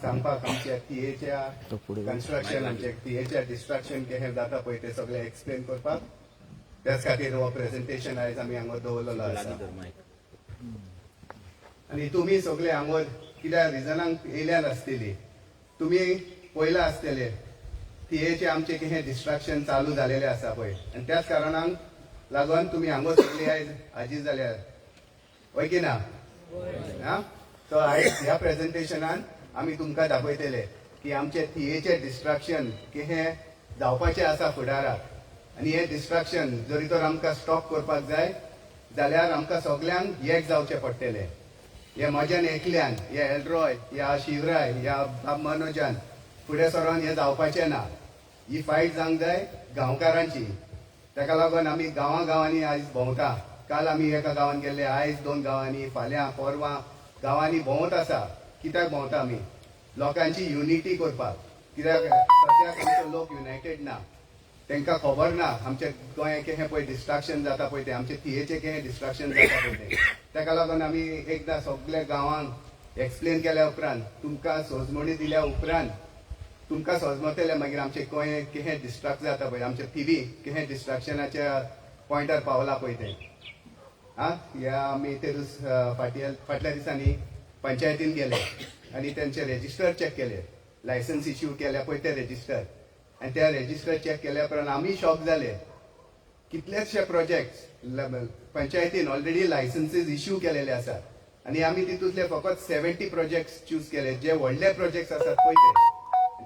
सांगपाक आमच्या TAच्या कन्स्ट्रक्शन आमचे TAच्या डिस्ट्रक्शन केहे जाता पळय ते सगळे एक्सप्लेन करपाक त्याच खातीर हो प्रेझेंटेशन आयज आमी हांगा दवरलेलो आसा. आनी तुमी सगळे हांगा कित्याक रिजनांक येयल्यार आसतली, तुमी पयला आसतले TAचे आमचे कितें डिस्ट्रक्शन चालू जालेले आसा पळय आनी त्याच कारणाक लागून तुमी हांगा सगळी आयज हाजीर जाल्यार वय की ना. सो आयज ह्या प्रेझेंटेशनान आमी तुमकां दाखयतले की आमचे TAचे डिस्ट्रक्शन कितें जावपाचें आसा फुडाराक आनी हे डिस्ट्रक्शन जरी तर आमकां स्टॉप करपाक जाय जाल्यार आमकां सगल्यांक एक जावचें पडटलें. हे म्हज्यान एकल्यान, हे एल्ड्रॉय, या शिवराय, या मनोजान फुडें सरोन हे जावपाचें ना. ही फायट जावंक जाय गांवकारांची. ताका लागून आमी गांवांनी आयज भोंवता. काल आमी एका गांवांत गेल्ले, आयज 2 गांवांनी, फाल्यां परवां गांवांनी भोंवत आसा. कित्याक भोंवता आमी? लोकांची युनिटी करपाक. कित्याक सद्याक आमचे लोक युनायटेड ना. तांकां खबर ना आमच्या गोंयांत कितें पळय डिस्ट्रक्शन जाता पळय तें, आमचे TAचे कितें डिस्ट्रक्शन जाता पळय तें. ताका लागून आमी एकदां सगळ्या गांवांक एक्सप्लेन केल्या उपरांत, तुमकां सोजमणी दिल्या उपरांत तुमकां समजतलें मागीर आमचे गोंय कितें डिस्ट्रक्ट जाता पळय, आमचे TV कितें डिस्ट्रक्शनाच्या पॉयंटार पावला पळय तें. ह्या आमी ते फाटल्या दिसांनी पंचायतीन गेले आनी तेंचे रेजिस्टर चॅक केले, लायसन्स इश्यू केल्या पळय ते रेजिस्टर, आनी त्या रेजिस्टर चॅक केल्या उपरांत आमी शॉक जाले. कितलेशे प्रोजेक्ट्स पंचायतीन ऑलरेडी लायसन्सीस इश्यू केलेले आसात आनी आमी तितूंतले फकत 70 प्रोजेक्ट्स चूज केले, जे व्हडले प्रोजेक्ट्स आसात पळय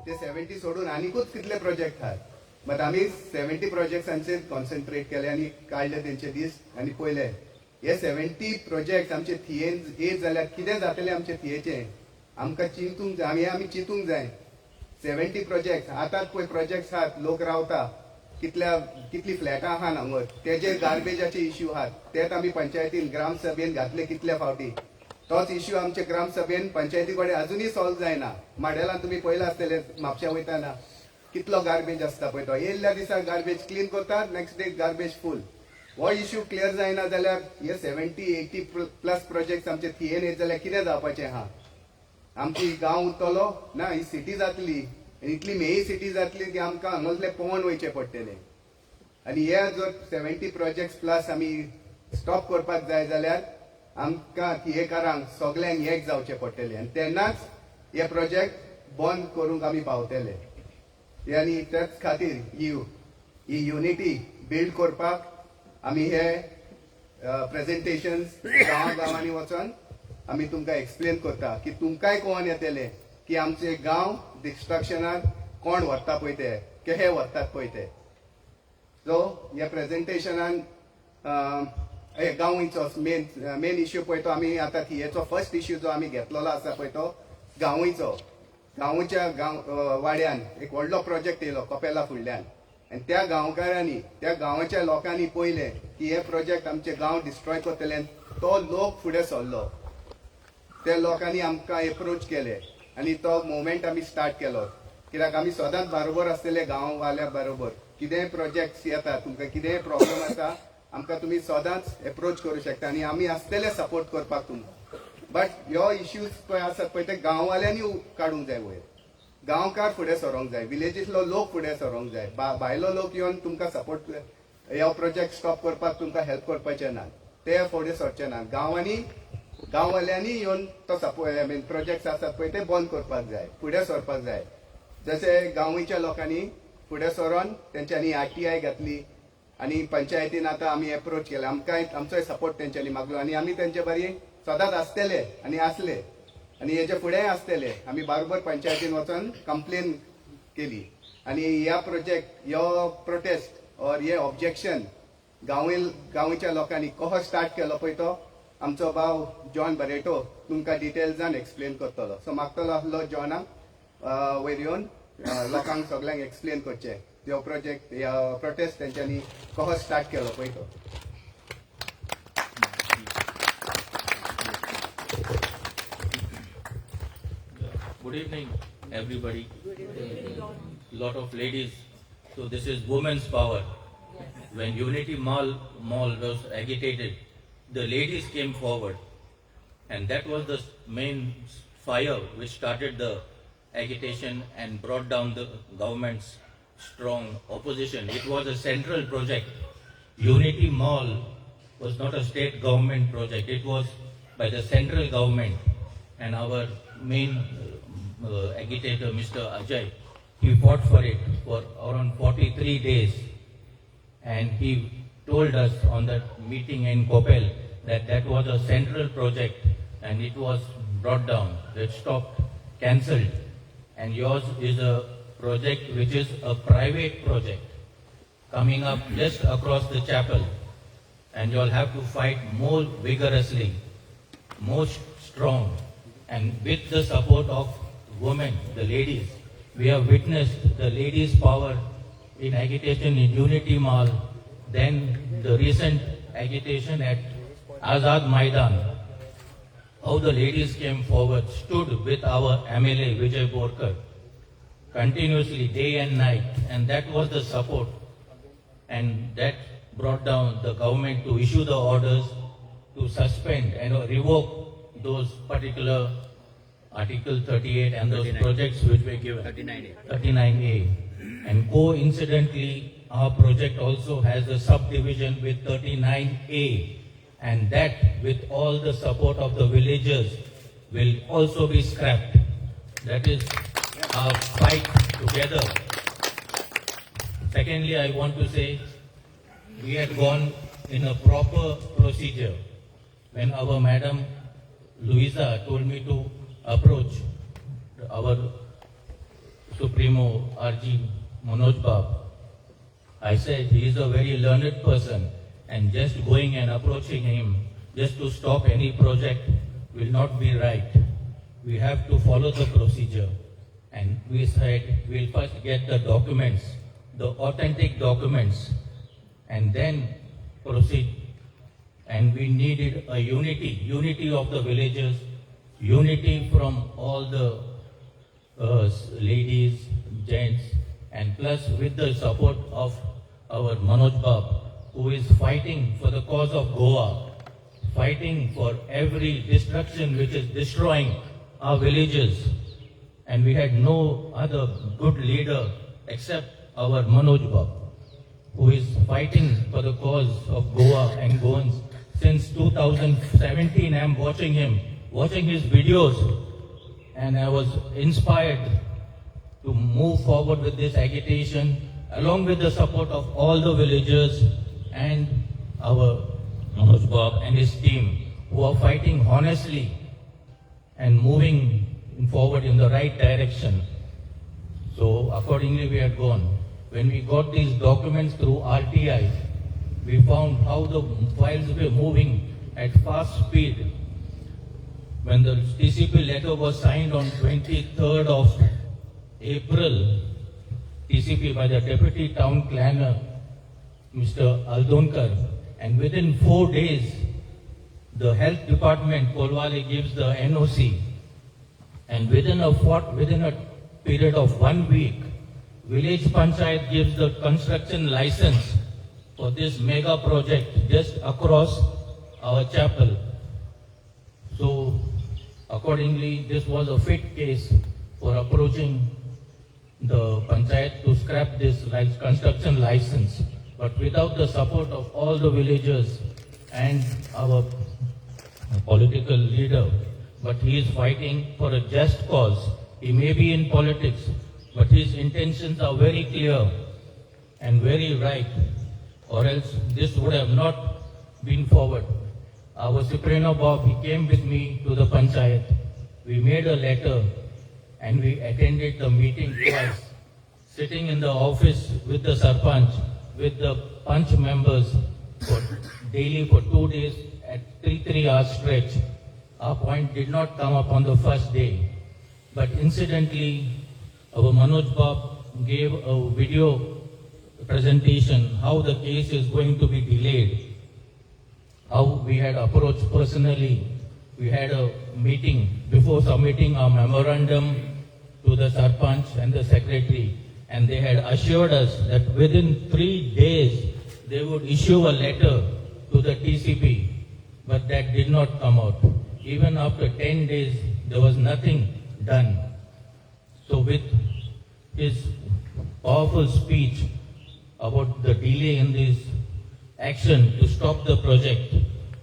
ते 70 सोडून आनीकूच कितले प्रोजेक्ट आहात. बट आमी 70 प्रोजेक्ट्सांचेर कॉन्सन्ट्रेट केले आनी काडले तेंचे दीस आनी पळयले हे 70 प्रोजेक्ट आमचे TAन येत जाल्यार कितें जातलें आमचे TAचें आमकां चिंतूंक जाय. आमी चिंतूंक जाय. 70 प्रोजेक्ट आतांच पळय प्रोजेक्ट्स आहात, लोक रावता, कितली फ्लॅटां आहात हांगा, तेजे गार्बेजाचे इश्यू आहात, तेच आमी पंचायतीन ग्रामसभेन घातले कितल्या फावटी. तोच इश्यू आमच्या ग्रामसभेन पंचायती कडेन अजूनय सॉल्व जायना. माडेलान तुमी पळयला आसतले म्हापश्यां वयताना कितलो गार्बेज आसता पळय तो. येयल्ल्या दिसा गार्बेज क्लीन करतात, नेक्स्ट डे गार्बेज फूल. हो इश्यू क्लियर जायना जाल्यार हे 70-80 प्लस प्रोजेक्ट आमचे TAन येत जाल्यार कितें जावपाचें आहा. आमची गांव उरतलो ना, ही सिटी जातली, इतली मेही सिटी जातली की आमकां हांगासले पवून वयचें पडटलें. आनी हे जर 70 प्रोजेक्ट प्लस आमी स्टॉप करपाक जाय जाल्यार आमकां TAकारांक सगल्यांक एक जावचें पडटलें आनी तेन्नाच हे प्रोजेक्ट बंद करूंक आमी पावतले. आनी त्याच खातीर ही युनिटी बिल्ड करपाक आमी हे प्रेझेंटेशन्स गांवांनी वचोन आमी तुमकां एक्सप्लेन करता की तुमकांय कळोन येतलें की आमचे गांव डिस्ट्रक्शनाक कोण व्हरता पळय ते, केहे व्हरतात पळय ते. सो ह्या प्रेझेंटेशनान गांवचो मेन इश्यू पळय तो आमी आतां TAचो फर्स्ट इश्यू जो आमी घेतलेलो आसा पळय तो गांवच्या वाड्यान एक व्हडलो प्रोजेक्ट येयलो कपेला फुडल्यान आनी त्या गांवकारांनी, त्या गांवाच्या लोकांनी पळयलें की हे प्रोजेक्ट आमचे गांव डिस्ट्रॉय करतले. तो लोक फुडें सरलो, त्या लोकांनी आमकां एप्रोच केले आनी तो मुवमेंट आमी स्टार्ट केलो. कित्याक आमी सदांच बरोबर आसतले गांववाल्या बरोबर. कितेंय प्रोजेक्ट्स येता, तुमकां कितेंय प्रॉब्लेम आसा आमकां तुमी सदांच एप्रोच करूं शकता आनी आमी आसतले सपोर्ट करपाक तुमकां. बट ह्यो इश्यूज पळय आसात पळय ते गांववाल्यांनी काडूंक जाय वयर. गांवकार फुडें सरोंक जाय, विलेजींतलो लोक फुडें सरोंक जाय. भायलो लोक येवन तुमकां सपोर्ट ह्यो प्रोजेक्ट स्टॉप करपाक तुमकां हेल्प करपाचे ना, ते फुडें सरचे ना. गांववाल्यांनी येवन तो प्रोजेक्ट्स आसात पळय ते बंद करपाक जाय, फुडें सरपाक जाय. जशें गांवच्या लोकांनी फुडें सरोन तेंच्यांनी RTI घातली आनी पंचायतीन आतां आमी एप्रोच केला, आमचोय सपोर्ट तेंच्यांनी मागलो आनी आमी तेंचे बरी सदांच आसतले आनी आसले आनी हेचे फुडेंय आसतले. आमी बरोबर पंचायतीन वचोन कंप्लेन केली आनी ह्या ह्यो प्रोटेस्ट ऑर हे ऑब्जेक्शन गांवच्या लोकांनी कसो स्टार्ट केलो पळय तो आमचो भाव जॉन बरेटो तुमकां डिटेल्सान एक्सप्लेन करतलो. सो मागतलो आसलो जॉनाक वयर येवन लोकांक सगळ्यांक एक्सप्लेन करचें ह्यो प्रोटेस्ट तेंच्यांनी कसो स्टार्ट केलो पळय तो. Good evening, everybody. Lot of ladies. So this is women's power. When Unity Mall was agitated, the ladies came forward, and that was the main fire which started the agitation and brought down the government's strong opposition. It was a central project. Unity Mall was not a state government project. It was by the central government, and our main agitator, Mr. Ajay, he fought for it for around 43 days, and he told us on that meeting in Kopel that that was a central project and it was brought down, it stopped, cancelled, and yours is a project which is a private project coming up just across the chapel, and you'll have to fight more vigorously, more strong, and with the support of women, the ladies. We have witnessed the ladies' power in agitation in Unity Mall, then the recent agitation at Azad Maidan, how the ladies came forward, stood with our MLA Vijay Borkar, continuously day and night, and that was the support, and that brought down the government to issue the orders to suspend and revoke those particular Article 38 and those 39. projects which were given. 39A. 39A. And coincidentally, our project also has a subdivision with 39A, and that, with all the support of the villagers, will also be scrapped. That is our fight together. Secondly, I want to say, we had gone in a proper procedure. When our Madam Louisa told me to approach our Supremo RG Manoj Bab, I said he is a very learned person, and just going and approaching him just to stop any project will not be right. We have to follow the procedure. And we said we'll first get the documents, the authentic documents, and then proceed. And we needed a unity of the villagers, unity from all the ladies, gents, and plus with the support of our Manoj Bab, who is fighting for the cause of Goa, fighting for every destruction which is destroying our villages. And we had no other good leader except our Manoj Bab, who is fighting for the cause of Goa and Goans. Since 2017, I am watching him, watching his videos, and I was inspired to move forward with this agitation, along with the support of all the villagers and our Manoj Bab and his team, who are fighting honestly and moving forward in the right direction. So accordingly we had gone. When we got these documents through RTI, we found how the files were moving at fast speed. When the TCP letter was signed on 23rd of April, TCP by the Deputy Town Planner, Mr. Aldonkar, and within 4 days, the Health Department, Kolwale, gives the NOC, and within a period of 1 week, Village Panchayat gives the construction license for this mega project just across our chapel. So, accordingly, this was a fit case for approaching the Panchayat to scrap this construction license. But without the support of all the villagers and our political leader, but he is fighting for a just cause. He may be in politics, but his intentions are very clear and very right, or else this would have not been forward. Our Supremo Bob, he came with me to the Panchayat. We made a letter and we attended the meeting twice, sitting in the office with the Sarpanch, with the Panch members daily for 2 days at 3 hours stretch. Our point did not come up on the first day. But incidentally, our Manoj Bab gave a video presentation how the case is going to be delayed, how we had approached personally. We had a meeting before submitting our memorandum to the Sarpanch and the Secretary, and they had assured us that within 3 days they would issue a letter to the TCP, but that did not come out. Even after 10 days, there was nothing done. with his powerful speech about the delay in this action to stop the project,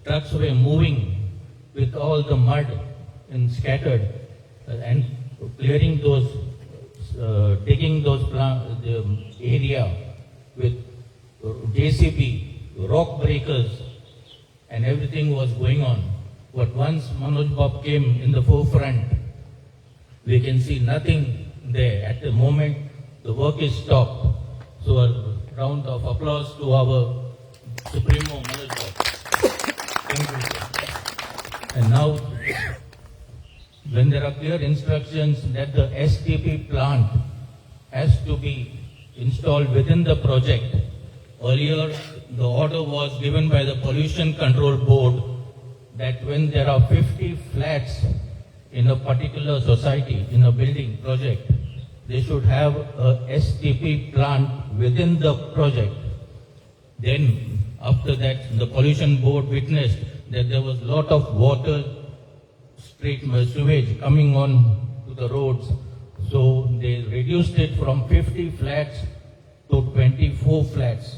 trucks were moving with all the mud and scattered and clearing those, digging those the area with JCB, rock breakers, and everything was going on. But once Manoj Bob came in the forefront, we can see nothing there. At the moment, the work is stopped. So a round of applause to our Supremo Manoj Bob. Thank you, sir. And now, when there are clear instructions that the STP plant has to be installed within the project, earlier the order was given by the Pollution Control Board that when there are 50 flats in a particular society, in a building project, they should have a STP plant within the project. Then, after that, the Pollution Board witnessed that there was a lot of water, straight sewage coming on to the roads. So they reduced it from 50 flats to 24 flats.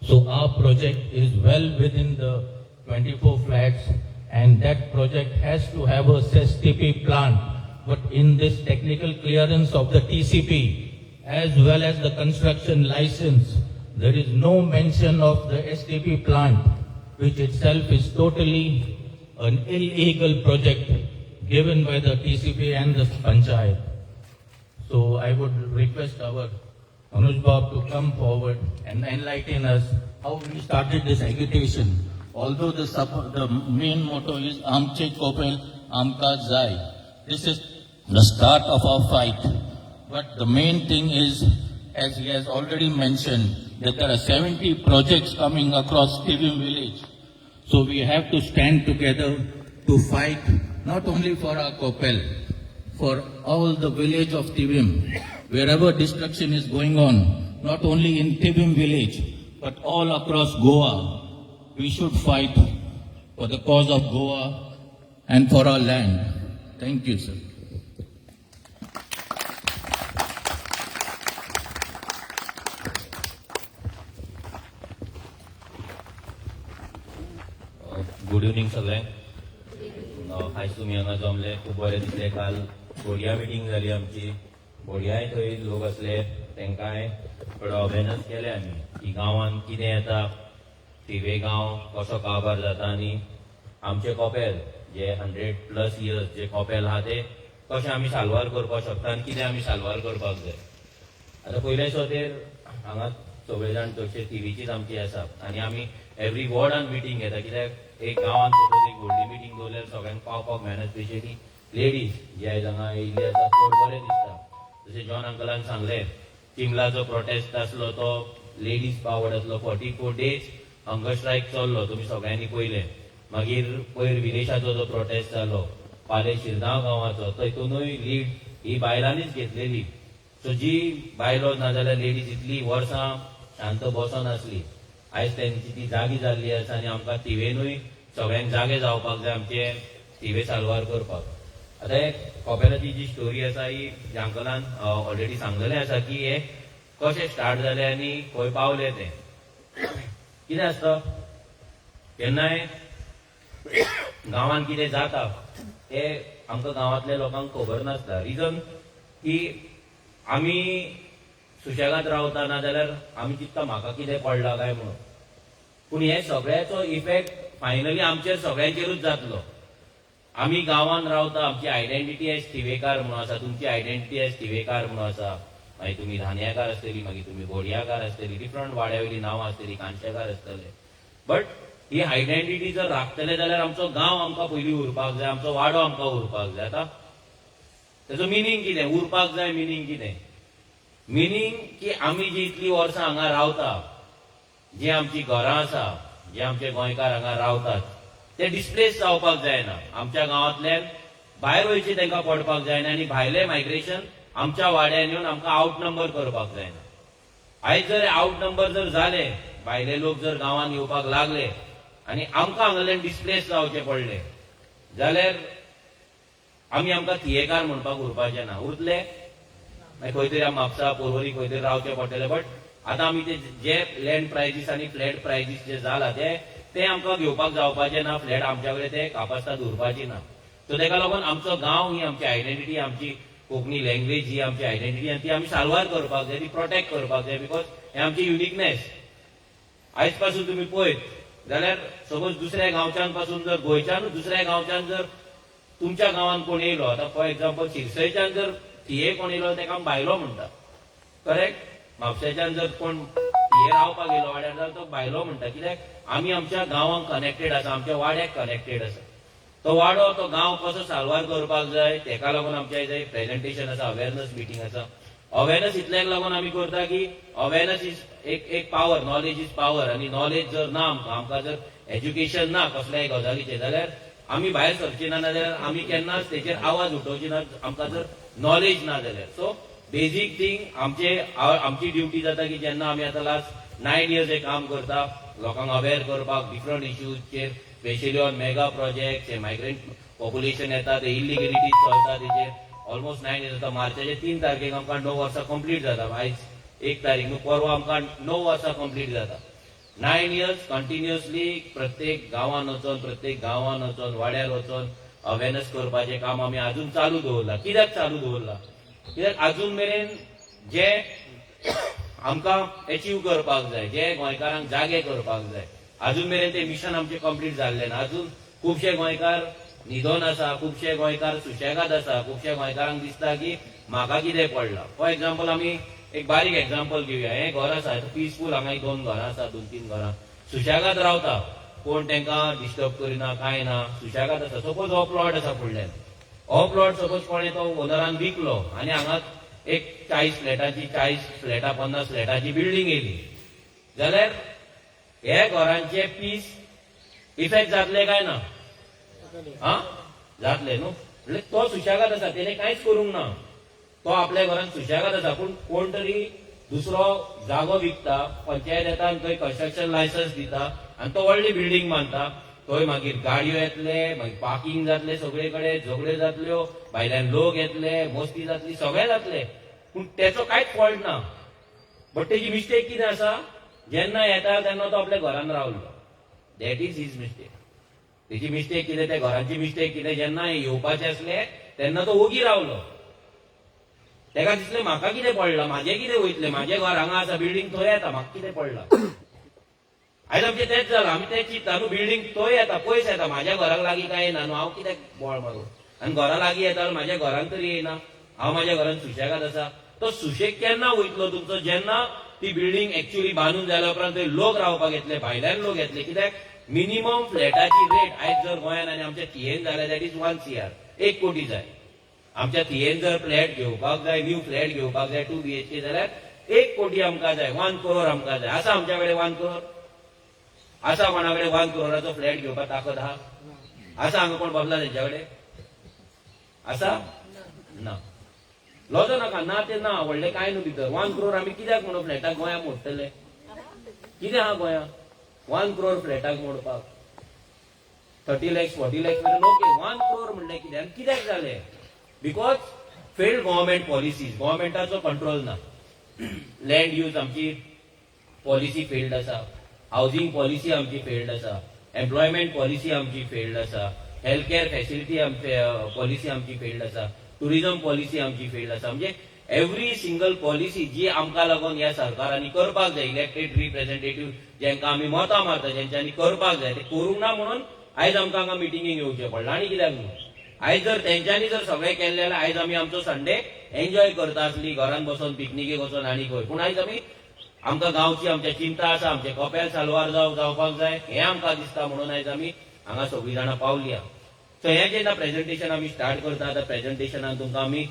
So our project is well within the 24 flats, and that project has to have a STP plant. But in this technical clearance of the TCP, as well as the construction license, there is no mention of the STP plant, which itself is totally an illegal project given by the TCP and the Panchayat. So I would request our Anuj Bob to come forward and enlighten us how we started this agitation. Although the main motto is Amche Kopel Amka Zai. This is the start of our fight. But the main thing is, as he has already mentioned, that there are 70 projects coming across Tivim village. So we have to stand together to fight not only for our Kopel, for all the village of Tivim, wherever destruction is going on, not only in Tivim village, but all across Goa. We should fight for the cause of Goa and for our land. Thank you, sir. Good evening सगळ्यांक. आयज तुमी हांगा जमले, खूब बरें दिसलें. काल बोडया meeting जाली आमची. बोडयाय थंय लोक असले, तांकांय थोडो अवेरनस केले आमी की गांवांत कितें येता, तिवे गांव कसो कारबार जाता आनी आमचे कॉपेल जे 100+ इयर्स जे कॉपेल आहा ते कशें आमी साल्वार करपाक शकता आनी कितें आमी साल्वार करपाक जाय. आतां पयले सुवातेर हांगा सगळे जाण तशे टिवीचीच आमची आसा आनी आमी एवरी वॉर्डान मिटींग घेता. कित्याक एक गांवांत सपोज एक व्हडली मिटींग दवरल्यार सगळ्यांक पावपाक मेळना. स्पेशली लेडीज जे आयज हांगा येयल्ले आसा चड बरें दिसता. जशें जॉन अंकलान सांगलें, चिंबलाचो प्रोटेस्ट आसलो तो लेडीज पावर्ड आसलो. 44 days हंगर स्ट्रायक चल्लो, तुमी सगळ्यांनी पयलें. मागीर पयर विदेशाचो जो प्रोटेस्ट जालो, पाले शिरगांव गांवाचो, थंयतूनय लीड ही बायलांनीच घेतलेली. सो जी बायलो नाजाल्यार लेडीज इतली वर्सां शांत बसोन आसली, आयज तेंची ती जागी जाल्ली आसा आनी आमकां तिवेनूय सगळ्यांक जागे जावपाक जाय आमचे तिवे साल्वार करपाक. आतां एक कॉपेलाची जी स्टोरी आसा ही अंकलान ऑलरेडी सांगलेलें आसा की हे कशें स्टार्ट जालें आनी खंय पावलें तें. कितें आसता, केन्नाय गांवांत कितें जाता तें आमकां गांवांतल्या लोकांक खबर नासता. रिजन की आमी सुशेगाद रावता, नाजाल्यार आमी चिंतता म्हाका कितें पडलां काय म्हणून. पूण हे सगळ्याचो इफेक्ट फायनली आमचेर सगळ्यांचेरूच जातलो. आमी गांवांत रावता, आमची आयडेंटिटी एज थिवेकार म्हणून आसा, तुमची आयडेंटिटी एज थिवेकार म्हणून आसा. मागीर तुमी धान्याकार आसतली, मागीर तुमी बोडयाकार आसतली, डिफरंट वाड्यावयली नांवां आसतली, कांशेकार आसतले. बट ही आयडेंटिटी जर राखतले जाल्यार आमचो गांव आमकां पयलीं उरपाक जाय, आमचो वाडो आमकां उरपाक जाय. आतां तेजो मिनींग कितें, उरपाक जाय मिनींग कितें? मिनींग की आमी जी इतली वर्सां हांगा रावता, जी आमची घरां आसा, जे आमचे गोंयकार हांगा रावतात, ते डिस्प्लेस जावपाक जायना. आमच्या गांवांतल्यान भायर वयचे तांकां पडपाक जायना आनी भायले मायग्रेशन आमच्या वाड्यान येवन आमकां आउट नंबर करपाक जायना. आयज जर आउट नंबर जर जाले, भायले लोक जर गांवांत येवपाक लागले आनी आमकां हांगाल्यान डिस्प्लेस जावचे पडले, जाल्यार आमकां थियेकार म्हणपाक उरपाचें ना, उरतले मागीर खंय तरी म्हापसा पर्वरी खंय तरी रावचें पडटलें. बट आतां आमी ते जे लँड प्रायजीस आनी फ्लॅट प्रायजीस जे जाला ते आमकां घेवपाक जावपाचें ना. फ्लॅट आमच्या कडेन ते कापास्ताद उरपाची ना. सो तेका लागून आमचो गांव ही आमची आयडेंटिटी, आमची कोंकणी लँग्वेज ही आमची आयडेंटिटी आनी ती आमी साल्वार करपाक जाय, ती प्रोटेक्ट करपाक जाय. बिकॉज हे आमची युनिकनेस. आयज पासून तुमी पळयत जाल्यार सपोज दुसऱ्या गांवच्यान पासून जर गोंयच्यान दुसऱ्या गांवच्यान जर तुमच्या गांवांत कोण येयलो, आतां फॉर एक्झाम्पल शिरसयच्यान जर थिये कोण येयलो तेका आमी भायलो म्हणटा, करेक्ट. म्हापशेच्यान जर कोण थिये रावपाक येयलो वाड्यार जाल्यार तो भायलो म्हणटा. कित्याक आमी आमच्या गांवांक कनेक्टेड आसा, आमच्या वाड्याक कनेक्टेड आसा. तो वाडो तो गांव कसो साल्वार करपाक जाय तेका लागून आमच्या हेजें प्रेझेंटेशन आसा, अवेरनेस मिटींग आसा. अवेरनेस इतल्याक लागून आमी करता की अवेरनेस इज एक पावर, नॉलेज इज पावर. आनी नॉलेज जर ना आमकां जर एज्युकेशन ना कसल्याय गजालीचें जाल्यार आमी भायर सरची ना, जाल्यार आमी केन्नाच तेचेर आवाज उठोवची ना, आमकां जर नॉलेज ना जाल्यार. सो बेजीक थिंग आमची ड्युटी जाता की जेन्ना आमी आतां लास्ट 9 years हे काम करता, लोकांक अवेर करपाक डिफरंट इश्यूजचेर, specially on mega project, migrant population येता, ते इलिगेलिटीज चलता तेचेर. ऑलमोस्ट 9 years जाता. मार्चाचे 3 तारखेक आमकां 9 वर्सां कंप्लीट जाता. आयज 1 तारीख न्हू, परवा आमकां 9 वर्सां कंप्लीट जाता. 9 years कंटिन्युअसली प्रत्येक गांवांत वचोन, प्रत्येक गांवांत वचोन, वाड्यार वचोन अवेरनेस करपाचें काम आमी अजून चालू दवरला. कित्याक चालू दवरला? कित्याक अजून मेरेन जे आमकां अचीव करपाक जाय, जे गोंयकारांक जागे करपाक जाय, अजून मेरेन ते मिशन आमचे कंप्लीट जाल्ले ना. अजून खुबशे गोंयकार न्हिदोन आसा, खुबशे गोंयकार सुशेगाद आसा. खुबशे गोंयकारांक दिसता की म्हाका कितें पडलां. फॉर एक्झाम्पल आमी एक बारीक एक्झाम्पल घेवया. हें घर आसा पीसफूल, हांगा 2 घरां आसा, 2-3 घरां सुशेगाद रावता, कोण तांकां डिस्टर्ब करिना, कांय ना, सुशेगाद आसा. सपोज हो प्लॉट आसा फुडल्यान, हो प्लॉट सपोज कोणें तो ओनरान विकलो आनी हांगा एक 40 फ्लॅटां 50 फ्लॅटाची बिल्डींग येयली, जाल्यार हे घरांचे पीस इफेक्ट जातले काय ना? जातले न्हू. म्हणजे तो सुशेगाद आसा, तेणे कांयच करूंक ना, तो आपल्या घरान सुशेगाद आसा. पूण कोण तरी दुसरो जागो विकता, पंचायत येता आनी थंय कन्स्ट्रक्शन लायसन्स दिता आनी तो व्हडली बिल्डींग बांदता. थंय मागीर गाडयो येतले, मागीर पार्किंग जातले, सगळे कडेन झगड्यो जातल्यो, भायल्यान लोक येतले, मस्ती जातली, सगळें जातलें. पूण तेचो कांयच फॉल्ट ना. बट तेजी मिस्टेक कितें आसा? जेन्ना येता तेन्ना तो आपल्या घरान रावलो. That is his mistake. तेची मिस्टेक कितें? त्या घरांची मिस्टेक कितें? जेन्ना येवपाचे आसले तेन्ना तो ओगी रावलो. तेका दिसलें म्हाका कितें पडलां, म्हाजें कितें वयतलें, म्हाजें घर हांगा आसा, बिल्डींग थंय येता, म्हाका कितें पडलां. आयज आमचें तेंच जालां. आमी तें चिंतता न्हू, बिल्डींग थंय येता, पयस येता, म्हाज्या घराक लागीं काय येना न्हू, हांव कित्याक बोळ मारूं. आनी घरा लागीं येता जाल्यार म्हाज्या घरान तरी येना, हांव म्हाज्या घरान सुशेगाद आसा. तो सुशेग केन्ना वयतलो तुमचो? जेन्ना ती बिल्डींग एक्च्युअली बांदून जाल्या उपरांत थंय लोक रावपाक येतले, भायल्यान लोक येतले. कित्याक मिनिमम फ्लॅटाची रेट आयज जर गोंयान आनी आमच्या थियेन जाल्यार दॅट इज 1 CR, 1 कोटी जाय. आमच्या थियेन जर फ्लॅट घेवपाक जाय, न्यू फ्लॅट घेवपाक जाय 2 BHK जाल्यार 1 कोटी आमकां जाय, 1 crore आमकां जाय. आसा आमच्या कडेन 1 crore? आसा कोणा कडेन 1 crore फ्लॅट घेवपाक ताकद आहा? आसा हांगा कोण बसला तेंच्या कडेन? आसा ना. लजो नाका, ना ते ना, व्हडले कांय न्हू भितर. 1 crore आमी कित्याक म्हणून फ्लॅटाक गोंयाक मोडटले? कितें आहा गोंयाक 1 crore फ्लॅटाक मोडपाक? 30 lakhs 40 lakhs मेरेन ओके. 1 crore म्हणलें कितें? आनी कित्याक जालें? बिकॉज फेल्ड गव्हर्मेंट पॉलिसीज, गव्हर्मेंटाचो कंट्रोल ना. लँड यूज आमची पॉलिसी फेल्ड आसा, हावजिंग पॉलिसी आमची फेल्ड आसा, एम्प्लॉयमेंट पॉलिसी आमची फेल्ड आसा, हेल्थ केअर फॅसिलिटी पॉलिसी आमची फेल्ड आसा, टुरिझम पॉलिसी आमची फेल्ड आसा. म्हणजे एव्हरी सिंगल पॉलिसी जी आमकां लागून ह्या सरकारांनी करपाक जाय, इलेक्टेड रिप्रेझेंटेटिव्ह जेंका आमी मतां मारता, जेंच्यांनी करपाक जाय, ते करूंक ना म्हणून आयज आमकां हांगा मिटिंगेक येवचें पडलां. आनी कित्याक न्हू? आयज जर तेंच्यांनी जर सगळें केल्लें जाल्यार आयज आमी आमचो संडे एन्जॉय करता आसली, घरान बसून पिकनिकेक वचून आनी खंय. पूण आयज आमकां गांवची आमच्या चिंता आसा, आमचे कपेल साल्वार जावपाक जाय हें आमकां दिसता, म्हणून आयज आमी हांगा सगळीं जाणां पावलीं. सो हें जेन्ना प्रेझेंटेशन आमी स्टार्ट करता, त्या प्रेझेंटेशनान तुमकां आमी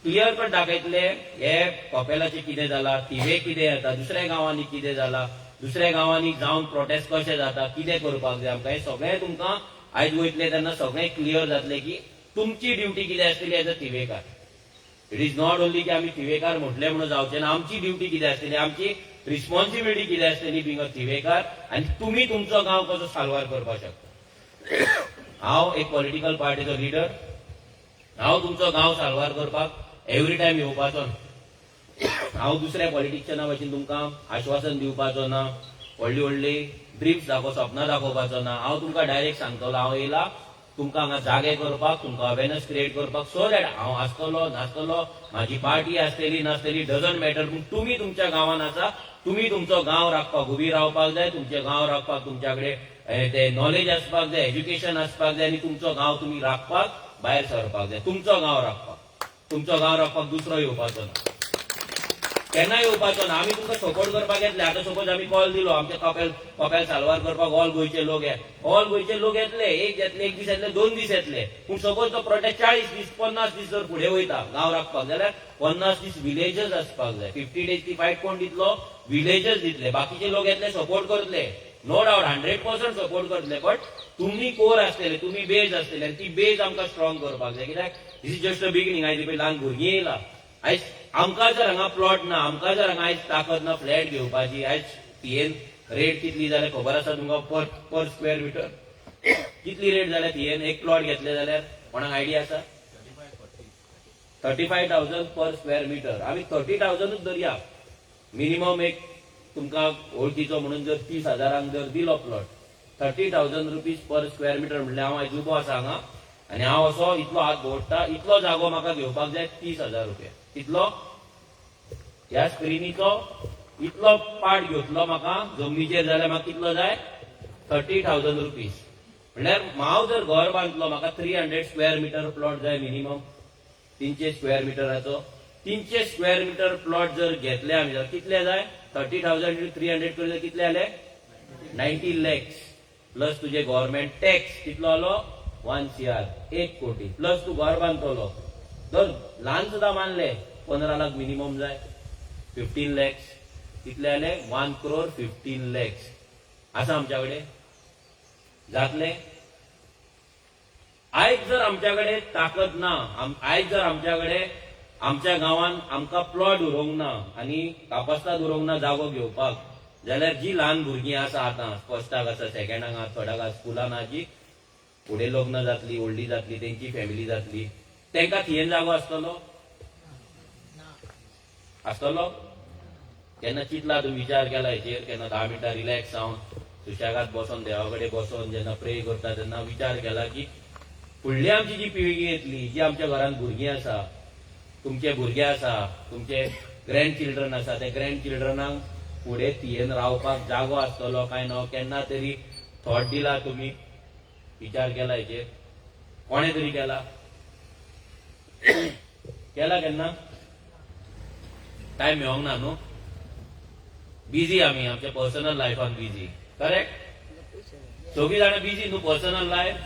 क्लियर कट दाखयतले हे कपेलाचें कितें जालां, थिवे कितें येता, दुसऱ्या गांवांनी कितें जालां, दुसऱ्या गांवांनी जावन प्रोटेस्ट कशें जाता, कितें करपाक जाय आमकां, हें सगळें तुमकां आयज वयतलें तेन्ना सगळें क्लियर जातलें की तुमची ड्युटी कितें आसतली एज अ थिवेकार. इट इज नॉट ओन्ली की आमी थिवेकार म्हटलें म्हणून जावचें ना, आमची ड्युटी कितें आसतली, आमची रिस्पॉन्सिबिलिटी कितें आसतली बिंग अ थिवेकार, आनी तुमी तुमचो गांव कसो साल्वार करपाक शकता. हांव एक पॉलिटिकल पार्टीचो लिडर, हांव तुमचो गांव साल्वार करपाक एवरी टायम येवपाचो ना. हांव दुसऱ्या पॉलिटिशियना भशेन तुमकां आश्वासन दिवपाचो ना, व्हडली व्हडली ड्रीम्स सपनां दाखोवपाचो ना. हांव तुमकां डायरेक्ट सांगतलो हांव येयला तुमकां हांगा जागे करपाक, तुमकां अवेरनेस क्रिएट करपाक, सो दॅट हांव आसतलो नासतलो, म्हाजी पार्टी आसतली नासतली, डजंट मॅटर. पूण तुमी तुमच्या गांवांत आसा, तुमी तुमचो गांव राखपाक उबी रावपाक जाय, तुमचे गांव राखपाक तुमच्या कडेन ते नॉलेज आसपाक जाय, एज्युकेशन आसपाक जाय, आनी तुमचो गांव तुमी राखपाक भायर सरपाक जाय. तुमचो गांव राखपाक दुसरो येवपाचो ना, केन्नाय येवपाचो ना. आमी तुमकां सपोर्ट करपाक येतले. आतां सपोज आमी कॉल दिलो आमच्या कपेल साल्वार करपाक ऑल गोंयचे लोक येतले, एक दीस येतले, 2 दीस येतले. पूण सपोज तो प्रोजेक्ट 40 दीस 50 दीस जर फुडें वयता गांव राखपाक, जाल्यार 50 दीस विलेजस आसपाक जाय. 50 डेजची फायट कोण दितलो? विलेजस दितले. बाकीचे लोक येतले, सपोर्ट करतले, नो डाउट 100% सपोर्ट करतले. बट तुम्ही कोर आसतले, तुम्ही बेज आसतले, आनी ती बेज आमकां स्ट्रॉंग करपाक जाय. कित्याक दिस इज जस्ट अ बिगिनिंग. आयज पळय ल्हान भुरगीं येयला. आयज आमकां जर हांगा प्लॉट ना, आमकां जर हांगा आयज ताकद ना फ्लॅट घेवपाची, आयज थिएन रेट कितली जाल्यार खबर आसा तुमकां? पर स्क्वेअर मिटर कितली रेट जाल्या थिएन? एक प्लॉट घेतले जाल्यार कोणाक आयडिया आसा? 35,000 पर स्क्वेअर मिटर. आमी 30,000च धरया मिनिमम. एक तुमकां वळखीचो म्हणून जर 30,000 जर दिलो plot, 30,000 rupees per square metre म्हणल्यार हांव आयज उबो आसा हांगा आनी हांव असो इतलो हात भोंवडटा, इतलो जागो म्हाका घेवपाक जाय 30,000 रुपया. इतलो ह्या स्क्रिनीचो इतलो पार्ट घेतलो म्हाका जमनीचेर, जाल्यार म्हाका कितलो जाय? 30,000 रुपीज. म्हणल्यार हांव जर घर बांदलो, म्हाका 300 स्क्वेअर मिटर प्लॉट जाय मिनिमम. 300 स्क्वेअर मिटराचो 300 स्क्वेअर मिटर प्लॉट जर घेतले आमी, जाल्यार कितले जाय? 30,000 × 300 करून कितले जाले? 90 lakhs. प्लस तुजे गव्हर्नमेंट टॅक्स कितलो आलो? 1 CR, 1 कोटी. प्लस तू घर बांदतलो, जर ल्हान सुद्दां बांदले 15 लाख मिनिमम जाय. 15 lakhs कितले जाले? 1 crore 15 lakhs. आसा आमच्या कडेन? जातले? आयज जर आमच्या कडेन ताकद ना, आयज जर आमच्या कडेन आमच्या गांवांत आमकां प्लॉट उरोवंक ना आनी कापास्ताद उरोवंक ना जागो घेवपाक, जाल्यार जी ल्हान भुरगीं आसा आतां फर्स्टाक आसा, सेकंडाक आसा, थर्डाक आसा, स्कुलान आसा, जी फुडें लग्न जातली, व्हडली जातली, तेंची फॅमिली जातली, तेंकां थिएन जागो आसतलो? आसतलो? केन्ना चिंतला तूं? विचार केला हेचेर? केन्ना 10 मिनटां रिलॅक्स जावन सुशेगाद बसोन देवा कडेन बसोन जेन्ना प्रे करता तेन्ना विचार केला की फुडली आमची जी पिळगी येतली, जी आमच्या घरांत भुरगीं आसा, तुमचे भुरगे आसा, तुमचे ग्रँड चिल्ड्रन आसा, ते ग्रँड चिल्ड्रनाक फुडें थिएन रावपाक जागो आसतलो काय ना? केन्ना तरी थॉट दिला तुमी? विचार केला हेचेर? कोणे तरी केला? केन्ना? टायम मेळोंक ना न्हू? बिजी आमी आमच्या पर्सनल लायफान बिजी. करेक्ट? सगळीं जाणां बिजी न्हू पर्सनल लायफ.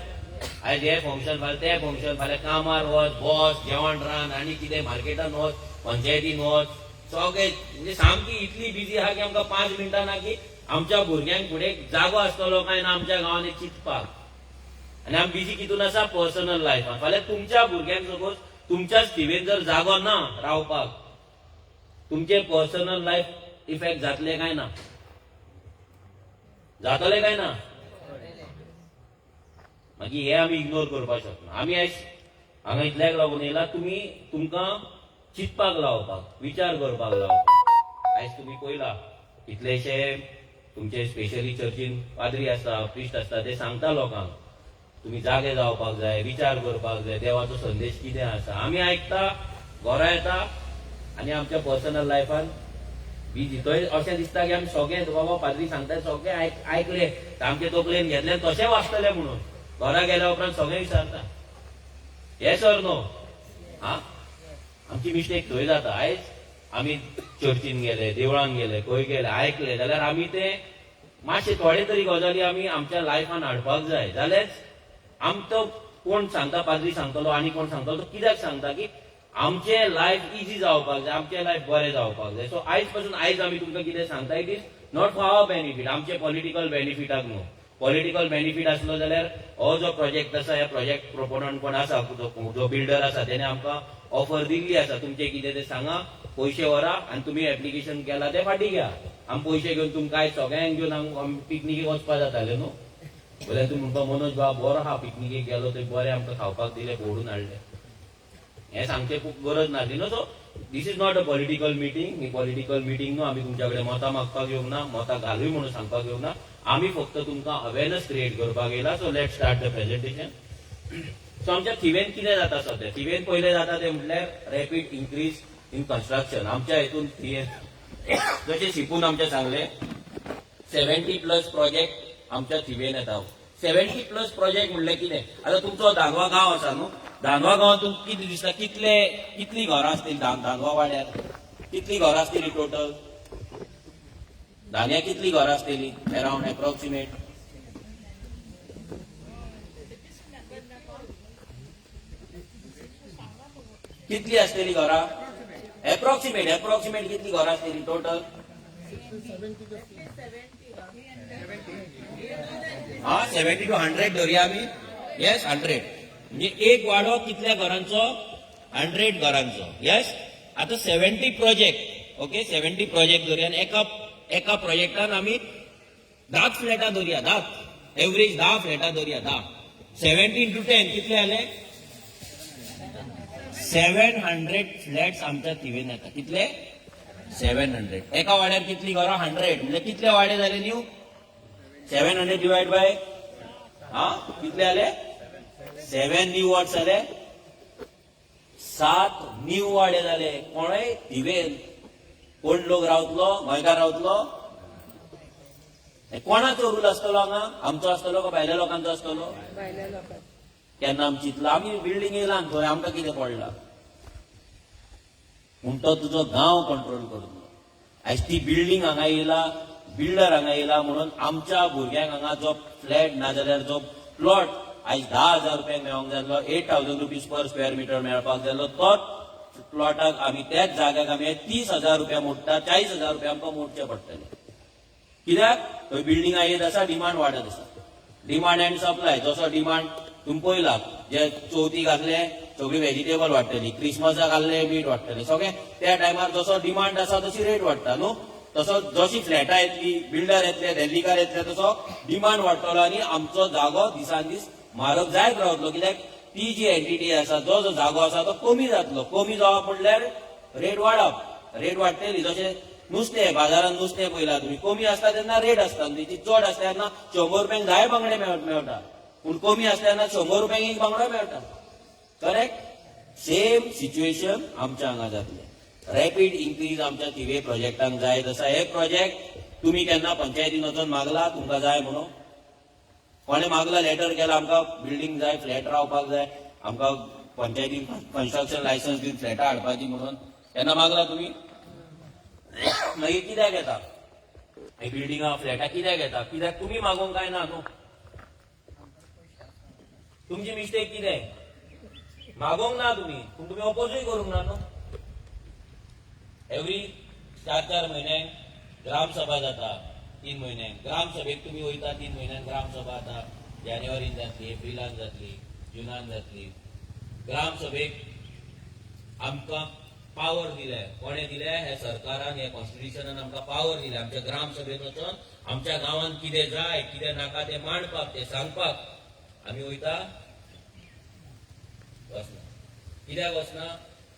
आयज हे फंक्शन, फाल्यां ते फंक्शन, फाल्यां कामार वच, बस, जेवण रान, आनी कितें मार्केटान वच, पंचायतीन वच, सगळे म्हणजे सामकी इतली बिजी आहा की आमकां 5 मिनटां ना की आमच्या भुरग्यांक फुडें जागो आसतलो काय ना आमच्या गांवांनी चिंतपाक. आनी आमी बिजी कितून आसा? पर्सनल लायफान. फाल्यां तुमच्या भुरग्यांक सपोज तुमच्या स्टिवेन जर जागो ना रावपाक, तुमचे पर्सनल लायफ इफेक्ट जातले काय ना? जातले काय ना? मागीर हे आमी इग्नोर करपाक शकना. आमी आयज हांगा इतल्याक लागून येयला तुमकां चिंतपाक लावपाक, विचार करपाक लावपाक. आयज तुमी पळयला कितलेशे तुमचे स्पेशली चर्चीन पाद्री आसता, प्रिस्ट आसता, ते सांगता लोकांक तुमी जागे जावपाक जाय, विचार करपाक जाय, देवाचो संदेश कितें आसा. आमी आयकता, घरा येता आनी आमच्या पर्सनल लायफान बिजी. थंय अशें दिसता की आमी सगळे बाबा पाद्री सांगता सगळे आयकले, आमचे तकलेन घेतले, तशें वाचतले म्हणून. घरा गेल्या उपरांत सगळे विचारता येस ऑर नो. आमची मिस्टेक थंय जाता. आयज आमी चर्चीन गेले, देवळान गेले, खंय गेले, आयकले जाल्यार आमी ते मातशे थोडे तरी गजाली आमी आमच्या लायफान हाडपाक जाय. जाल्यार आमचो कोण सांगता, पाद्री सांगतलो आनी कोण सांगतलो, तो कित्याक सांगता की आमचे लायफ इजी जावपाक जाय, आमचे लायफ बरें जावपाक जाय. सो आयज पासून आयज आमी तुमकां कितें सांगता, it is not for our benefit, आमचे पॉलिटिकल बेनिफिटाक न्हू. पॉलिटिकल बेनिफीट आसलो जाल्यार हो जो प्रोजेक्ट आसा, ह्या प्रोजेक्ट प्रोपोनंट कोण आसा, जो बिल्डर आसा, तेणे आमकां ऑफर दिल्ली आसा, तुमचे कितें ते सांगा, पयशे व्हरा आनी तुमी एप्लिकेशन केला ते फाटीं घ्या. आमी पयशे घेवन तुमकां आयज सगळ्यांक घेवन आमी पिकनिकेक वचपा जाताले न्हू. जाल्यार तुमी म्हणटा मनोज बाब बरो आहा, पिकनिकेक गेलो थंय बरें आमकां खावपाक दिलें, फोडून हाडलें. हे सांगचे खूप गरज ना न्हू. So this is not a political meeting. He political meeting न्हू. आम्ही तुमच्याकडे मतां मागपाक येवंक ना, मतां घालूय म्हणून सांगपाक येवंक ना. आम्ही फक्त तुमकां अवेअरनेस क्रिएट करपाक येयला. So let start the presentation. So आमच्या थिवेन कितें जाता सध्या? थिवेन पयलें जाता ते म्हटल्यार रॅपीड इन्क्रीज इन कन्स्ट्रक्शन. आमच्या हितून जशें शिपून आमचे सांगले 70+ प्रोजेक्ट आमच्या थिवेन येता. 70+ प्रोजेक्ट म्हणल्यार कितें? आता तुमचो धानवा गांव आसा न्हू. धानवा गांवांत तुमकां कितें दिसता कितली घरां आसतली धानवा वाड्यार? कितली घरां आसतली टोटल? धान्या कितली घरां आसतली अराउंड एप्रॉक्सिमेट? कितली आसतली घरां? एप्रॉक्सिमेट कितली घरां आसतली टोटल? 70 to 100 धरुया आमी. येस 100 म्हणजे एक वाडो कितल्या घरांचो? 100 घरांचो. येस. आता 70 प्रोजेक्ट. Okay 70 project धरुया. एका प्रोजेक्टान आमी 10 फ्लॅटां धरुया. 10 एव्हरेज 10 फ्लॅटां धरुया. 10 70 into 10 कितले जाले? 700 फ्लॅट्स आमच्या थिवेन येता. कितले? 700. एका वाड्यार कितली घरां? 100 म्हणजे कितले वाडे जाले न्यू? 700 डिवाइड बाय कितले जाले? 7 न्यू वॉर्ड्स जाले. 7 न्यू वाडे जाले. कोणय थिवेन कोण लोक रावतलो? गोंयकार रावतलो? कोणाचो रूल आसतलो हांगा? आमचो आसतलो का भायल्या लोकांचो आसतलो? केन्ना आमची चिंतला आमी बिल्डींग येयला थंय आमकां कितें पडला? पूण तो तुजो गांव कंट्रोल करतलो. आयज ती बिल्डींग हांगा येयला, बिल्डर हांगा येयला म्हणून आमच्या भुरग्यांक हांगा जो फ्लॅट नाजाल्यार जो प्लॉट आयज 10,000 रुपयांक मेळोंक जाल्लो, 8,000 रुपीज पर स्क्वेअर मिटर मेळपाक जाल्लो, तोच प्लॉटाक आमी त्याच जाग्याक आमी 30,000 रुपया मोडटा. 40,000 रुपया आमकां मोडचे पडटले. कित्याक? थंय बिल्डिंगा येत आसा, डिमांड वाडत आसा. Demand and supply. जसो डिमांड तुम्ही पळयला जे चवथीक घातले सगळी व्हेजिटेबल वाडटली, क्रिसमसाक घातले मीठ वाडटले, सगळे त्या टायमार जसो डिमांड आसा तशी रेट वाडटा न्हू. तसो जशी फ्लॅटां येतली, बिल्डर येतले, देल्लीकार येतले, तसो डिमांड वाडटलो आनी आमचो जागो दिसान दीस म्हारग जायत रावतलो. कित्याक ती जी एंटिटी आसा, जो जागो आसा तो कमी जातलो. कमी जावप म्हणल्यार रेट वाडप. रेट वाडटली. जशें नुस्तें बाजारांत नुस्तें पळयलां तुमी, कमी आसता तेन्ना रेट आसता, ती चड आसता तेन्ना 100 रुपयांक 10 बांगडे मेळटा. पूण कमी आसता तेन्ना 100 रुपयांक एक बांगडो मेळटा. करेक्ट? सेम सिच्युएशन आमच्या हांगा जातलें. रॅपीड इन्क्रीज आमच्या थिवे प्रोजेक्टांक जाय तसा हे प्रोजेक्ट तुम्ही केन्ना पंचायतीन वचून मागला तुमकां जाय म्हणून? कोणें मागला, लेटर केला आमकां बिल्डींग जाय, फ्लॅट रावपाक जाय, आमकां पंचायतीन कन्स्ट्रक्शन लायसन्स दिवन फ्लॅटां हाडपाची म्हणून केन्ना मागला तुमी? मागीर कित्याक येता ही बिल्डिंगा फ्लॅटां? कित्याक येता? कित्याक तुमी मागोवंक काय ना न्हू. तुमची मिस्टेक कितें? मागोवंक ना तुमी, पूण तुमी अपोजूय करूंक ना न्हू. एव्हरी 4-4 म्हयन्यांक ग्रामसभा जाता. 3 म्हयन्यांक ग्रामसभेक तुमी वयता. 3 म्हयन्यांक ग्रामसभा आता जानेवारीन जातली, एप्रिलान जातली, जुनान जातली. ग्रामसभेक आमकां पावर दिले. कोणे दिले? हे सरकारान, हे कॉन्स्टिट्युशनान आमकां पावर दिले. आमच्या ग्रामसभेत वचून आमच्या गांवांत कितें जाय, कितें नाका तें मांडपाक, तें सांगपाक आमी वयता. वचना. कित्याक वचना?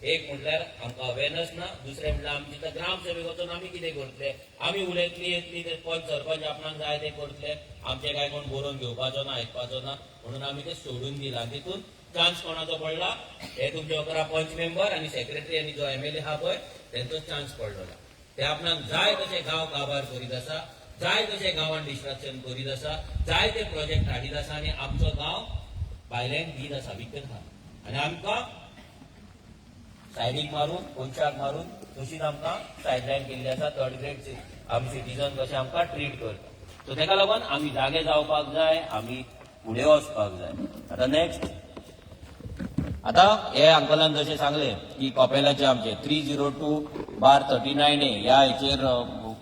एक म्हटल्यार आमकां अवेअरनेस ना, दुसरें म्हटल्यार आमची त्या ग्रामसभेक वचून आमी कितें करतले? आमी उलयतली येतली, ते सरपंच आपणाक जाय ते करतले. आमचे काय कोण बरोवन घेवपाचो ना, आयकपाचो ना, म्हणून आमी ते सोडून दिला. तितून चान्स कोणाचो पडला? हे तुमचे 11 पंच मेंबर आणि सेक्रेटरी आणि जो MLA हा पळय तेंचो चान्स पडलो. ते आपणाक जाय तशे गांव काबार करीत आसा, जाय तशे गांवांत डिस्ट्रक्शन करीत आसा, जाय ते प्रोजेक्ट हाडीत आसा आनी आमचो गांव भायल्यांक दीत आसा, विकत आहा. आनी आमकां सायडीक मारून, कोनशाक मारून तशीच आमकां सायडलायन केल्ली आसा. 3rd ग्रेड आमी सिटीजन कशे आमकां ट्रीट करता. सो तेका लागून आमी जागे जावपाक जाय, आमी फुडें वचपाक जाय. आतां नेक्स्ट, आता हे अंकलान जशें सांगले की कॉपेलाचे आमचे 302/39A ह्या हेचेर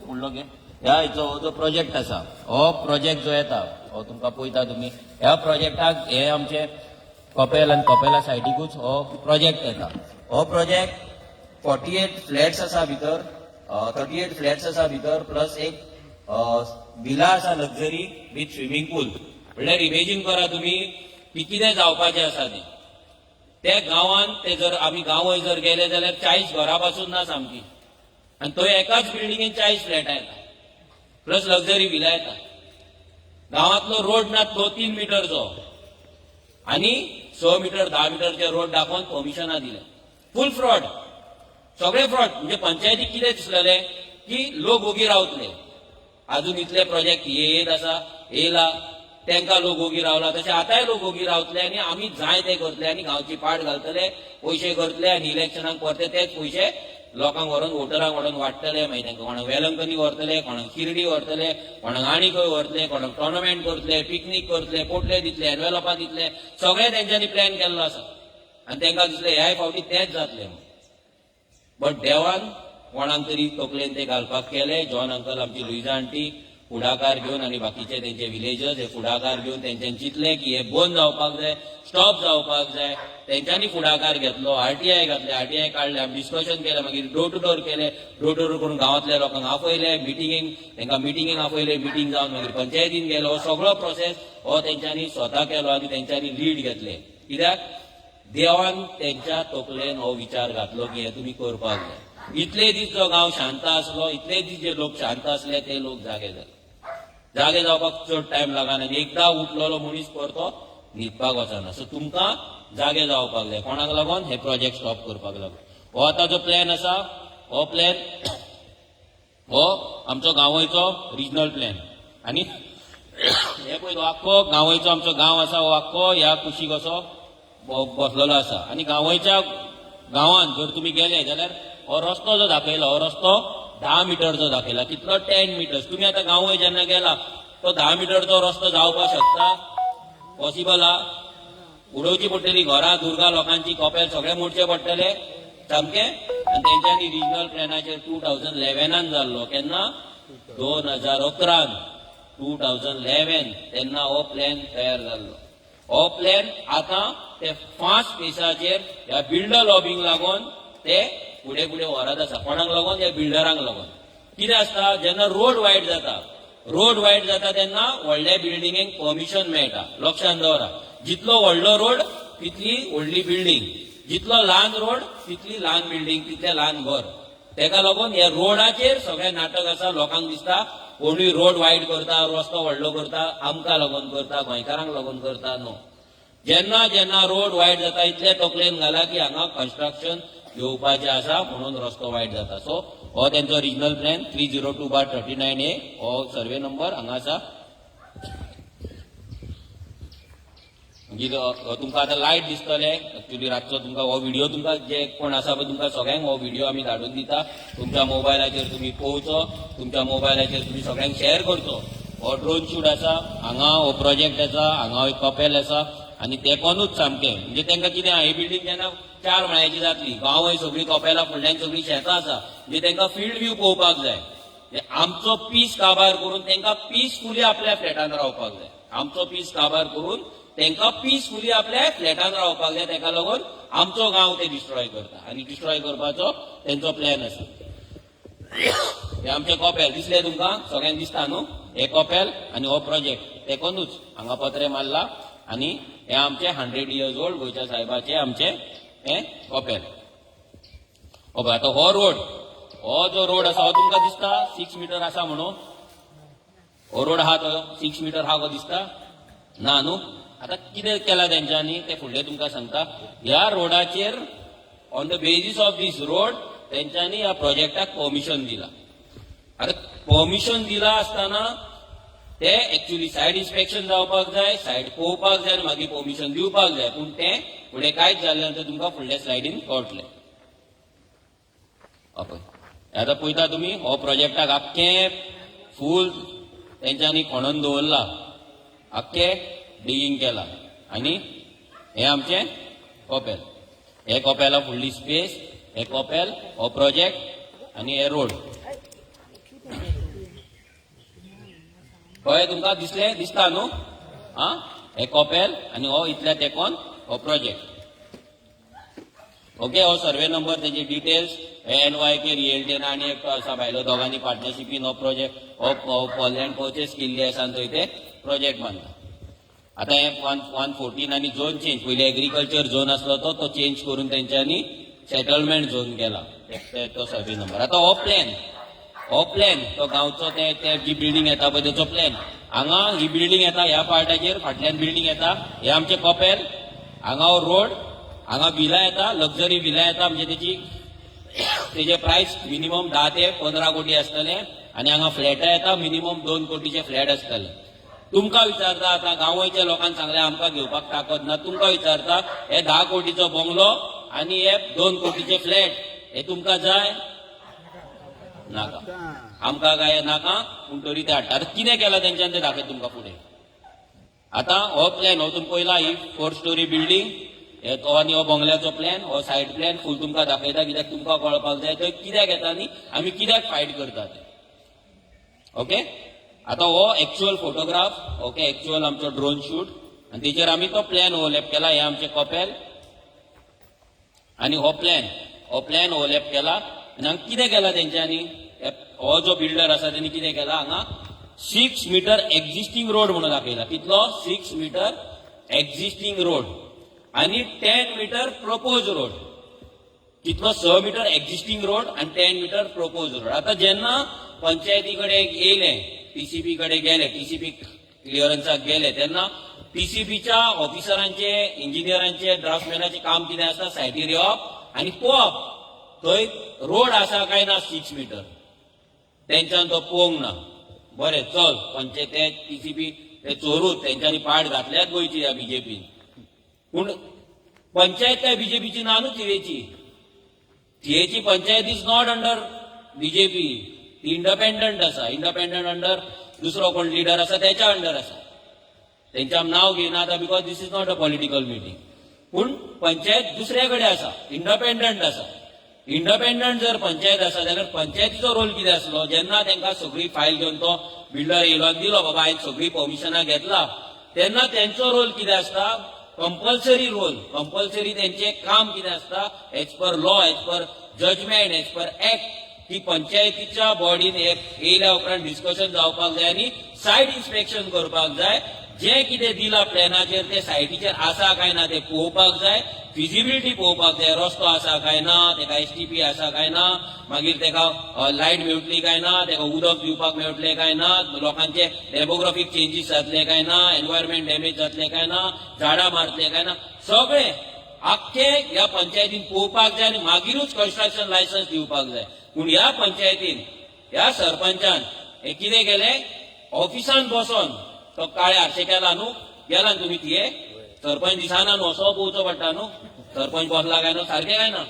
फुडलो ह्या हेचो जो प्रोजेक्ट आसा, हो प्रोजेक्ट जो येता हो तुमकां पळयता तुमी, ह्या प्रोजेक्टाक हे आमचे कॉपेल आनी कॉपेला सायडीकूच हो प्रोजेक्ट येता. हो प्रोजेक्ट 48 फ्लॅट्स आसा भितर, 38 फ्लॅट्स आसा भितर, प्लस एक विला आसा लक्झरी विथ स्विमींग पूल. म्हणल्यार इमेजीन करा तुमी की कितें जावपाचें आसा तें. त्या गांवांत ते जर आमी गांवय जर गेले जाल्यार 40 घरां पासून ना सामकी, आनी थंय एकाच बिल्डिंगेन 40 फ्लॅटां येता, प्लस लक्झरी विला येता. गांवांतलो रोड ना तो 3 मिटरचो आनी 6 मिटर 10 मिटरचे रोड दाखोवन परमिशनां दिले. फुल फ्रॉड, सगळे फ्रॉड. म्हणजे पंचायतीक कितें दिसलेलें की लोक ओगी रावतले. अजून इतले प्रोजेक्ट येत आसा, येयला, तांकां लोक ओगी रावला, तशें आतांय लोक ओगी रावतले आनी आमी जाय ते करतले आनी गांवची पाड घालतले, पयशे करतले आनी इलेक्शनाक परते तेच पयशे लोकांक व्हरून वोटरांक व्हरून वाडटले. मागीर तांकां कोणाक वेलंकनी व्हरतले, कोणाक शिर्डी व्हरतले, कोणाक आनी खंय व्हरतले, कोणाक टोर्नामेंट करतले, पिकनीक करतले, पोटले दितले, एनवेलॉपां दितले. सगळे तेंच्यांनी प्लॅन केल्लो आसा आनी तांकां दिसलें ह्याय फावटी तेंच जातलें. बट देवान कोणाक तरी तकलेन ते घालपाक केले. जॉन अंकल, आमची लुईजा आंटी फुडाकार घेवन आनी बाकीचे तेंचे विलेजर्स हे फुडाकार घेवन तेंच्यांनी चिंतलें की हे बंद जावपाक जाय, स्टॉप जावपाक जाय. तेंच्यांनी फुडाकार घेतलो, आरटीआय घातले, आरटीआय काडले, आमी डिस्कशन केलें, मागीर डोर टू डोर केले, डोर टू डोर करून गांवांतल्या लोकांक आपयले, मिटिंगेक तांकां मिटिंगेक आपयले, मिटिंग जावन मागीर पंचायतीन गेलो. हो सगळो प्रोसेस हो तेंच्यांनी स्वता केलो आनी तेंच्यांनी लीड घेतले. कित्याक देवान तेंच्या तकलेन हो विचार घातलो की हे तुमी करपाक जाय. इतले दीस जो गांव शांत आसलो, इतले दीस जे लोक शांत आसले ते लोक जागे जाले. जागे जावपाक चड टायम लागना आनी एकदां उठलेलो मनीस परतो न्हिदपाक वचना. सो तुमकां जागे जावपाक जाय. कोणाक लागून? हे प्रोजेक्ट स्टॉप करपाक लागून. हो आतां जो प्लॅन आसा, हो प्लॅन हो आमचो गांवयचो रिजनल प्लॅन आनी हे पळय आख्खो गांवयचो आमचो गांव आसा, हो आख्खो ह्या कुशीक असो बसलेलो आसा. आनी गांवयच्या गांवांत जर तुमी गेले जाल्यार हो रस्तो जो दाखयला, हो रस्तो 10 मिटरचो दाखयला. कितलो 10 मिटर्स. तुमी आतां गांवय जेन्ना गेला तो 10 मिटरचो रस्तो जावपाक शकता? पॉसिबल आहा? उडोवची पडटली घरां, दुर्गा लोकांची, कॉपेल सगळे मोडचे पडटले सामके. आनी तेंच्यांनी रिजनल प्लॅनाचेर 2011 जाल्लो. केन्ना? 2011 2011 तेन्ना हो प्लॅन तयार जाल्लो. हो प्लॅन आतां ते फास्ट पेसाचेर ह्या बिल्डर लॉबींग लागून ते फुडें फुडें व्हरत आसा. कोणाक लागून? ह्या बिल्डरांक लागून. कितें आसता, जेन्ना रोड वायट जाता तेन्ना व्हडल्या बिल्डिंगेक परमिशन मेळटा. लक्षांत दवरा. जितलो व्हडलो रोड तितली व्हडली बिल्डींग, जितलो ल्हान रोड तितली ल्हान बिल्डींग, तितलें ल्हान घर. तेका लागून ह्या रोडाचेर सगळें नाटक आसा. लोकांक दिसता कोणूय रोड वायट करता, रस्तो व्हडलो करता, आमकां लागून करता, गोंयकारांक लागून करता. नो. जेन्ना जेन्ना रोड वायट जाता इतले तकलेन घाला की हांगा कन्स्ट्रक्शन येवपाचें आसा म्हणून रस्तो वायट जाता. सो हो तेंचो रिजनल प्लॅन 302/39A हो सर्वे नंबर हांगा आसा. तुमकां आतां लायट दिसतले. एक्चुअली रातचो तुमकां हो व्हिडिओ तुमकां जे कोण आसा पळय तुमकां सगळ्यांक हो व्हिडिओ आमी धाडून दिता. तुमच्या मोबायलाचेर तुमी पळोवचो, तुमच्या मोबायलाचेर तुमी सगळ्यांक शेअर करचो. हो ड्रोन शूट आसा, हांगा हो प्रोजेक्ट आसा, हांगा एक कपेल आसा आनी तेकोनूच सामकें. म्हणजे तांकां कितें आहा, ही बिल्डींग जेन्ना 4 म्हळ्याची जातली, गांवय सगळीं कपेलां, फुडल्यान सगळीं शेतां आसा, म्हणजे तांकां फील्ड व्यू पळोवपाक जाय. आमचो पीस काबार करून तांकां पीसफुली आपल्या फ्लॅटान रावपाक जाय. आमचो पीस काबार करून तांकां पीसफुली आपल्या फ्लॅटान रावपाक जाय. ताका लागून आमचो गांव ते डिस्ट्रॉय करता आनी डिस्ट्रॉय करपाचो तेंचो प्लॅन आसा. हे आमचे कपेल दिसले तुमकां? सगळ्यांक दिसता न्हू? हे कपेल आनी हो प्रोजेक्ट तेकोनूच हांगा पत्रे मारला आनी हे आमचे 100 years old गोंयच्या साहेबाचे आमचे हे कपेल. आतां हो रोड, हो जो रोड आसा हो तुमकां दिसता 6 मिटर आसा म्हणून? हो रोड आहा तो 6 मिटर आहा गो दिसता? ना न्हू? आतां कितें केलां तेंच्यांनी ते फुडलें तुमकां सांगता. ह्या रोडाचेर on the basis of this road तेंच्यांनी ह्या प्रोजेक्टाक परमिशन दिला. आतां परमिशन दिला आसतना ते एक्चुअली सायड इन्स्पेक्शन जावपाक जाय, सायड पळोवपाक जाय आनी मागीर परमिशन दिवपाक जाय. पूण तें फुडें कांयच जाल्लें ना. तें तुमकां फुडल्या स्लायडीन कळटलें. आतां पळयता तुमी हो प्रोजेक्टाक आख्खें फूल तेंच्यांनी खणून दवरला, आख्खें डिगींग केला आनी हे आमचे कपेल. हे कपेला फुडली स्पेस, हे कपेल, हो प्रोजेक्ट आनी हे रोड. कळ्ळें तुमकां? दिसता न्हू? हे कपेल आनी हो इतल्या तेकोन हो प्रोजेक्ट. ओके. हो सर्वे नंबर, तेजे डिटेल्स, हे NYK रिएल्टी आनी एकटो आसा भायलो, दोगांनी पार्टनरशिपीन हो प्रोजेक्ट, हो लँड परचेस केल्ली आसा आनी थंय ते प्रोजेक्ट बांदता. आता हे 114 आणि झोन चेंज, पहिले एग्रीकल्चर झोन असलो तो चेंज करून त्यांच्यानी सेटलमेंट झोन केला, तो सर्वे नंबर. आता हो प्लॅन तो गावचो ते जी बिल्डिंग येता पळय त्याचो प्लॅन, हांगा ही बिल्डिंग येता ह्या पार्टाचेर, फाटल्यान बिल्डिंग येता, हे आमचे कॉपेल, हांगा हो रोड, हांगा विला येता, लक्झरी विला येता, म्हणजे तेजे प्राइस मिनिमम 10 ते 15 कोटी असतले, आणि हांगा फ्लॅटां येता मिनिमम 2 कोटीचे फ्लॅट असतले. तुमकां विचारता, आता गांवच्या लोकांक सांगले आमकां घेवपाक ताकद ना, तुमकां विचारता हे 10 कोटीचो बंगलो आणि हे 2 कोटीचे फ्लॅट हे तुमकां जाय? नाका. आमकां काय नाका, पूण तरी ते हाडटा. आता कितें केला तेंच्यानी ते दाखयता तुमकां फुडें. आता हो प्लॅन, हो तुमकां पयला ही 4 स्टोरी बिल्डिंग, हो आनी हो बंगल्याचो प्लॅन, हो सायड प्लॅन फूल तुमकां दाखयता, कित्याक तुमकां कळपाक जाय थंय कित्याक येता न्ही आमी कित्याक फायट करता ते. ओके. आता हो एक्च्युअल फोटोग्राफ, ओके, एक्च्युअल आमचो ड्रोन शूट, आणि तेचेर आमी तो प्लॅन ओवरलॅप केला. हे आमचे कॉपेल आणि हो प्लॅन ओवरलॅप केला. आणि हांगा कितें केला तेंच्यांनी, हो जो बिल्डर आसा तेणी कितें केला, हांगा 6 मीटर एक्झिस्टिंग रोड म्हणून दाखयला. कितलो? 6 मीटर एक्झिस्टिंग रोड आणि 10 मीटर प्रपोज रोड. कितलो? 6 मीटर एक्झिस्टिंग रोड आणि 10 मीटर प्रपोज रोड. आता जेन्ना पंचायती कडेन येयले, टीसीपी कडे गेले, टीसीपी क्लिअरन्साक गेले, तेन्ना टीसीपीच्या ऑफिसरांचे, इंजिनियरांचे, ड्राफ्टमॅनाचे काम कितें आसता, सायटीर येवप आनी पळोवप थंय रोड आसा काय ना 6 मीटर. तेंच्यान तो पळोवंक ना. बरें चल, पंचायत टीसीपी ते चोरूच तेंच्यांनी पाड घातल्यात गोंयची ह्या बीजेपीन. पूण पंचायत काय बीजेपीची ना न्हू थिवेची. थिवेची panchayat is not under BJP, ती इंडिपेंडंट आसा. इंडिपेंडंट अंडर दुसरो कोण लिडर आसा त्याच्या अंडर आसा. तेंच्या नाव घेयना आता, because this is not a political meeting. पूण पंचायत दुसरे कडेन आसा, इंडिपेंडंट आसा. इंडिपेंडंट जर पंचायत आसा जाल्यार पंचायतीचो रोल कितें आसलो, जेन्ना तांकां सगळी फायल घेवन तो बिल्डर येयलो आनी दिलो बाबा हांवें सगळी परमिशनां घेतला, तेन्ना तेंचो रोल कितें आसता, कंपल्सरी रोल, कंपल्सरी तेंचें काम कितें आसता, as per law, as per judgement, as per act, की पंचायतीच्या बॉडीन येयल्या उपरांत डिस्कशन जावपाक जाय आनी सायट इन्स्पेक्शन करपाक जाय. जे कितें दिला प्लॅनाचेर ते सायटीचेर आसा काय ना ते पळोवपाक जाय, फिजिबिलिटी पळोवपाक जाय, रस्तो आसा काय ना, तेका एसटीपी आसा काय ना, मागीर तेका लायट मेळटली काय ना, तेका उदक दिवपाक मेळटलें काय ना, लोकांचे डेमोग्राफीक चेंजीस जातले काय ना, एनवायरमेंट डॅमेज जातले काय ना, झाडां मारतले काय ना, सगळे आख्खे ह्या पंचायतीन पळोवपाक जाय आनी मागीरूच कन्स्ट्रक्शन लायसन्स दिवपाक जाय. पूण ह्या पंचायतीन ह्या सरपंचान हे कितें केलें, ऑफिसान बसोन तो काळे हारशे केला न्हू, गेला न्हू तुमी तिये, सरपंच दिसाना न्हू, असो पळोवचो पडटा न्हू, सरपंच बसला काय ना, सारकें काय ना.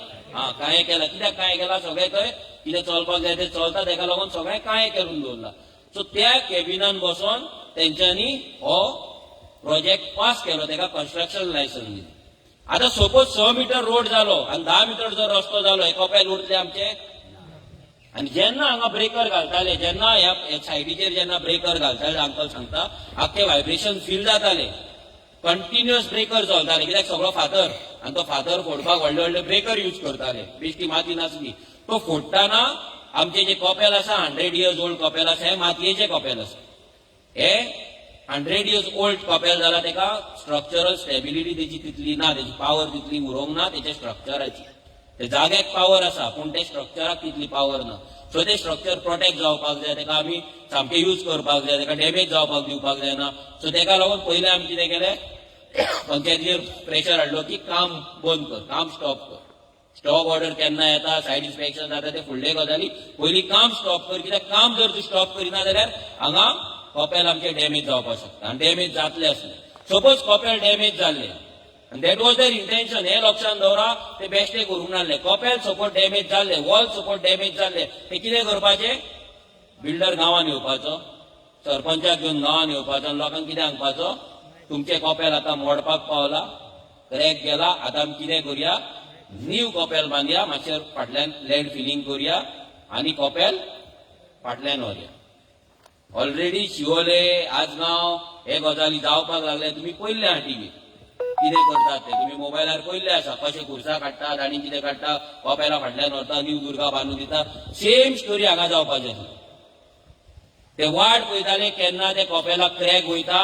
काय केला, कित्याक काय केला, सगळें थंय कितें चलपाक जाय तें चलता, तेका लागून सगळें काय करून दवरला. सो त्या कॅबिनान बसोन तेंच्यांनी हो प्रोजेक्ट पास केलो, तेका कन्स्ट्रक्शन लायसन्स दिली. आता सपोज 6 मीटर रोड जालो आनी 10 मीटर जर रस्तो जालो, हे कपेल उरतले आमचे. आणि जेन्ना हांगा ब्रेकर घालताले, जेन्ना ह्या सायडीचेर जेन्ना ब्रेकर घालताले, अंकल सांगता आख्खे व्हायब्रेशन फील जाताले, कंटिन्युअस ब्रेकर चलताले, कित्याक सगळो फातर, आनी तो फातर फोडपाक व्हडले व्हडले ब्रेकर यूज करताले, बेश्टी माती नासली. तो फोडटाना आमचे जे कपेल आसा 100 इयर्स ओल्ड कपेल आसा, हे मातयेचे कपेल आसा. हे 100 इयर्स ओल्ड कपेल जाला, तेका स्ट्रक्चरल स्टेबिलिटी तेची तितली ना, तेची पावर तितली उरोवंक ना तेच्या स्ट्रक्चराची. ते जाग्याक पावर आसा पूण ते स्ट्रक्चराक तितली पावर ना. सो ते स्ट्रक्चर प्रोटेक्ट जावपाक जाय, तेका आमी सामकें यूज करपाक जाय, तेका डॅमेज जावपाक दिवपाक जायना. सो तेका लागून पयलें आमी कितें केलें, पंचायतीचेर प्रेशर हाडलो की काम बंद कर, काम स्टॉप कर. स्टॉप ऑर्डर केन्ना येता, सायट इन्स्पेक्शन जाता, ते फुडले गजाली पयलीं काम स्टॉप कर. कित्याक काम जर तूं स्टॉप करिना जाल्यार हांगा कपेल आमचे डॅमेज जावपाक शकता, आनी डॅमेज जातले आसले. सपोज कपेल डॅमेज जाल्ले and that was their intention, हे लक्षात दवरा, ते बेश्टे करूंक नासले. कपेल सपोज डॅमेज जाल्ले, वॉल सपोज डॅमेज जाल्ले, ते कितें करपाचे, बिल्डर गांवान येवपाचो, सरपंचाक घेवन गांवान येवपाचो आनी लोकांक कितें सांगपाचो, तुमचे कपेल आतां मोडपाक पावला, क्रॅक गेला, आतां आमी कितें करुया, नीव कपेल बांदया, मातशें फाटल्यान लँड फिलिंग करुया आनी कपेल फाटल्यान व्हरया. ऑलरेडी शिवोले, आजगांव हे गजाली जावपाक लागले, तुमी पयल्ले आहा टीव्ही कितें करतात ते, तुमी मोबायलार पयल्ले आसा, कशे खुर्सा काडटात आनी कितें काडटा, कपेला फाटल्यान व्हरता, नीव दुर्गा बांदून दिता. सेम स्टोरी हांगा जावपाचें. ते वाट पळयताले केन्ना ते कपेलाक क्रॅक वयता,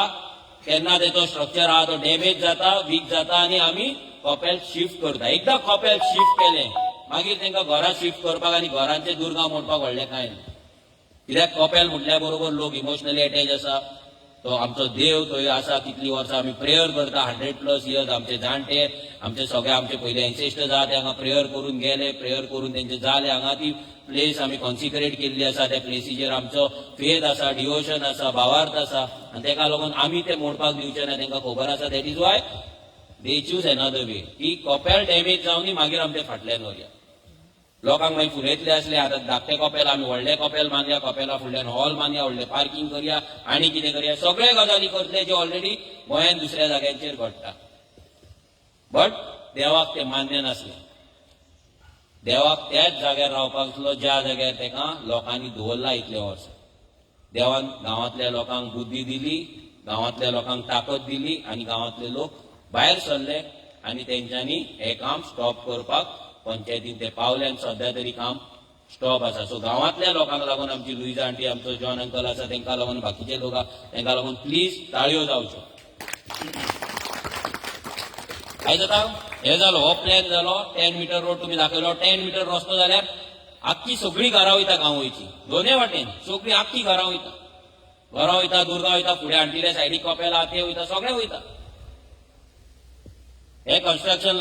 केन्ना तेचो स्ट्रक्चर आहा तो डॅमेज जाता, वीक जाता आनी आमी कॉपेल शिफ्ट करता. एकदां कॉपेल शिफ्ट केलें मागीर तांकां घरा शिफ्ट करपाक आनी घरांचे दुर्गांव मोडपाक व्हडलें कांय ना. कित्याक कॉपेल म्हटल्या बरोबर लोक इमोशनली अटॅच आसा. तो आमचो देव थंय आसा. कितलीं वर्सां आमी प्रेयर करता, 100+ इयर्स. आमचे जाणटे, आमचे सगळे आमचे पयले एन्सेस्टर्स आहा ते हांगा प्रेयर करून गेले, प्रेयर करून तेंचे जाले. हांगा ती प्लेस आमी कॉन्सिक्रेट केल्ली आसा. त्या प्लेसीचेर आमचो फेथ आसा, डिवोशन आसा, भावार्थ आसा आनी तेका लागून आमी ते मोडपाक दिवचे ना. तांकां खबर आसा. That is why they choose another way. की कॉपेल डॅमेज जावनी मागीर आमी ते फाटल्यान व्हरया. लोकांक मागीर फुलयतले असले आतां धाकटे कॉपेल आमी व्हडले कॉपेल बांदया, कॉपेला फुडल्यान हॉल बांदया, व्हडले पार्किंग करया आनी कितें करया. सगळे गजाली करतले जे ऑलरेडी गोंयान दुसऱ्या जाग्यांचेर घडटा. बट देवाक ते मान्य नासले. देवाक त्याच जाग्यार रावपाक जालो ज्या जाग्यार तेका लोकांनी दवरला इतले वर्स. देवान गांवांतल्या लोकांक बुद्धी दिली, गांवांतल्या लोकांक ताकद दिली आनी गांवांतले लोक भायर सरले आनी तेंच्यांनी हे काम स्टॉप करपाक पंचायतीन ते पावले आनी सध्या तरी काम स्टॉप आसा. सो गांवांतल्या लोकांक लागून आमची लुईजा आंटी, आमचो जॉन अंकल आसा तांकां लागून, बाकीचे लोक तांकां लागून प्लीज ताळयो जावच्यो. आयज आतां हे जालो, हो प्लॅन जालो. 10 मीटर रोड तुमी दाखयलो. 10 मीटर रस्तो जाल्यार आख्खी सगळीं घरां वयता गांवची, दोनूय वाटेन सगळीं आख्खी घरां वयता. घरां वयता, दुर्गा वयता, फुडें आंटिल्या सायडीक कॉपेल आहा ते वयता, सगळे वयता. हे कन्स्ट्रक्शन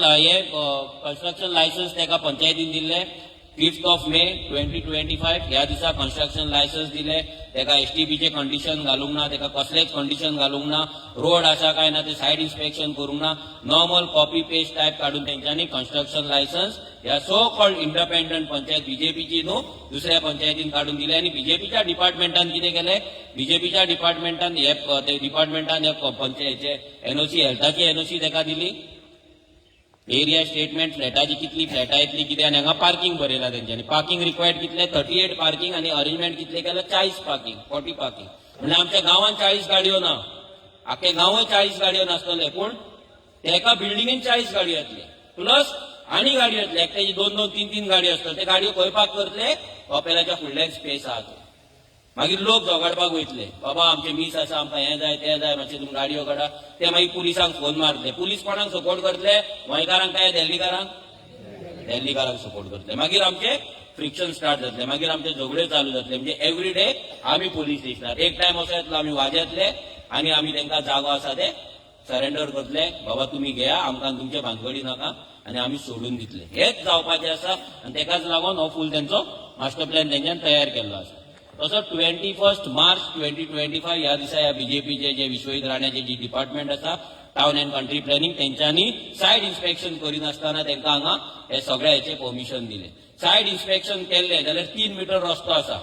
लायसन्स तेका पंचायतीन दिल्ले 5 मे 2025. ह्या दिसा कन्स्ट्रक्शन लायसन्स दिले. तेका एसटीपीचे कंडिशन घालूंक ना, तेका कसलेच कंडिशन घालूंक ना. रोड आसा काय ना ते सायड इन्स्पेक्शन करूंक ना. नॉर्मल कॉपी पेस्ट टायप काडून तेंच्यांनी कन्स्ट्रक्शन लायसन्स ह्या सो कॉल्ड इंडिपेंडंट पंचायत, बीजेपीची न्हू, दुसऱ्या पंचायतीन काडून दिले. आनी बीजेपीच्या डिपार्टमेंटान कितें केलें, बीजेपीच्या डिपार्टमेंटान पंचायतीचे एनओसी, हेल्थाची एनओसी तेका दिली. एरिया स्टेटमेंट, फ्लॅटाची कितली फ्लॅटां येतली कितें, आनी हांगा पार्किंग बरयला तेंच्यांनी. पार्किंग रिक्वायर्ड कितले 38 पार्किंग आनी अरेंजमेंट कितले केले 40 पार्किंग, 40 पार्किंग. म्हणजे आमच्या गांवांत 40 गाडयो ना, आख्खे गांवय 40 गाडयो नासतले, पूण तेका बिल्डिंगेन 40 गाडयो येतले, प्लस आनी गाडयो येतले. एकट्याची 2-2, 3-3 गाडयो आसतले. ते गाडयो खंय पार्क करतले, कॉपेलाच्या फुडल्यान स्पेस आहा थंय. मागीर लोक झगडपाक वयतले, बाबा आमचे मीस आसा, आमकां हें जाय तें जाय, मातशें तुमी गाडयो काडा. ते मागीर पुलिसांक फोन मारतले. पुलीस कोणाक सपोर्ट करतले, गोंयकारांक काय दिल्लीकारांक? दिल्लीकारांक सपोर्ट करतले. मागीर आमचे फ्रिक्शन स्टार्ट जातले, मागीर आमचे झगडे चालू जातले. म्हणजे एवरी डे आमी पुलीस स्टेशनार. एक टायम असो येतलो आमी वाजेतले आनी आमी तांकां जागो आसा ते सरेंडर करतले. बाबा तुमी घेया, आमकां तुमचे भानगडी नाका, आनी आमी सोडून दितले. हेच जावपाचें आसा आनी तेकाच लागून हो फूल तेंचो मास्टर प्लॅन तेंच्यान तयार केल्लो आसा. तसो 21 मार्च 2025 ह्या दिसा ह्या बीजेपीचे जे विश्वजीत राण्याचे जी डिपार्टमेंट आसा, टाउन एंड कंट्री प्लॅनिंग, तेंच्यांनी सायड इन्स्पेक्शन करिनासतना तेंकां हांगा हे सगळ्या हेचे परमिशन दिले. सायड इन्स्पेक्शन केल्ले जाल्यार 3 मीटर रस्तो आसा,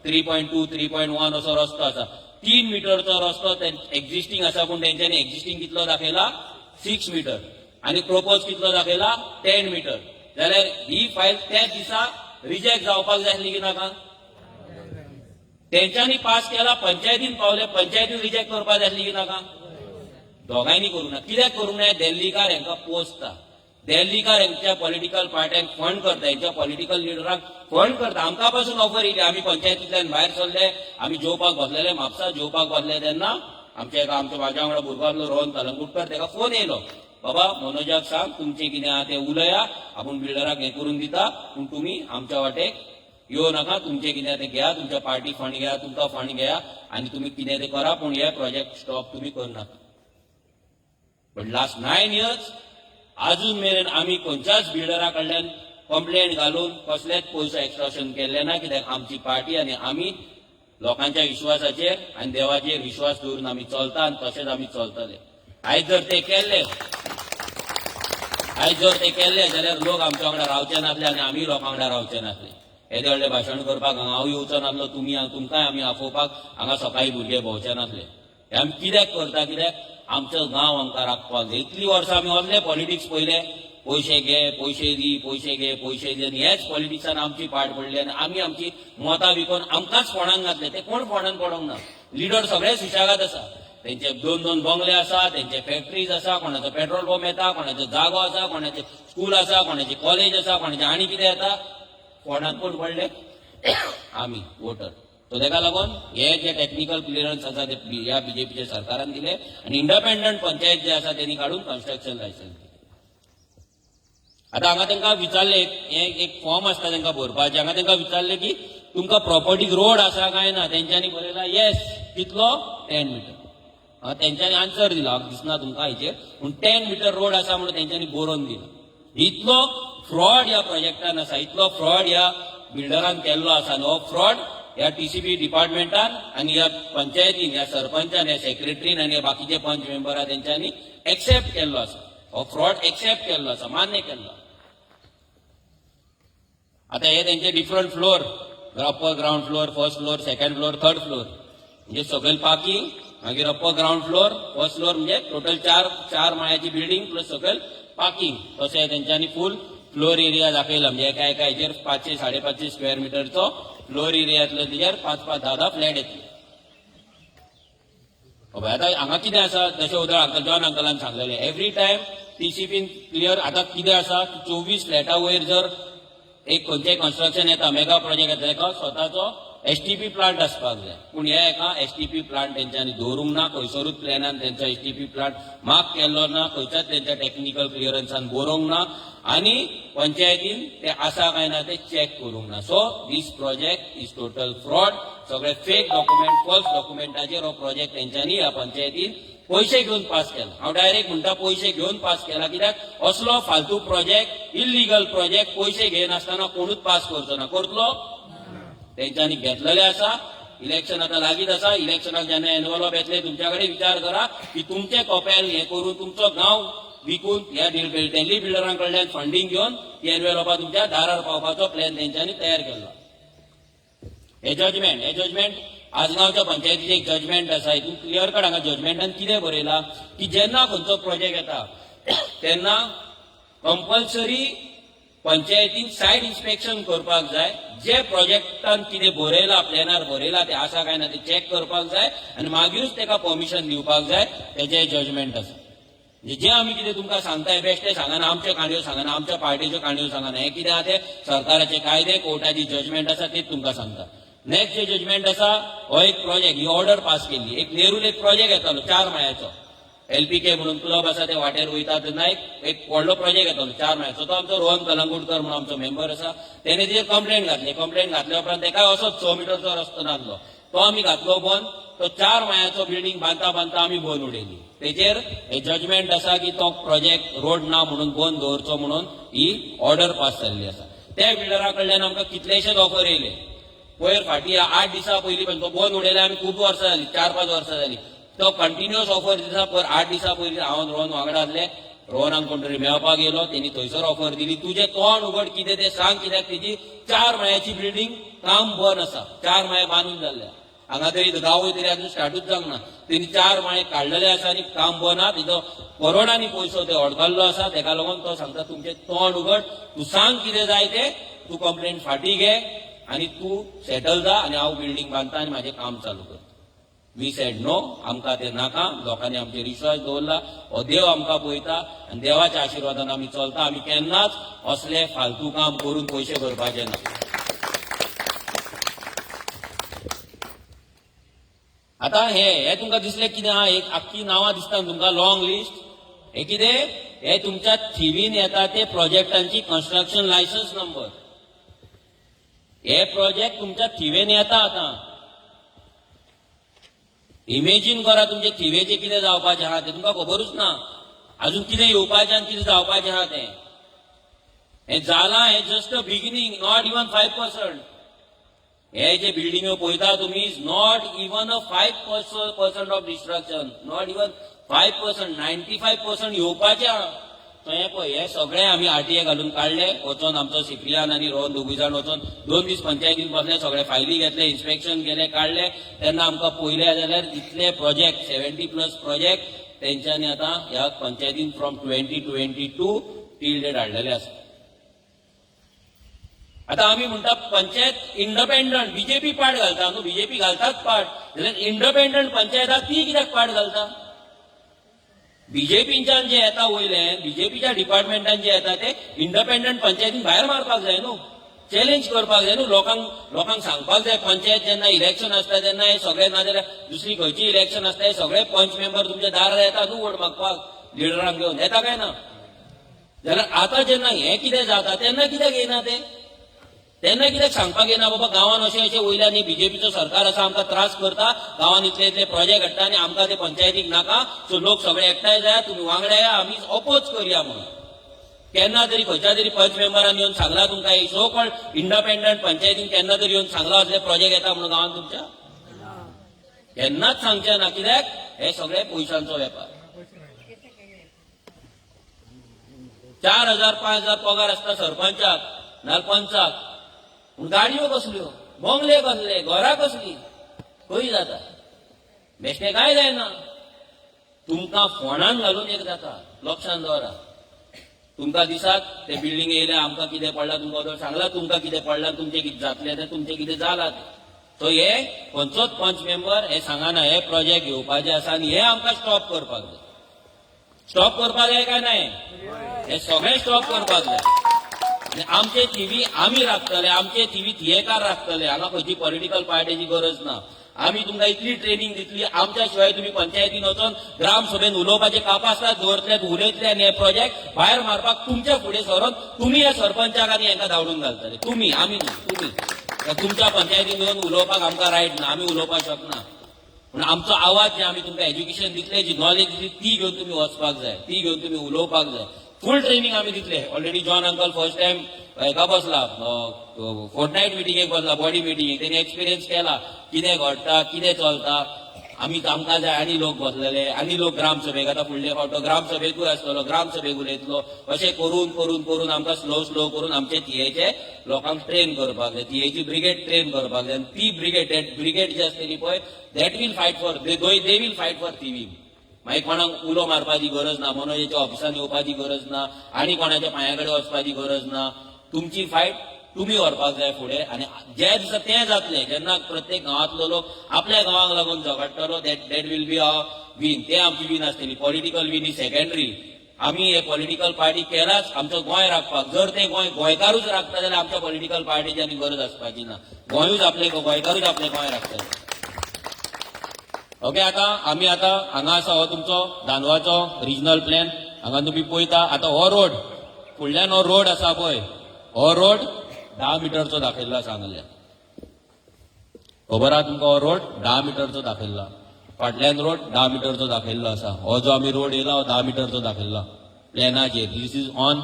3.2, 3.1 असो रस्तो आसा. 3 मीटरचो रस्तो एक्झिस्टिंग आसा, पूण तेंच्यांनी एक्झिस्टिंग कितलो दाखयला 6 मीटर आनी प्रोपोज कितलो दाखयला 10 मीटर. जाल्यार ही फायल त्याच दिसा रिजेक्ट जावपाक जाय आसली की नाका? तेंच्यांनी पास केला, पंचायतीन पावले, पंचायतीन रिजेक्ट करपाक जाय आसली की नाका? दोगांयनी करूंक ना. कित्याक करूंक ना? दिल्लीकार हांकां पोसता. दिल्लीकार हांच्या पॉलिटिकल पार्ट्यांक फंड करता, हांच्या पॉलिटिकल लिडरांक फंड करता. आमकां पासून ऑफर येयली, आमी पंचायतींतल्यान भायर सरले, आमी जेवपाक बसलेले, म्हापसा जेवपाक बसले तेन्ना आमच्या म्हाज्या वांगडा भुरगो आसलो रोहन कलंगुटकर, तेका फोन येयलो, बाबा मनोजाक सांग तुमचें कितें आहा तें उलया, आपूण बिल्डराक हें करून दिता, पूण तुमी आमच्या वाटेक येवं नाका, तुमचें कितें तें घेया, तुमच्या पार्टी फंड घेया, तुमकां फंड घेया आनी तुमी कितें तें करा, पूण हे प्रोजेक्ट स्टॉप तुमी करनाका. बट लास्ट 9 years अजून मेरेन आमी खंयच्याच बिल्डरा कडल्यान कंप्लेंट घालून कसलेच पयसो एक्स्ट्रॉशन केल्ले ना. कित्याक आमची पार्टी आनी आमी लोकांच्या विश्वासाचेर आनी देवाचेर विश्वास दवरून आमी चलता आनी तशेंच आमी चलतले. आयज जर ते केल्ले जाल्यार लोक आमच्या वांगडा रावचे नासले आनी आमी लोकां वांगडा रावचे नासले. येदे व्हडले भाशण करपाक हांव येवचो नासलो, तुमकांय आमी आफोवपाक हांगा सकाळी भुरगे भोंवचे नासले. हे आमी कित्याक करता? कित्याक आमचो गांव आमकां राखपाक जाय. इतलीं वर्सां आमी असले पॉलिटिक्स पयले, पयशे घे, पयशे दी, पयशे घे, पयशे दी, आनी हेच पॉलिटिक्सान आमची पाट पडली आनी आमी आमची मतां विकून आमकांच फोंडांत घातले. ते कोण फोंडांत पडोंक ना. लिडर सगळे सुशेगाद आसा, तेंचे 2-2 बंगले आसा, तेंचे फॅक्टरीज आसा, कोणाचो पेट्रोल पंप येता, कोणाचो जागो आसा, कोणाचे स्कूल आसा, कोणाची कॉलेज आसा, कोणाचे आनी कितें येता. फोंडांत कोण पडले? आमी वोटर. सो ताका लागून हे जे टेक्निकल क्लिअरन्स आसा ते ह्या बीजेपीच्या सरकारान दिले आनी इंडिपेंडंट पंचायत जे आसा त्यांनी काढून कन्स्ट्रक्शन लायसन्स दिले. आता हांगा तांकां विचारले एक फॉर्म आसता तांकां भरपाचें. हांगा तांकां विचारले की तुमकां प्रॉपर्टीक रोड आसा काय ना. तेंच्यांनी बरयला येस. कितलो 10 मीटर. तेंच्यांनी आन्सर दिला. हांव दिसना तुमकां हेचेर पूण 10 मीटर रोड आसा म्हणून तेंच्यांनी बरोवन दिला. इतलो फ्रॉड ह्या प्रोजेक्टान आसा, इतलो फ्रॉड ह्या बिल्डरान केल्लो आसा. हो फ्रॉड ह्या टीसीबी डिपार्टमेंटान आनी ह्या पंचायतीन, ह्या सरपंचान, ह्या सेक्रेटरीन आनी ह्या बाकीचे पंच मेंबर आहा तेंच्यांनी एक्सेप्ट केल्लो आसा. हो फ्रॉड एक्सेप्ट केल्लो आसा, मान्य केल्लो. आता हे तेंचे different floor, upper ground floor, first floor, second floor, third floor म्हणजे सकयल पार्किंग, मागीर upper ground floor, first floor म्हणजे टोटल चार माळ्याची बिल्डिंग प्लस सकयल पार्किंग. तशें तेंच्यांनी फुल फ्लोर एरिया दाखयला. म्हणजे एका हेचेर 500 550 स्क्वेअर मिटरचो फ्लोर एरियातलो तेजेर 5-5, 10-10 फ्लॅट येतले. आता हांगा कितें आसा, जशें उदळ अंकल जॉन अंकलान सांगलेलें, एवरी टायम टीसीपीन क्लियर. आता कितें आसा, 24 फ्लॅटा वयर जर एक खंयचें कन्स्ट्रक्शन येता, मेगा प्रोजेक्ट येता, ताका स्वताचो एसटीपी प्लांट आसपाक जाय. पूण हे एका एसटीपी प्लांट तेंच्यांनी दवरूंक ना. खंयसरूच प्लॅनान तेंचो एसटीपी प्लांट मार्क केल्लो ना. खंयच्याच तेंच्या टेक्निकल क्लिअरन्सान बरोवंक ना. आनी पंचायतीन ते आसा काय ना ते चॅक करूंक ना. So this project is total fraud. सगळे फेक डॉक्युमेंट, फॉल्स डॉक्युमेंटाचेर हो प्रोजेक्ट तेंच्यांनी ह्या पंचायतीन पैसे घेवन पास केला. हांव डायरेक्ट म्हणटा पैसे घेवन पास केला. कित्याक असलो फालतू प्रोजेक्ट, इल्लिगल प्रोजेक्ट पैसे घेनासतना कोणूच पास करचो ना. करतलो? तेंच्यांनी घेतलेले आसा. इलेक्शन आता लागीत आसा. इलेक्शनाक जेन्ना एनवलॉप येतले तुमच्या कडेन विचार करा की तुमचे कॉपेल हे करून तुमचो गांव विकून ह्या दिल्ली बिल्डरांकडल्यान फंडिंग घेवन ती एनवेलॉपा तुमच्या दारार पावपाचो प्लॅन तेंच्यांनी तयार केल्लो. हे जजमेंट आजगांवच्या पंचायतीचे एक जजमेंट आसा. हितून क्लियर कट हांगा जजमेंटान कितें बरयला की जेन्ना खंयचो प्रोजेक्ट येता तेन्ना कंपल्सरी पंचायतीन सायट इन्स्पेक्शन करपाक जाय. जे प्रोजेक्टान कितें बरयला, प्लॅनार बरयला ते आसा काय ना ते चॅक करपाक जाय आनी मागीरूच ताका परमिशन दिवपाक जाय. तेजें जजमेंट आसा. जे आमी कितें तुमकां सांगताय बेश्टे सांगना, आमच्यो काणयो सांगना, आमच्या पार्टीच्यो काणयो सांगना. हे कितें आहा ते सरकाराचे कायदे, कोर्टाची जजमेंट आसा तेच तुमकां सांगता. नेक्स्ट जे जजमेंट आसा, हो एक प्रोजेक्ट, ही ऑर्डर पास केल्ली. एक नेरूल एक प्रोजेक्ट येतालो 4 माळ्याचो. एलपीके म्हणून क्लब आसा ते वाटेर वयता तेन्ना एक व्हडलो प्रोजेक्ट येतालो 4 माळ्याचो. तो आमचो रोहन कलंगूटकर म्हणून आमचो मेंबर आसा. तेणे तेजेर कंप्लेंट घातली. कंप्लेंट घातल्या उपरांत तेका असोच 6 मिटरचो रस्तो नासलो. तो आमी घातलो बंद. तो 4 माळ्याचो बिल्डींग बांदता आमी बंद उडयली. तेजेर हे जजमेंट आसा की तो प्रोजेक्ट रोड ना म्हणून बंद दवरचो म्हणून ही ऑर्डर पास जाल्ली आसा. त्या बिल्डरा कडल्यान आमकां कितलेशेच ऑफर येयले. पयर फाटी 8 दिसा पयलीं पण तो बंद उडयला आमी खूब वर्सां जाली, 4-5 वर्सां जाली. तो कंटिन्युअस ऑफर दिता. पर 8 दिसा पयलीं हांव रोहन वांगडा आसले. रोहनाक कोण तरी मेळपाक गेलो, तेणी थंयसर ऑफर दिली. तुजें तोंड उगड कितें तें सांग, कित्याक तेजी 4 माळ्याची बिल्डींग काम बंद आसा. 4 माळे बांदून जाल्ले. हांगा तरी गांवय तरी अजून स्टार्टूच जावंक ना. तेणी 4 माळे काडलेले आसा आनी काम बंद आहा. तेजो करोडांनी पयसो ते अडकल्लो आसा. ताका लागून तो सांगता तुमचें तोंड उगड, तूं सांग कितें जाय तें, तूं कंप्लेंट फाटी घे आनी तूं सेटल जा आनी हांव बिल्डींग बांदता आनी म्हाजें काम चालू करता. We said no. आमकां ते नाका. लोकांनी आमचेर विश्वास दवरला. हो देव आमकां पळयता आनी देवाच्या आशिर्वादान आमी चलता. आमी केन्नाच असले फालतू काम करून पयशे भरपाचे ना. आता हे तुमकां दिसलें कितें आहा, एक आख्खी नांवां दिसता तुमकां, लॉंग लिस्ट. हे कितें, हे तुमच्या थिवीन येता ते प्रोजेक्टांची कन्स्ट्रक्शन लायसन्स नंबर. हे प्रोजेक्ट तुमच्या थिवेन येता. आतां इमेजीन करा तुमचे थिवेचे कितें जावपाचें आहा तें तुमकां खबरूच ना. अजून कितें येवपाचें आनी कितें जावपाचें आहा तें. हें जालां, हें just a beginning. Not even 5%. हे जे बिल्डिंग्यो पळयता तुमी, is not even a 5% of destruction. Not even 5%. 95% येवपाचें आहा. तो हे पळय, हे सगळे आमी आरटीए घालून काडले. वचोन आमचो सिप्रियान आनी रोहन दोगूय जाण वचोन 2 दीस पंचायतीन बसले. सगळे फायली घेतले, इन्स्पेक्शन केले, काडले. तेन्ना आमकां पळयले जाल्यार इतले प्रोजेक्ट, 70+ प्रोजेक्ट तेंच्यांनी आतां ह्या पंचायतीन फ्रॉम 2022 टील डेट हाडलेले आसा. आता आमी म्हणटा पंचायत इंडिपेंडंट. बीजेपी पाड घालता न्हू, बीजेपी घालतात पाड. जाल्यार इंडिपेंडंट पंचायत आहा ती कित्याक पाड घालता? बीजेपीच्यान जे येता वयले, बीजेपीच्या डिपार्टमेंटान जे येता ते इंडिपेंडंट पंचायतीन भायर मारपाक जाय न्हू. चॅलेंज करपाक जाय न्हू, लोकांक सांगपाक जाय. पंचायत जेन्ना इलेक्शन आसता तेन्ना हे सगळे, नाजाल्यार दुसरी खंयची इलेक्शन आसता, हे सगळे पंच मेंबर तुमच्या दारार येता न्हू वोट मागपाक लिडरांक घेवन, येता काय ना? जाल्यार आतां जेन्ना हें कितें जाता तेन्ना कित्याक येना ते? तेन्ना कित्याक सांगपाक येना बाबा गांवांत अशें अशें वयल्यान बीजेपीचो सरकार आसा, आमकां त्रास करता, गांवांत इतले इतले प्रोजेक्ट हाडटा आनी आमकां ते पंचायतीक नाका, सो लोक सगळे एकठांय जाया, तुमी वांगडा या, आमी अपोज करया म्हणून. केन्ना तरी खंयच्या तरी पंच मेंबरान येवन सांगला तुमकां, सो कॉल्ड इंडिपेंडंट पंचायतीन केन्ना तरी येवन सांगला असले प्रोजेक्ट येता म्हणून गांवांत तुमच्या? केन्नाच सांगचे ना. कित्याक? हे सगळे पयशांचो वेपार. 4,000 5,000 पगार आसता सरपंचाक नाल्यार पंचाक, पूण गाडयो कसल्यो, बंगले कसले, घरां कसली, खंय जाता? बेश्टें काय जायना. तुमकां फोंडान घालून एक जाता, लक्षांत दवरा. तुमकां दिसाक ते बिल्डिंग येयले, आमकां कितें पडलां, तुमकां सांगला तुमकां कितें पडलां, तुमचें कितें जातलें तें, तुमचें कितें जालां तें. सो हे खंयचोच पंच मेंबर हे सांगाना हे प्रोजेक्ट घेवपाचे आसा आनी हे आमकां स्टॉप करपाक जाय. स्टॉप करपाक जाय काय नाही? हे सगळे स्टॉप करपाक जाय. आनी आमचे थिवी आमी राखतले, आमचे थिवी थियेकार राखतले, हांगा खंयची पॉलिटिकल पार्टीची गरज ना. आमी तुमकां इतली ट्रेनिंग दितली, आमच्या शिवाय तुमी पंचायतीन वचोन ग्रामसभेन उलोवपाचे कापासतात दवरतले, उलयतले आनी हे प्रोजेक्ट भायर मारपाक तुमच्या फुडें सरोन तुमी हे सरपंचाक आनी हांकां धांवडून घालतले. तुमी, आमी न्हू, तुमी. तुमच्या पंचायतीन येवन उलोवपाक आमकां रायट ना, आमी उलोवपाक शकना. पूण आमचो आवाज जे आमी तुमकां एज्युकेशन दितले, जी नॉलेज दितली, ती घेवन तुमी वचपाक जाय, ती घेवन तुमी उलोवपाक जाय. फुल ट्रेनिंग आमी दितले. Already John uncle first time हेका बसला, फोर्टनायट मिटिंगेक बसला, बॉडी मिटिंगेक. तेणी एक्सपिरियन्स केला कितें घडटा, कितें चलता. आमकां जाय आनी लोक बसलेले, आनी लोक ग्रामसभेक, आतां फुडले फावट ग्रामसभेकूय आसतलो, ग्रामसभेक उलयतलो. अशें करून करून करून आमकां स्लो करून आमचे थियेचे लोकांक ट्रेन करपाक जाय, थियेची ब्रिगेड ट्रेन करपाक जाय. ती ब्रिगेड जी आसतली पळय, that will fight for, they will fight for Thivim. मागीर कोणाक उलो मारपाची गरज ना, मनोजेच्या ऑफिसान येवपाची गरज ना, आनी कोणाच्या पांया कडेन वचपाची गरज ना. तुमची फायट तुमी व्हरपाक जाय फुडें. आनी जे दिसा तें जातलें, जेन्ना प्रत्येक गांवांतलो लोक आपल्या गांवांक लागून झगडटलो, that will be a win. ते आमची वीन आसतली. पॉलिटिकल वीन ही सेकंडरी. आमी हे पॉलिटिकल पार्टी केलाच आमचो गोंय राखपाक. जर ते गोंयकारूच राखता जाल्यार आमच्या पॉलिटिकल पार्टीची आनी गरज आसपाची ना. गोंयूच आपले, गोंयकारूच आपले गोंय राखतले. ओके, आमी हांगा आसा हो तुमचो धानवाचो रिजनल प्लॅन. हांगा तुमी पळयता आतां हो रोड, फुडल्यान हो रोड आसा पळय, हो रोड 10 मिटरचो दाखयल्लो आसा हांगाल्यान. खबर आहा तुमकां? हो रोड 10 मिटरचो दाखयल्लो. फाटल्यान रोड 10 मिटरचो दाखयल्लो आसा. हो जो आमी रोड येयला हो 10 मिटरचो दाखयल्लो प्लॅनाचेर. This is on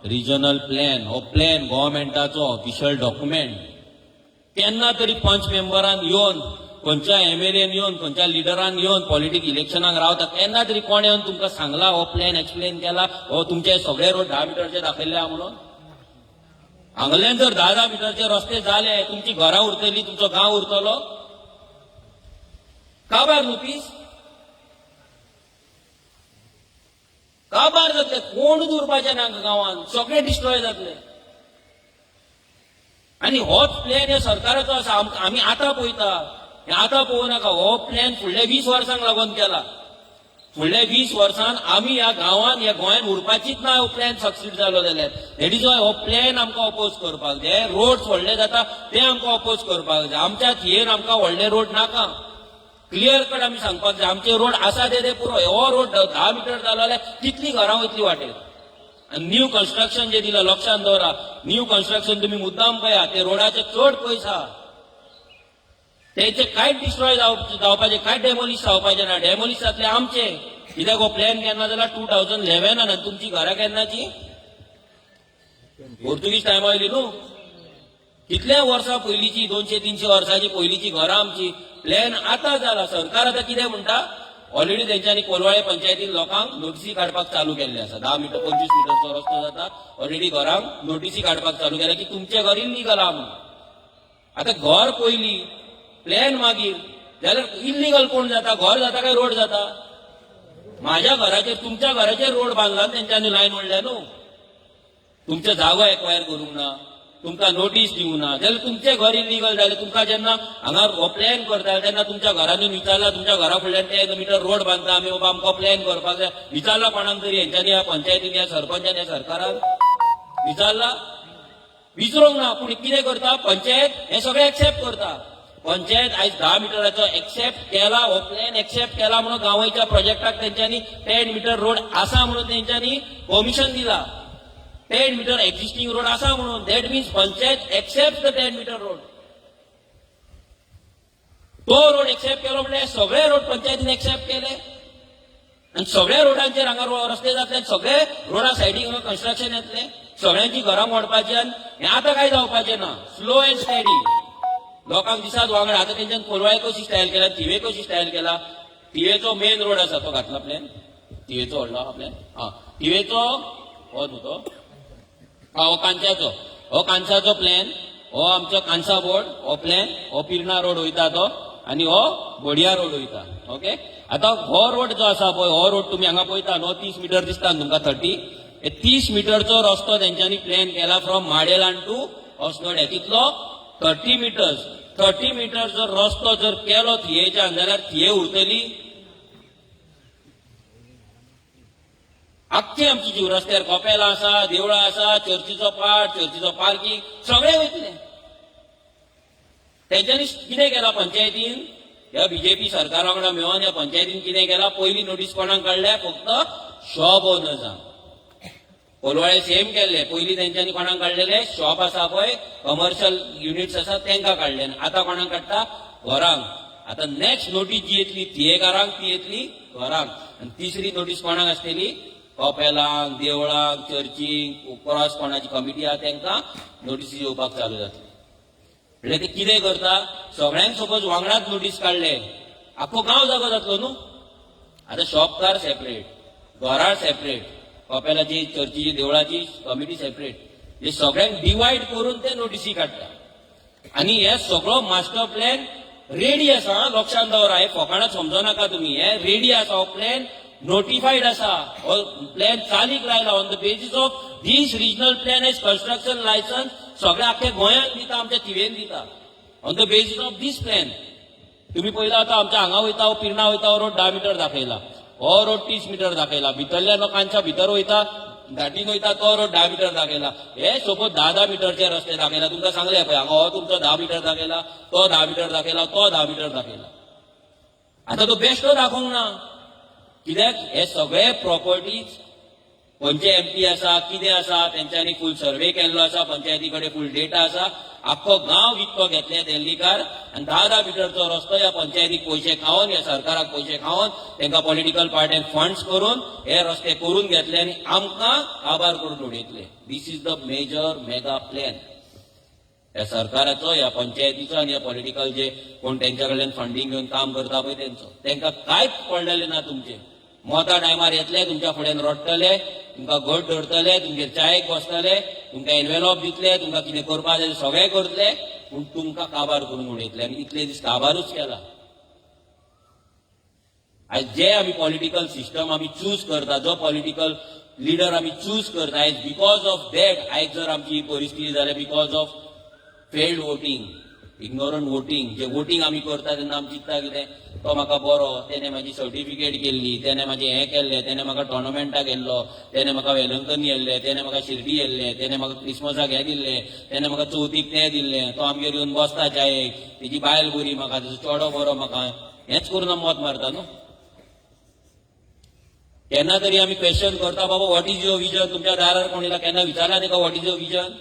regional plan. हो प्लॅन गव्हर्मेंटाचो ऑफिशियल डॉक्युमेंट. केन्ना तरी पंच मेंबरान येवन, खंयच्या एमएलएन येवन, खंयच्या लिडरान येवन पॉलिटिक इलेक्शनाक रावता, केन्ना तरी कोण येवन तुमकां सांगला, हो प्लॅन एक्सप्लेन केला, हो तुमचे सगळे रोड 10 मिटरचे दाखयल्ले आहा म्हणून? हांगल्यान जर 10 मिटरचे रस्ते जाले, तुमची घरां उरतली, तुमचो गांव उरतलो? काबार न्हू पीस? काबार जातले, कोणूच उरपाचे ना गांवांत, सगळे डिस्ट्रॉय जातले. आनी होच प्लॅन हे सरकाराचो आसा. आमी आतां पळयता, आतां पळोवं नाका. हो प्लॅन फुडल्या 20 वर्सांक लागून केला. फुडल्या 20 वर्सान आमी ह्या गांवांत, ह्या गोंयांत उरपाचीच ना. हो प्लॅन सक्सीड जालो जाल्यार दॅट इज वाय हो प्लॅन आमकां अपोज करपाक जाय. रोड्स व्हडले जाता ते आमकां अपोज करपाक जाय. आमच्या थियेर आमकां व्हडले रोड नाका. क्लियर कट आमी सांगपाक जाय, आमचे रोड आसा ते पुरो. हो रोड 10 मिटर जालो जाल्यार कितली घरां वयतली वाटेर. आनी न्यू कन्स्ट्रक्शन जे दिलां, लक्षांत दवरा, न्यू कन्स्ट्रक्शन तुमी मुद्दाम पळया, ते रोडाचे चड पयस आहा. तेचे कांयच डिस्ट्रॉय जावपाचे, कांय डेमोलिश जावपाचे ना. डेमोलिश जातले आमचे. कित्याक हो प्लॅन केन्ना जाल्यार 2011 आनी तुमची घरां केन्नाची? पोर्तुगीज टायमा वयली न्हू. कितल्या वर्सां पयलींची, 200-300 वर्सांची पयलींची घरां आमची. प्लॅन आतां जाला. सरकार आतां कितें म्हणटा, ऑलरेडी तेंच्यांनी कोलवाळे पंचायतीन लोकांक नोटिसी काडपाक चालू केल्ले आसा. 10 मिटर 25 मिटरचो रस्तो जाता, ऑलरेडी घरांक नोटिसी काडपाक चालू केल्या की तुमचे घर इल्लीगल आहा म्हणून. आतां घर पयली, प्लॅन मागीर, जाल्यार इल्लीगल कोण जाता? घर जाता काय रोड जाता? माझ्या घराचेर, तुमच्या घराचेर रोड बांदला तेंच्यांनी लायन ओडल्या न्हू. तुमचे जागो एक्वायर करूंक ना, तुमकां नोटीस दिवंक ना, जाल्यार तुमचें घर इल्लीगल जालें. तुमकां जेन्ना हांगा हो प्लॅन करता तेन्ना तुमच्या घरांनी विचारला, तुमच्या घरा फुडल्यान 10 मिटर रोड बांदता आमी, बाबा आमकां प्लॅन करपाक जाय, विचारला कोणाक तरी? हेंच्यांनी, ह्या पंचायतीन, ह्या सरपंचान, ह्या सरकारान विचारला? विचारूंक ना, पूण कितें करता पंचायत हे सगळें एक्सेप्ट करता. पंचायत आयज 10 मिटराचो एक्सेप्ट केला, हो प्लॅन एक्सेप्ट केला म्हणून गांवच्या प्रोजेक्टाक तेंच्यांनी 10 मीटर रोड आसा म्हणून तेंच्यांनी परमिशन दिला. 10 मीटर एक्झिस्टिंग रोड आसा म्हणून. That means panchayat accept the 10 metre road. तो रोड एक्सेप्ट केलो म्हणजे सगळे रोड पंचायतीन एक्सेप्ट केले आणि सगळ्या रोडांचेर हांगा रस्ते जातले, सगळे रोडा सायडीक हांगा कन्स्ट्रक्शन येतले, सगळ्यांची घरां मोडपाची. आनी हें आतां काय जावपाचें ना. Slow end steady. लोकांक दिसात वांगडा. आतां तेंच्यान कोलवाय कशी स्टायल केला, थिवे कशी स्टायल केला. थिवेचो मेन रोड आसा तो घातला प्लॅन. थिवेचो व्हडलो आहा प्लॅन. थिवेचो हो न्हू तो, हो कांच्याचो, हो कांसाचो प्लॅन, हो आमचो कांसा बोर्ड, हो प्लॅन, हो पिर्णा रोड वयता तो, आनी हो बोडिया रोड वयता. ओके. आता हो रोड जो आसा पळय, हो रोड तुमी हांगा पळयता न्हू, 30 मीटर दिसता तुमकां 30. 30 मीटरचो रस्तो तेंच्यांनी प्लॅन केला फ्रॉम माडेलान टू होसनोडे. कितलो? 30 मीटर्स. 30 मीटर जर रस्तो जर केलो थियेच्यान जाल्यार थिये उरतली. आख्खे आमची जीव रस्त्यार कपेलां आसा, देवळां आसा, चर्चीचो पाट, चर्चीचो पार्किंग सगळे वयतले. तेंच्यांनी कितें केलां पंचायतीन, ह्या बीजेपी सरकारा वांगडा मेळोन ह्या पंचायतीन कितें केलां, पयली नोटीस कोणाक काडल्या, फक्त शॉप ओनर्सांक. कोलवाळे सेम केल्ले. पयलीं तेंच्यांनी कोणाक काडलेले, शॉप आसा पळय, कमर्शियल युनिट्स आसा तेंकां काडले. आतां कोणाक काडटा, घरांक. आतां नेक्स्ट नोटीस जी येतली थियेकारांक, ती येतली घरांक. आनी तिसरी नोटीस कोणाक आसतली, कपेलांक, देवळांक, चर्चीक, क्रॉस कोणाची कमिटी आहा तेंकां नोटीसी येवपाक चालू जातली. म्हणजे ते कितें करता, सगळ्यांक सपोज वांगडाच नोटीस काडले, आख्खो गांव जागो जातलो न्हू. आतां शॉपकार सेपरेट, घरां सेपरेट, कपेलाची, चर्चीची, देवळाची कमिटी सेपरेट. हे सगळ्यांक डिवायड करून ते नोटीसी काडटा. आनी हे सगळो मास्टर प्लॅन रेडी आसा. लक्षांत दवरा, हे फकाणां समजो नाका तुमी. हे रेडी आसा. हो प्लॅन नोटिफाईड आसा. हो प्लॅन चालीक लायला. On the basis of this regional plan as construction licence सगळ्या आख्या गोंयांक दिता, आमच्या थिवेन दिता. On the basis of this plan. तुम्ही पळयला आतां आमच्या हांगा वयता, हो पिर्णा वयता, हो रोड 10 मीटर दाखयला. हो रोड 30 मीटर दाखयला. भितरल्या लोकांच्या भितर वयता, घाटीन वयता, तो रोड 10 मीटर दाखयला. हे सपोज 10 मीटरचे रस्ते दाखयला. तुमकां सांगले पळय, हांगा हो तुमचो 10 मीटर दाखयला, तो 10 मीटर दाखयला, तो 10 मीटर दाखयला. आतां तो बेश्टो दाखोवंक ना. कित्याक हे सगळे प्रॉपर्टीज खंयचे एमपी आसा, कितें आसा, तेंच्यांनी फूल सर्वे केल्लो आसा, पंचायती कडेन फूल डेटा आसा. आख्खो गांव विकतो घेतले दिल्लीकार. आनी 10 मीटरचो रस्तो ह्या पंचायतीक पयशे खावन, ह्या सरकाराक पयशे खावन, तांकां पॉलिटिकल पार्ट्यान फंड्स करून हे रस्ते करून घेतले आनी आमकां काबार करून उडयतले. This is the major mega plan ह्या सरकाराचो, ह्या पंचायतीचो आनी ह्या पॉलिटिकल जे कोण तेंच्या कडल्यान फंडींग घेवन काम करता पळय तेंचो. तांकां कांयच पडलेलें ना तुमचें. मोता टायमार येतले, तुमच्या फुड्यान रडटले, तुमकां घट धरतले, तुमगेर चायेक बसतले, तुमकां एनवेलॉप दितले, तुमकां कितें करपा जाय सगळें करतले, पूण तुमकां काबार करून उडयतले. आनी इतले दीस काबारूच केला. आयज जे आमी पॉलिटिकल सिस्टम आमी चूज करता, जो पॉलिटिकल लिडर आमी चूज करता, आयज बिकॉज ऑफ दॅट आयज जर आमची ही परिस्थिती जाल्या, because of failed voting, ignorant voting. जे वोटिंग आमी करता तेन्ना आमी चिंतता कितें, तो म्हाका बरो, तेणे म्हाजी सर्टिफिकेट केल्ली, तेणे म्हाजें हें केल्लें, तेणे म्हाका टोर्नामेंटाक गेल्लो, तेणे म्हाका वेलंकनी येल्लें, तेणे म्हाका शिर्डी येल्लें, तेणे म्हाका क्रिसमसाक हें दिल्लें, तेणे म्हाका चवथीक तें दिल्लें, तो आमगेर येवन बसता चायेक, तेजी बायल बरी म्हाका, तेजो चेडो बरो म्हाका, हेंच करून आमी मत मारता न्हू. केन्ना तरी आमी क्वेश्चन करता, बाबा वॉट इज युअर विजन. तुमच्या दारार कोण येयला, केन्ना विचारला तेका वॉट इज युअर विजन?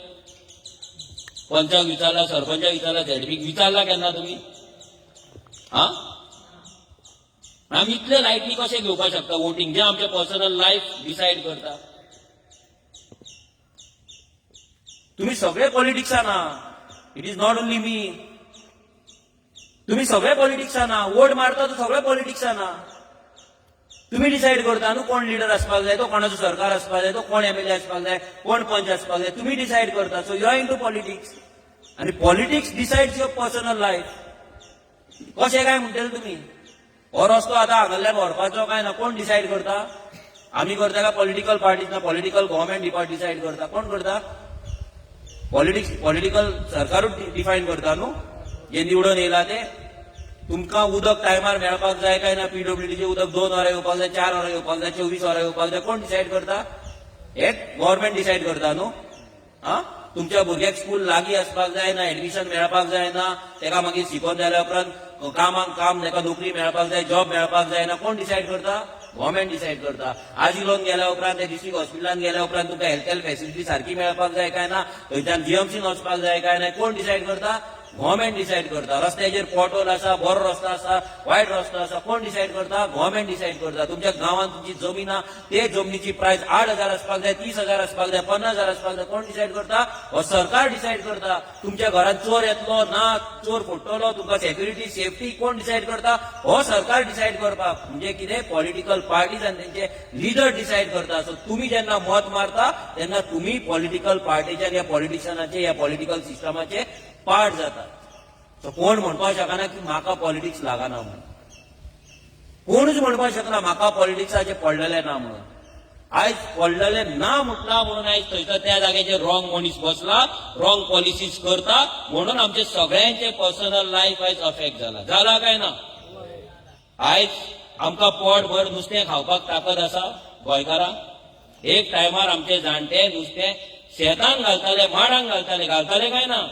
पंचाक विचारला, सरपंचाक विचारला, झेडपीक विचारला केन्ना तुमी? आमी इतले लायटली कशें घेवपाक शकता वोटिंग, जे आमचे पर्सनल लायफ डिसायड करता. तुम्ही सगळे पॉलिटिक्सान आहा. इट इज नॉट ओन्ली मी. तुम्ही सगळे पॉलिटिक्सान आहा. वोट मारता तो सगळे पॉलिटिक्सान आहा. तुम्ही डिसायड करता न्हू कोण लिडर आसपाक जाय, तो कोणाचो सरकार आसपाक जाय, तो कोण एमएलए आसपाक जाय, कोण पंच आसपाक जाय, तुम्ही डिसायड करता. So you are into politics. आणि politics decides your personal life. कशें काय म्हणटले तुमी? हो रस्तो आतां हांगल्यान व्हरपाचो काय ना, कोण डिसायड करता? आमी करता काय पॉलिटिकल पार्टीज ना, पॉलिटिकल गव्हर्मेंट डिसायड करता? कोण करता? पॉलिटिकल सरकारूच डिफायन करता न्हू. जे निवडून येयला ते. तुमकां उदक टायमार मेळपाक जाय काय ना, पीडब्ल्यूडीचे उदक 2 वरां येवपाक जाय, 4 वरां येवपाक जाय, 24 वरां येवपाक जाय, कोण डिसायड करता? हे गव्हर्मेंट डिसायड करता न्हू. तुमच्या भुरग्याक स्कूल लागीं आसपाक जाय ना, एडमिशन मेळपाक जाय ना, तेका मागीर शिकोवन जाल्या उपरांत कामाक काम, तेका नोकरी मेळपाक जाय, जॉब मेळपाक जाय ना, कोण डिसायड करता? गव्हर्मेंट डिसायड करता. आज इलोन गेल्या उपरांत त्या डिस्ट्रिक्ट हॉस्पिटलान गेल्या उपरांत तुमकां हेल्थ केअर फॅसिलिटी सारखी मेळपाक जाय काय ना, थंयच्यान जीएमसीन वचपाक जाय काय ना, कोण डिसायड करता? गव्हर्मेंट डिसायड करता. रस्त्याचेर पॉटहोल आसा, बरो रस्तो आसा, वायट रस्तो आसा, कोण डिसायड करता? गव्हर्मेंट डिसायड करता. तुमच्या गांवांत तुमची जमीन आहा, ते जमनीची प्रायस 8,000 आसपाक जाय, 30,000 आसपाक जाय, 50,000 आसपाक जाय, कोण डिसायड करता? हो सरकार डिसायड करता. तुमच्या घरात चोर येतलो ना, चोर फोडटलो, तुमकां सेक्युरिटी सेफ्टी कोण डिसायड करता? हो सरकार डिसायड करपाक. म्हणजे कितें? पॉलिटिकल पार्टीज आनी तेंचे लिडर डिसायड करता. सो तुम्ही जेन्ना मत मारता तेन्ना तुम्ही पॉलिटिकल पार्टीच्या या पॉलिटिशियनाचे या पॉलिटिकल सिस्टमाचे पार्ट जाता. सो कोण म्हणपाक शकना की म्हाका पॉलिटिक्स लागना म्हणून. कोणूच म्हणपाक शकना म्हाका पॉलिटिक्साचे पडलेले ना म्हणून. आयज पडलेले ना म्हटला म्हणून आयज थंयसर त्या जाग्याचेर रॉंग मनीस बसला, रॉंग पॉलिसीज करता म्हणून आमचे सगळ्यांचे पर्सनल लायफ आयज अफेक्ट जाला काय ना? आयज आमकां पोटभर नुस्तें खावपाक ताकद आसा गोंयकारांक? एक टायमार आमचे जाणटे नुस्तें शेतान घालताले, माडांक घालताले काय ना?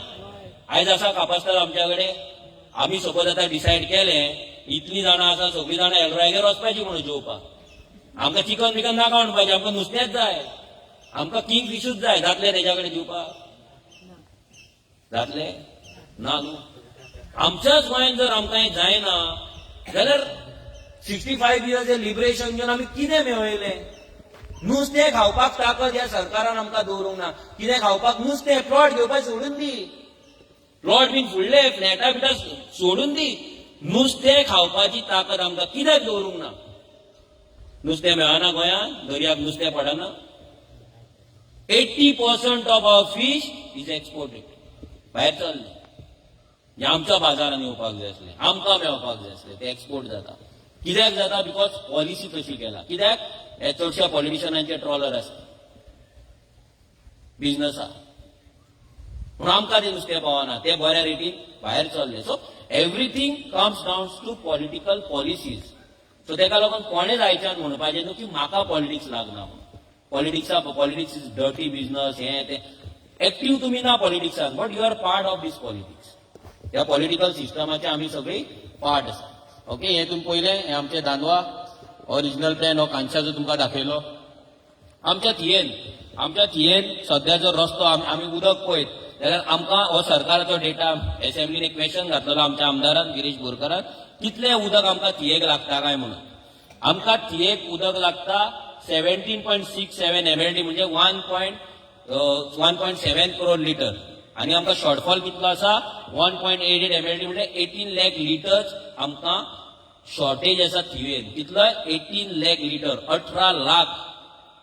आयज आसा कापासतात आमच्या कडेन. आमी सपोज आतां डिसायड केलें इतली जाणां आसा सगळीं जाणां एलरायगेर वचपाची म्हणून जेवपाक. आमकां चिकन बिकन नाका म्हणपाचें, आमकां नुस्तेंच जाय, आमकां किंग फिशूच जाय. जातले तेच्या कडेन दिवपाक? जातले ना न्हू. आमच्याच गोंयांत जर आमकां हें जायना जाल्यार 65 इयर्स लिबरेशन घेवन आमी कितें मेळयलें? नुस्तें खावपाक ताकद ह्या सरकारान आमकां दवरूंक ना. कितें खावपाक? नुस्तें. प्लॉट घेवपाक सोडून दी, प्लॉट बीन फुडले फ्लॅटा बिटा सोडून दी. नुस्तें खावपाची ताकद आमकां कित्याक दवरूंक ना? नुस्तें मेळना गोंयांत, दर्याक नुस्तें पडना. 80% of our fish is exported. भायर चल्ले. जे आमच्या बाजारान येवपाक जाय आसले, आमकां मेळपाक जाय आसले, ते एक्सपोर्ट जाता. कित्याक जाता? बिकॉज पॉलिसी तशी केला. कित्याक? हे चडशा पॉलिटिशियनांचे ट्रॉलर आसा, बिझनस आहा म्हणून आमकां ते नुस्तें पावना, ते बऱ्या रेटीन भायर चल्ले. So everything comes down to political policies. So तेका लागून कोणेच आयच्यान म्हणपाचें न्हू की म्हाका पॉलिटिक्स लागना म्हणून. पॉलिटिक्स इज डर्टी बिझनस, हें तें. एक्टीव तुमी ना पॉलिटिक्सान, but you are part of this politics. ह्या पॉलिटिकल सिस्टमाचे आमी सगळीं पार्ट आसा. ओके, हे तुमी पयलें, हे आमचे दांदवा ओरिजिनल प्लॅन हो कांशाचो तुमकां दाखयलो. आमच्या थियेन सद्याचो रस्तो आमी उदक पळयत जाल्यार आमकां हो सरकाराचो डेटा एसेंब्लीन एक क्वेश्चन घातलेलो आमच्या आमदारान गिरीश बोरकारान, कितलें उदक आमकां थियेक लागता काय म्हणून. आमकां थियेक उदक लागता 17.67 MLD म्हणजे 1.7 करोड लिटर. आणि आमकां शॉर्टफॉल कितलो आसा? 1.88 MLD म्हणजे 18 लाख लिटर्स आमकां शॉर्टेज आसा थिवेन. कितलो? 18 लाख लिटर, 18 लाख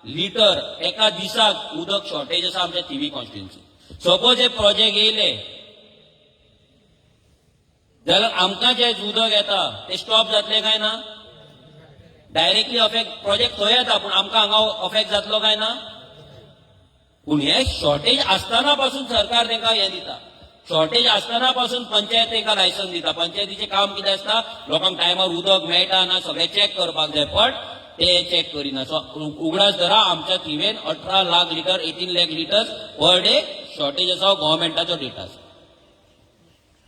लिटर एका दिसाक उदक शॉर्टेज आसा आमच्या थिवी कॉन्स्टिट्युन्सी. सपोज हे प्रोजेक्ट येयले जाल्यार आमकां जे उदक येता ते स्टॉप जातले काय ना? डायरेक्टली अफेक्ट, प्रोजेक्ट थंय येता पूण आमकां हांगा अफेक्ट जातलो काय ना? पूण हे शॉर्टेज आसतना पासून सरकार तांकां हें दिता. शॉर्टेज आसतना पासून पंचायत तांकां लायसन्स दिता. पंचायतीचें काम कितें आसता? लोकांक टायमार उदक मेळटा ना सगळें चॅक करपाक जाय, पण ते चॅक करिना. सो उगडास धरा आमच्या थिवेन 18 lakh litre, 18 lakh litres per day shortage आसा. गव्हर्मेंटाचो डेटा आसा.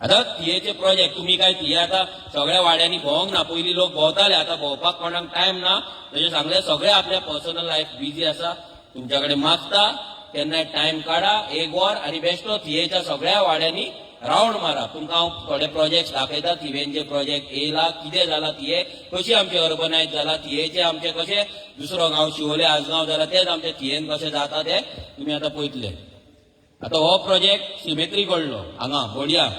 आतां थियेचे प्रोजेक्ट तुमी काय थिये आतां सगळ्या वाड्यांनी भोंवंक ना. पयलीं लोक भोंवताले, आतां भोंवपाक कोणाक टायम ना. तशें सांगलें सगळे आपल्या पर्सनल लायफ बिजी आसा. तुमच्या कडेन मागता केन्नाय टायम काडा, एक वर आनी बेश्टो थियेच्या सगळ्या वाड्यांनी राउंड मारा. तुमकां हांव थोडे प्रोजेक्ट दाखयता. थिवेंचे प्रोजेक्ट येयला, कितें जाला थिये, कशी आमचे अर्बनायज जाला, थियेचे आमचे कशे दुसरो गांव शिवोले आजगांव जाला तेच आमचे थियेन कशें जाता ते तुमी आतां पळयतले. आतां हो प्रोजेक्ट सिमेट्री कडलो हांगा बोडया.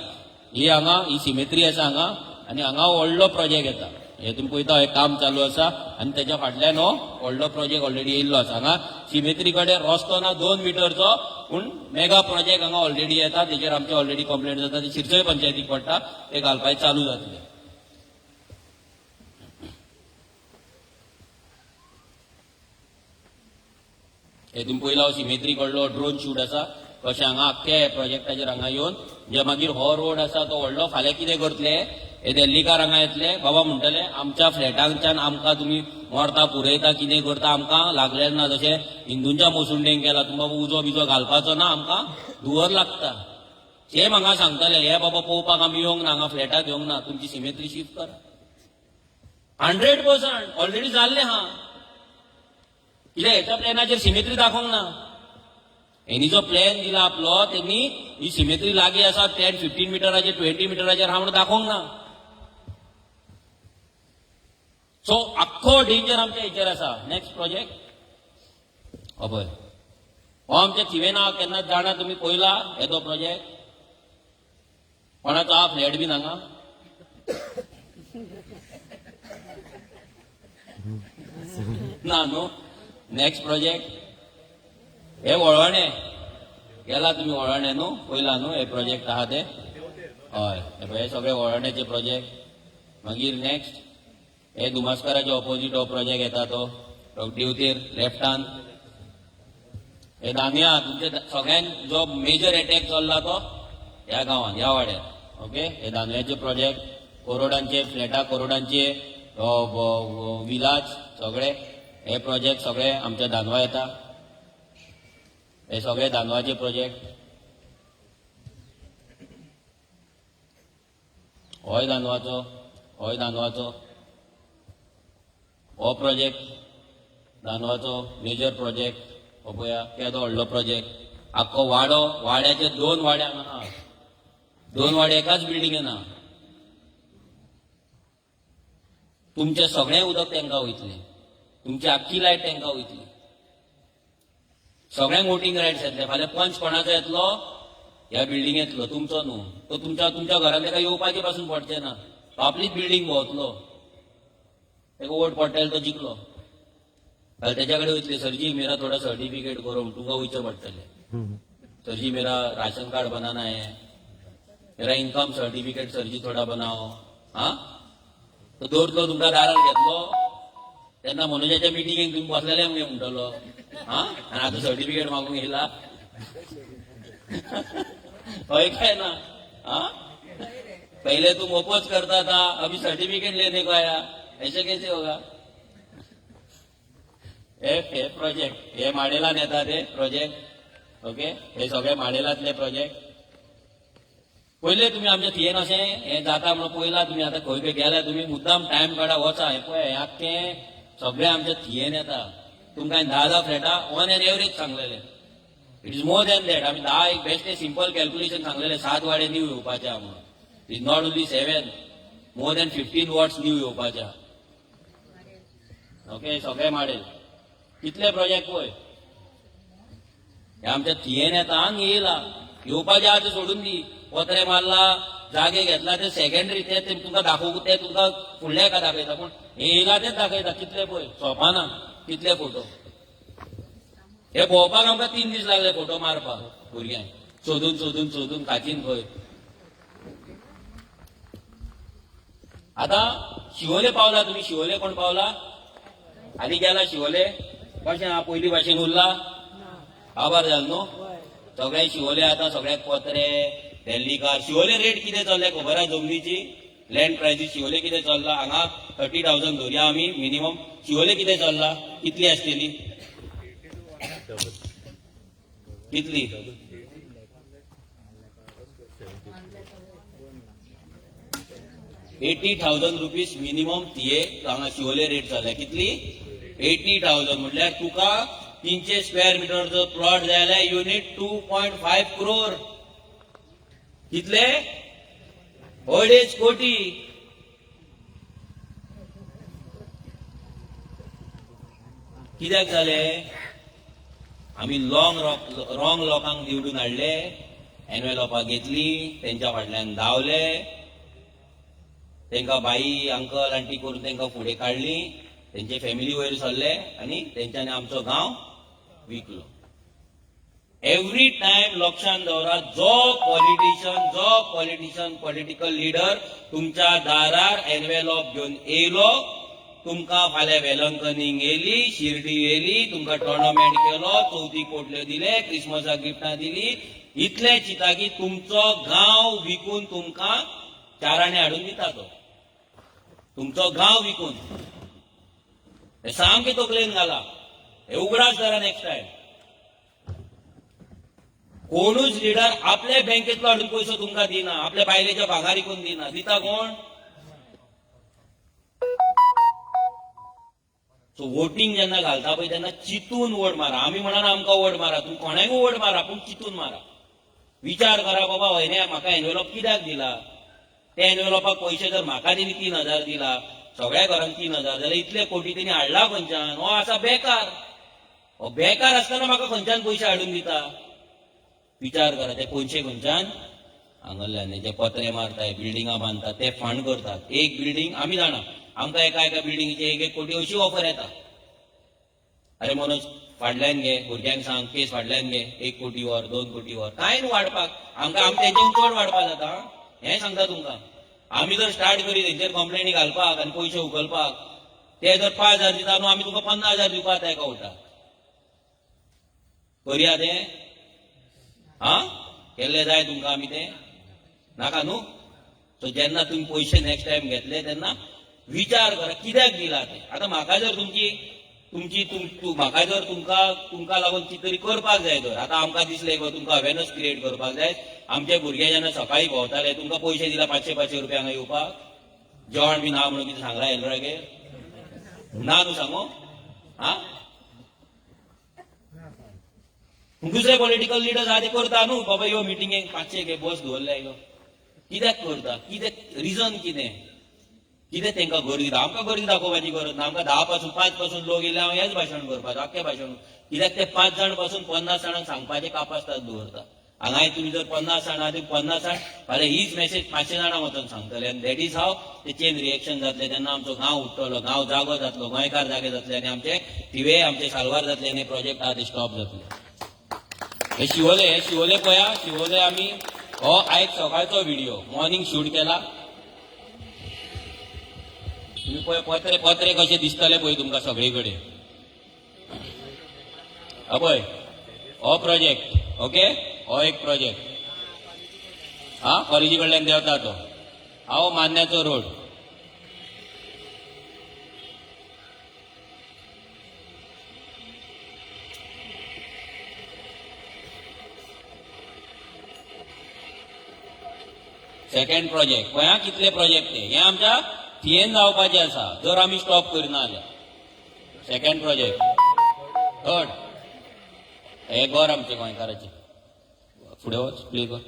ही सिमेट्री आसा हांगा आनी हांगा व्हडलो प्रोजेक्ट येता. हे तुमी पळयता हे काम चालू आसा आनी तेच्या फाटल्यान हो व्हडलो प्रोजेक्ट ऑलरेडी येयल्लो आसा. हांगा सिमेट्री कडेन रस्तो ना 2 मिटरचो, पूण मेगा प्रोजेक्ट हांगा ऑलरेडी येता. तेजेर आमचे ऑलरेडी कंप्लेंट जाता. ते शिरसय पंचायतीक पडटा, ते घालपाक चालू जातले. हे तुमी पयला हो सिमेट्री कडलो ड्रोन शूट आसा. कशें हांगा आख्खे प्रोजेक्टाचेर हांगा येवन जे मागीर हो रोड आसा तो व्हडलो फाल्यां कितें करतले, हे दिल्लीकार हांगा येतले, बाबा म्हणटले आमच्या फ्लॅटांच्यान आमकां तुमी मोरता पुरयता कितें करता आमकां लागलें ना. जशें हिंदूंच्या मोसुंडेक केला तूं बाबा उजो बिजो घालपाचो ना, आमकां धुवर लागता. ते म्हाका सांगताले हे बाबा पळोवपाक आमी येवंक ना, हांगा फ्लॅटाक येवंक ना, तुमची सिमेट्री शिफ्ट करा. 100% ऑलरेडी जाल्लें हा. कित्याक हेच्या प्लॅनाचेर सिमेट्री दाखोवंक ना. हेनी जो प्लॅन दिला आपलो त्यांनी ही सिमेट्री लागीं आसा 10-15 मिटराचेर 20 मिटराचेर हा म्हणून दाखोवंक ना. सो आख्खो डेंजर आमच्या हेचेर आसा. नेक्स्ट प्रोजेक्ट पळय हो आमच्या थिवेना केन्ना जाणा तुमी पयला येदो प्रोजेक्ट कोणाचो हा फ्लॅट बीन हांगा ना न्हू. नेक्स्ट प्रोजेक्ट हे वळवणे गेला तुमी वळवणे न्हू पयला न्हू हे प्रोजेक्ट आहा ते. हय हे सगळे वळवण्याचे प्रोजेक्ट. मागीर नेक्स्ट हे दुमासकराच्या ऑपोजीट हो प्रोजेक्ट येता तो दिवतेर लेफ्टान. हे दानिया तुमचे सगळ्यान जो मेजर अटॅक चल्ला तो ह्या गांवांत ह्या वाड्यार. ओके हे दानव्याचे प्रोजेक्ट करोडांचे फ्लॅटा करोडांचे विलाज सगळे हे प्रोजेक्ट सगळे आमच्या दानवा येता. हे सगळे दानवाचे प्रोजेक्ट. होय दानवाचो होय दानवाचो हो प्रोजेक्ट दानवाचो मेजर प्रोजेक्ट. हो पळया केदो व्हडलो प्रोजेक्ट. आख्खो वाडो वाड्याचे 2 वाडे हांगा आहा. 2 वाडे एकाच बिल्डिंगेन आहा. तुमचे सगळें उदक तांकां वयतलें. तुमची आख्खी लायट तांकां वयतली. सगळ्यांक वोटींग रायट्स येतले. फाल्यां पंच कोणाचो येतलो ह्या बिल्डिंगेंतलो तुमचो न्हू. तो तुमच्या घरांत ताका येवपाचे पासून पडचें ना. तो आपलीच बिल्डींग भोंवतलो. ताका वोट पडटले तो जिखलो. फाल्यां तेच्या कडेन वयतले सरजी मेरा थोडा सर्टिफिकेट करो तुमकां वयचें पडटलें. सरजी मेरा राशन कार्ड बनाना है, मेरा इनकम सर्टिफिकेट सरजी थोडा बनाओ. हाँ तो दवरतलो तुमकां दारार घेतलो तेन्ना मनोजाच्या मिटिंगेक तुम्ही बसलेले म्हणटलो. हा आनी आतां सर्टिफिकेट मागूंक येयला हय काय ना. हाँ पहले तुम ओपोज करता था अभी सर्टिफिकेट लेने को आया ऐसे कैसे होगा. हे प्रोजेक्ट हे माडेलान येता ते प्रोजेक्ट. ओके हे सगळे माडेलांतले प्रोजेक्ट. पहिले तुम्ही आमच्या थियेन अशें हे जाता म्हणून पयला तुमी आतां खंय खंय गेल्या तुमी मुद्दाम टायम काडा वचा. हे पळय हे आख्खें सगळे आमच्या थियेन येता. तुमकां 10 फ्लॅटां ऑन एन एवरेज सांगलेले. It is more than that. आमी 10 एक बेस्ट सिंपल कॅल्क्युलेशन सांगलेले 7 वाडे न्यू येवपाचे आहा म्हणून. It is not only 7 more than 15 what's new येवपाचे आहा. ओके सगळे माडेल कितले प्रोजेक्ट पळय हे आमच्या थियेन येता आनी येयला. येवपाचे आहा ते सोडून दी. पत्रे मारला जागे घेतला ते सेकंडरी ते तुमकां दाखोवंक ते तुमकां फुडल्या एका दाखयता पूण हे येयला तेच दाखयता. कितले पळय सोंपाना कितले फोटो. हे भोंवपाक आमकां 3 दीस लागले फोटो मारपाक भुरग्यांक सोदून सोदून सोदून काचीन खंय. आतां शिवोले पावला तुमी. शिवोले कोण पावला आनी गेला शिवोले कशें आहा पयली भाशेन उरला आभार जाल न्हू. सगळे शिवोले आतां सगळ्याक पत्रे दिल्ली कार. शिवोले रेट कितें चल्ले खबर आहा जमनीची लँड प्रायसीस शिवोले कितें चल्ला. हांगा 30,000 धरया आमी मिनिमम. शिवोले कितें चल्ला कितली आसतली कितली 80,000 रुपीज मिनिमम थिये हांगा शिवोले रेट चल्ल्या. कितली 80,000 म्हटल्यार तुका 300 स्क्वेअर मिटरचो प्लॉट जाय जाल्यार युनिट 2.5 crore. कितले 2.5 कोटी. कित्याक जाले आमी रॉंग लोकांक निवडून हाडले. एनवेलॉपां घेतली तेंच्या फाटल्यान धांवले. तेंकां बाई अंकल आंटी करून तेंकां फुडें काडली. तेंचे फॅमिली वयर सरले आनी तेंच्यांनी आमचो गांव विकलो. एवरी टायम लक्षात दवरा जो पॉलिटिशियन पॉलिटिकल लिडर तुमच्या दारार एनवेलॉप घेवन येयलो तुमकां फाल्यां वेलंकनीक येयली शिर्डी येयली तुमकां टोर्नामेंट केलो 34 कोटल्यो दिले क्रिसमसाक गिफ्टां दिली. इतले चिंता की तुमचो गांव विकून तुमकां 4 आणे हाडून दिता. तो तुमचो गांव विकून हे सामके तकलेन घाला, हे उगडाच करा नेक्स्ट टाइम. कोणूच लिडर आपल्या बँकेतलो हाडून पयसो तुमकां दिना, आपल्या बायलेच्या भागारी कोण दिना. दिता कोण? सो वोटिंग जेन्ना घालता पळय तेन्ना चिंतून वोट मारा. आमी म्हणना आमकां वोट मारा, तूं कोणाकूय वोट मारा, पूण चिंतून मारा. विचार करा, बाबा हयने म्हाका एनवेलॉप कित्याक दिला, त्या एनवेलॉपाक पयशे जर म्हाका तेणी 3,000 दिला, सगळ्या घरांक 3,000, जाल्यार इतले कोटी तेणी हाडला खंयच्यान? हो आसा बेकार. हो बेकार आसतना म्हाका खंयच्यान पयशे हाडून दिता? विचार करा, ते पयशे खंयच्यान? हांगल्यान जे पत्रे मारताय, बिल्डिंगा बांदतात, ते फंड करतात. एक बिल्डिंग आमी जाणा, आमकां एका एका बिल्डिंगेचे 1-1 कोटी अशी ऑफर येता. अरे मनोज फाटल्यान घे, भुरग्यांक सांग केस फाटल्यान घे, 1 कोटी वर, 2 कोटी वर, काय न्हू वाडपाक. आमकां आमी तेंच्यान चड वाडपाक जाता. हें सांगता तुमकां. आमी जर स्टार्ट करीत तेंचेर कंप्लेनी घालपाक आनी पयशे उखलपाक, ते जर 5,000 दिता न्हू, आमी तुका 50,000 दिवपाक एका वोटाक. करया तें? केल्ले जाय तुमकां आमी तें? नाका न्हू. सो जेन्ना तुमी पयशे नेक्स्ट टायम घेतले तेन्ना विचार करा कित्याक दिला ते. आतां म्हाका जर म्हाका जर तुमकां लागून कितें तरी करपाक जाय, तर आतां आमकां दिसलें तुमकां अवेरनेस क्रिएट करपाक जाय. आमचे भुरगे जेन्ना सकाळी भोंवताले, तुमकां पयशे दिला 500-500 रुपया हांगा येवपाक. जेवण बी ना म्हणून कितें सांगला एलरागेर? ना न्हू सांगो. दुसरे पॉलिटिकल लिडर्स आहा ते करता न्हू, बाबा यो मिटिंगेक 500 घे, बस दवरल्या यो. कित्याक करता? कितें रिजन कितें? कितें तेंकां गर्दी? आमकां गर्दी दाखोवपाची गरज ना. आमकां 5 पासून लोक येयले हांव हेच भाशण करपाचें, आख्खें भाशण. कित्याक ते 5 जाण पासून 50 जाणांक सांगपाचें कापासतात दवरता. हांगा तुमी जर 50 जाण आहा, 50 जाण फाल्यां हीच मेसेज 500 जाणांक वचून सांगतले. आनी दॅट इज हाव ते चेन रिएक्शन जातले. तेन्ना आमचो गांव उठतलो, गांव जागो जातलो, गोंयकार जागे जातले, आनी आमचे थिवे आमचे साल्वार जातले, आनी प्रोजेक्ट आहा ते स्टॉप जातले. हे शिवोले पळया, शिवोले आमी हो आयज सकाळचो व्हिडिओ मॉर्निंग शूट केला. तुम्ही पळय पत्रे कशे दिसतले पळय तुमकां सगळे कडेन. पळय हो प्रोजेक्ट, ओके, हो एक प्रोजेक्ट कॉलेजी कडल्यान देंवता तो. हो मान्याचो रोड. सेकंड प्रोजेक्ट पळय कितले प्रोजेक्ट हे आमच्या थिएन जावपाचे आसा जर आमी स्टॉप करिना जाल्यार. Second project. थर्ड हे घर आमचे गोंयकाराचे. फुडें वच, प्ले कर.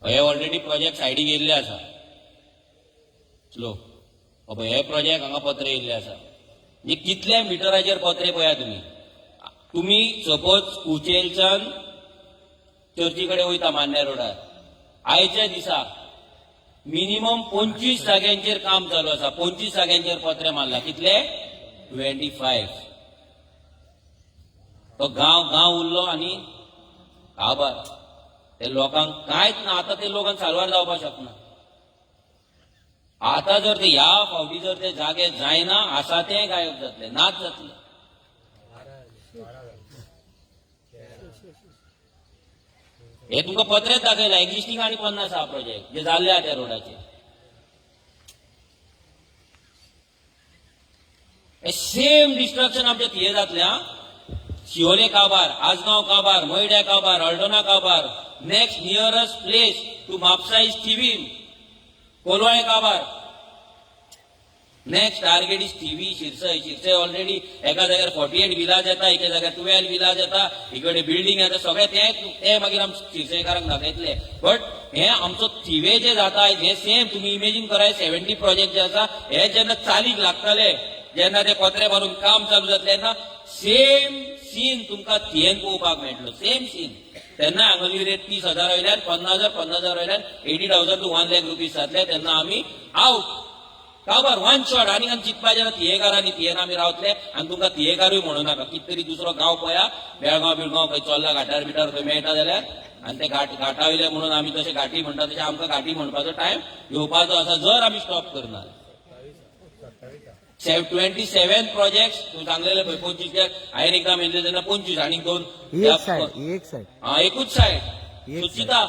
हे ऑलरेडी प्रोजेक्ट सायडीक येयल्ले आसा. स्लो. हे प्रोजेक्ट हांगा पत्रे येयल्ले आसा. म्हणजे कितल्या मिटराचेर पत्रे पळया तुम्ही सपोज कुचेलच्यान चर्ची कडेन वयता मान्या रोडार, आयच्या दिसा मिनिमम 25 जाग्यांचेर काम चालू आसा. 25 जाग्यांचेर पत्रे मारला. कितले? 25. तो गांव उरलो आनी काबार. ते लोकांक कांयच ना. आता ते लोकांक साल्वार जावपाक शकना. आता जर ते ह्या फावटी जर ते जागे जायना आसा ते गायब जातले, नाच जातले. हे तुमकां पत्रेच दाखयला. एक्झिस्टिंग आनी 50 आहा प्रोजेक्ट जे जाल्ले आहा त्या रोडाचेर. हे सेम डिस्ट्रक्शन आमच्या थिये जातले. शिवोले काबार, आजगांव काबार, मोयड्या काबार, अल्टोना काबार. Next nearest place to Mapusa is Thivim, Colvale काबार. Next target is Thivim, Sirsaim already एका जाग्यार 48 विलाज येता, एका जाग्यार 12 विलाज येता, इकडे बिल्डिंग येता. सगळे ते मागीर आमचे शिरसयकारांक दाखयतले. बट हे आमचो थिवे जे जाता हे सेम तुम्ही इमेजिन कराय. 70 प्रोजेक्ट जे आसा हे जेन्ना चालीक लागतले, जेन्ना ते पत्रे भरून काम चालू जातले तेन्ना सेम सीन तुमकां थियेन पळोवपाक मेळटलो. Same scene. तेन्ना हांगली रेट 30,000 वयल्यान 50,000 वयल्यान 80,000 to 1 lakh रुपीज जातले. तेन्ना आमी आउट काबार वन शॉट. आनी आमी चिंतपाचें ना थियेकारांनी थियेन आमी रावतले. आनी तुमकां थियेकारूय म्हणू नाका. कितें तरी दुसरो गांव पळया, बेळगांव बिळगांव खंय चल्ला घाटार बिटार खंय मेळटा जाल्यार. आनी ते घाटा वयले म्हणून आमी तशे घाटी म्हणटा तशें आमकां घाटी म्हणपाचो टायम येवपाचो आसा जर आमी स्टॉप करना. 27 प्रोजेक्ट तूं सांगलेले पळय 25. हांवें एकदां मेळिल्ले तेन्ना 25 आनी 2 एकूच सायड. चिंता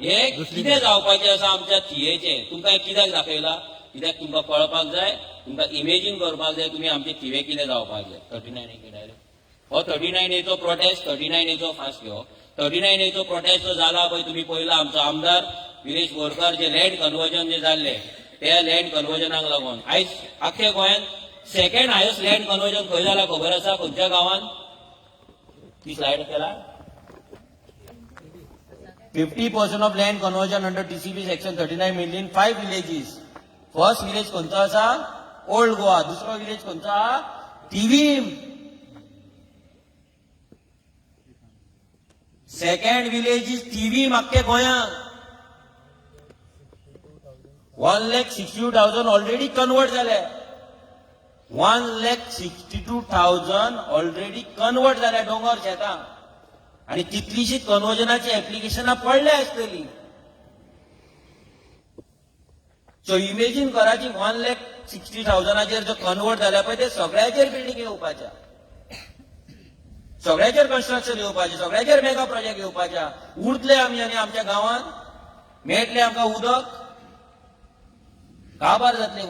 हे कितें जावपाचें आसा आमच्या थियेचें तुमकां कित्याक दाखयला कित्याक तुमकां कळपाक जाय तुमकां इमेजीन करपाक जाय तुमी आमचे थिवे कितें जावपाक जाय 39A डायरेक्ट हो 39Aचो प्रोटेस्ट 39Aचो फास्ट घेवप 39Aचो प्रोटेस्ट जो जाला पळय तुमी पळयला आमचो आमदार विरेश बोरकार जे लँड कन्वर्जन जे जाल्ले त्या लँड कन्वर्जनाक लागून आयज आख्या गोंयांत सेकंड हायस्ट लँड कन्वर्जन खंय जाला खबर आसा खंयच्या गांवांत ती स्लायड केला 50% of land conversion under TCP section 39 million 5 villages. First village कोणतो आसा ओल्ड गोवा दुसरो विलेज कोणतो आहा Thivim second village is Thivim आख्या गोंयांत 1,62,000 ऑलरेडी कन्वर्ट जाले 1,62,000 ऑलरेडी कन्वर्ट जाल्या डोंगर शेतां आणि तितलीशीच कन्वर्जनाची ऍप्लिकेशनां पडले आसतली सो इमेजीन करा की 1,60,000 जो कन्वर्ट जाल्या पळय ते सगळ्याचेर बिल्डींग येवपाच्या सगळ्याचेर कन्स्ट्रक्शन येवपाचें सगळ्याचेर मेगा प्रोजेक्ट येवपाच्या उरतले आमी आनी आमच्या गांवांत मेळटले आमकां उदक काबार जातले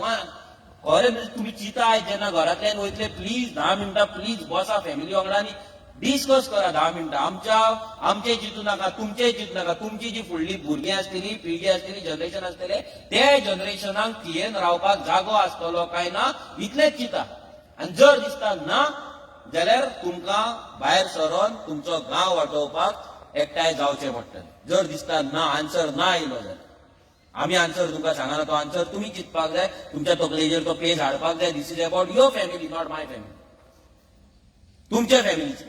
खरें तुमी चिंता आयज जेन्ना घरांतल्यान वयतले प्लीज 10 मिनटां प्लीज बसा फॅमिली वांगडा आनी डिस्कस करा 10 मिनटां आमचे चिंतू नाका तुमचे चिंतू नाका तुमची जी फुडली भुरगीं आसतली पिळगी आसतली जनरेशन आसतले ते जनरेशनाक थियेन रावपाक जागो आसतलो काय ना इतलेंच चिंता आनी जर दिसता ना जाल्यार तुमकां भायर सरोन तुमचो गांव वाटोवपाक एकठांय जावचें पडटलें जर दिसता ना आन्सर ना आयलो जाल्यार आमी आन्सर तुमकां सांगना तो आन्सर तुमी चिंतपाक जाय तुमच्या तकलेचेर तो पेज हाडपाक जाय this is about your family not my family तुमच्या फॅमिलीची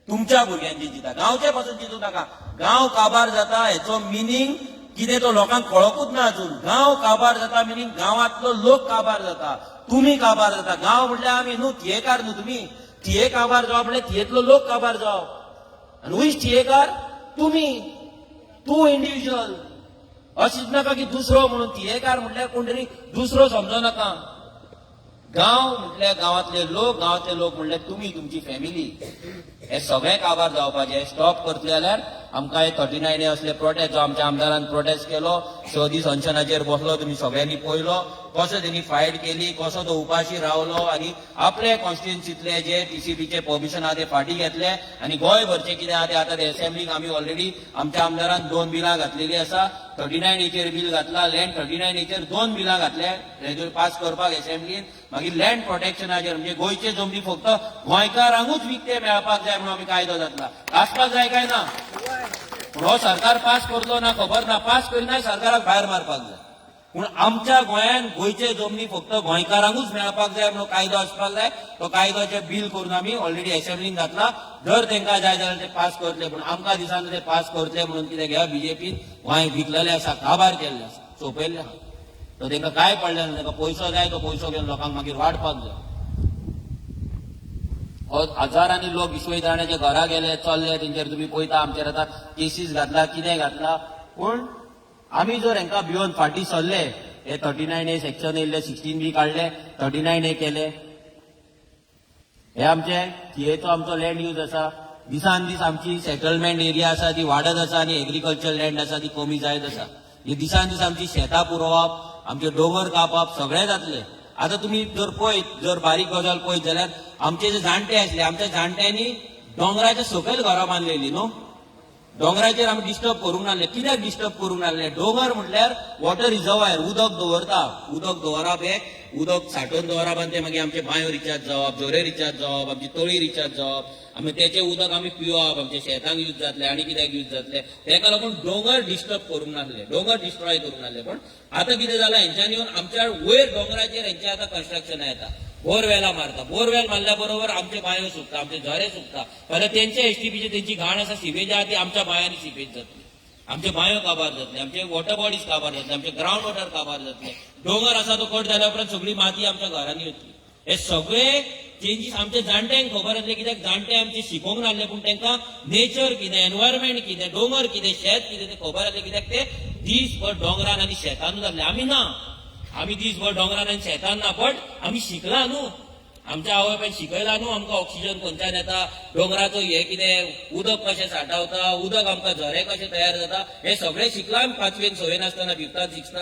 तुमच्या भुरग्यांची चिंता गांवचे पासून चिंतू नाका गांव काबार जाता हेचो मिनींग कितें तो लोकांक कळकूच ना अजून गांव काबार जाता मिनींग गांवांतलो लोक काबार जाता तुमी काबार जाता गांव म्हटल्यार आमी न्हू थियेकार न्हू तुमी थिये काबार जावप म्हटल्यार थियेतलो लोक काबार जावप आनी हुईज थियेकार तुमी तूं इंडिव्हिज्युअल अशीच नाका की दुसरो म्हणून थियेकार म्हटल्यार कोण तरी दुसरो समजो नाका गांव म्हटल्यार गांवांतले लोक म्हटल्यार तुमी तुमची फॅमिली हे सगळे काबार जावपाचे स्टॉप करतले जाल्यार आमकां हे 39A असले प्रोटेस्ट जो आमच्या आमदारान प्रोटेस्ट केलो 6 दीस अनशनाचेर बसलो तुमी सगळ्यांनी पळयलो कसो त्यांनी फायट केली कसो तो उपाशी रावलो आणि आपले कॉन्स्टिट्युएन्सीतले जे टीसीपीचे परमिशन आहा ते फाटी घेतले आणि गोंयभरचे कितें आहा ते आतां ते असेंब्लीक आमी ऑलरेडी आमच्या आमदारान 2 बिलां घातलेली आसा 39A बील घातला लँड 39A 2 बिलां घातले रेग्युलर पास करपाक असेंब्लीन मागीर लँड प्रोटेक्शनाचेर म्हणजे गोंयचे जमनी फक्त गोंयकारांकूच विकते मेळपाक जाय म्हणून आमी कायदो घातला आसपाक जाय काय ना हो सरकार पास करलो ना खबर ना पास करिना सरकाराक भायर मारपाक जाय पूण आमच्या गोंयांत गोंयचे जमनी फक्त गोंयकारांकूच मेळपाक जाय म्हणून कायदो आसपाक जाय तो कायद्याचे बील करून आमी ऑलरेडी असेंब्लीन घातला जर तांकां जाय जाल्यार ते पास करतले पूण आमकां दिसना ते पास करतले म्हणून कितें घ्या बीजेपीन गोंय विकलेले आसा काबार केल्ले आसा सोंपयल्ले आहा तर तांकां काय पडलें ना तांकां पयसो जाय तो पयसो घेवन लोकांक मागीर वाडपाक जाय हजारांनी लोक विश्वविद्यालयाच्या घरा गेले चल्ले तेंचेर तुम्ही पळयता आमचेर आतां केसीस घातला कितें घातला पूण आमी जर हांकां भिवन फाटी सरले हे 39A सेक्शन येयल्ले 16B काडले 39A केले हे आमचे थियेचो आमचो लँड यूज आसा दिसान दीस आमची सेटलमेंट एरिया आसा ती वाडत आसा आनी एग्रीकल्चर लँड आसा ती कमी जायत आसा ही दिसान दीस आमची शेतां पुरोवप आमचे दोंगर कापप सगळें जातलें आता तुम्ही जर पळयत जर बारीक गजाल पळयत जाल्यार आमचे जे जाणटे आसले आमच्या जाणट्यांनी दोंगराच्या सकयल घरां बांदलेली न्हू दोंगराचेर आमी डिस्टर्ब करूंक नासले कित्याक डिस्टर्ब करूंक नासले दोंगर म्हटल्यार वॉटर रिजर्वायर उदक दवरता उदक दवरप एक उदक साठोवन दवरप आनी ते मागीर आमचे बांयो रिचार्ज जावप जोरे रिचार्ज जावप आमची तळी रिचार्ज जावप आमी तेचे उदक आमी पिवप आमच्या शेतांक यूज जातले आनी कित्याक यूज जातले तेका लागून दोंगर डिस्टर्ब करूंक नासले दोंगर डिस्ट्रॉय करूंक नासले पण आतां कितें जालां हेंच्यांनी येवन आमच्या वयर दोंगराचेर हेंचे आतां कन्स्ट्रक्शन येता बोरवेला मारता बोरवेल मारल्या बरोबर आमचे बांयो सुकता आमचे झरे सुकता फाल्यां तेंचे एसटीपीची तेंची घाण आसा सिवेज आहा ती आमच्या बांयांनी सिवेज जातली आमचे बांयो काबार जातले आमचे वॉटर बॉडीज काबार जातले आमचे ग्राउंड वॉटर काबार जातले दोंगर आसा तो कट जाल्या उपरांत सगळी माती आमच्या घरांनी येतली हे सगळे चेंजीस आमच्या जाणट्यांक खबर आसले कित्याक जाणटे आमचे शिकोवंक नासले पूण तांकां नेचर कितें एनवायरमेंट कितें दोंगर कितें शेत कितें ते खबर आसले कित्याक ते दीसभर दोंगरान आनी शेतानूच जाल्ले आमी ना आमी दीसभर दोंगरान आनी शेतान ना बट आमी शिकला न्हू आमच्या आवय बापायन शिकयला न्हू आमकां ऑक्सिजन खंयच्यान येता, डोंगराचो हे कितें उदक कशें साठवता, उदक आमकां झरे कशें तयार जाता, हे सगळें शिकला आमी 5वेक 6वेन आसतना, 5th 6th.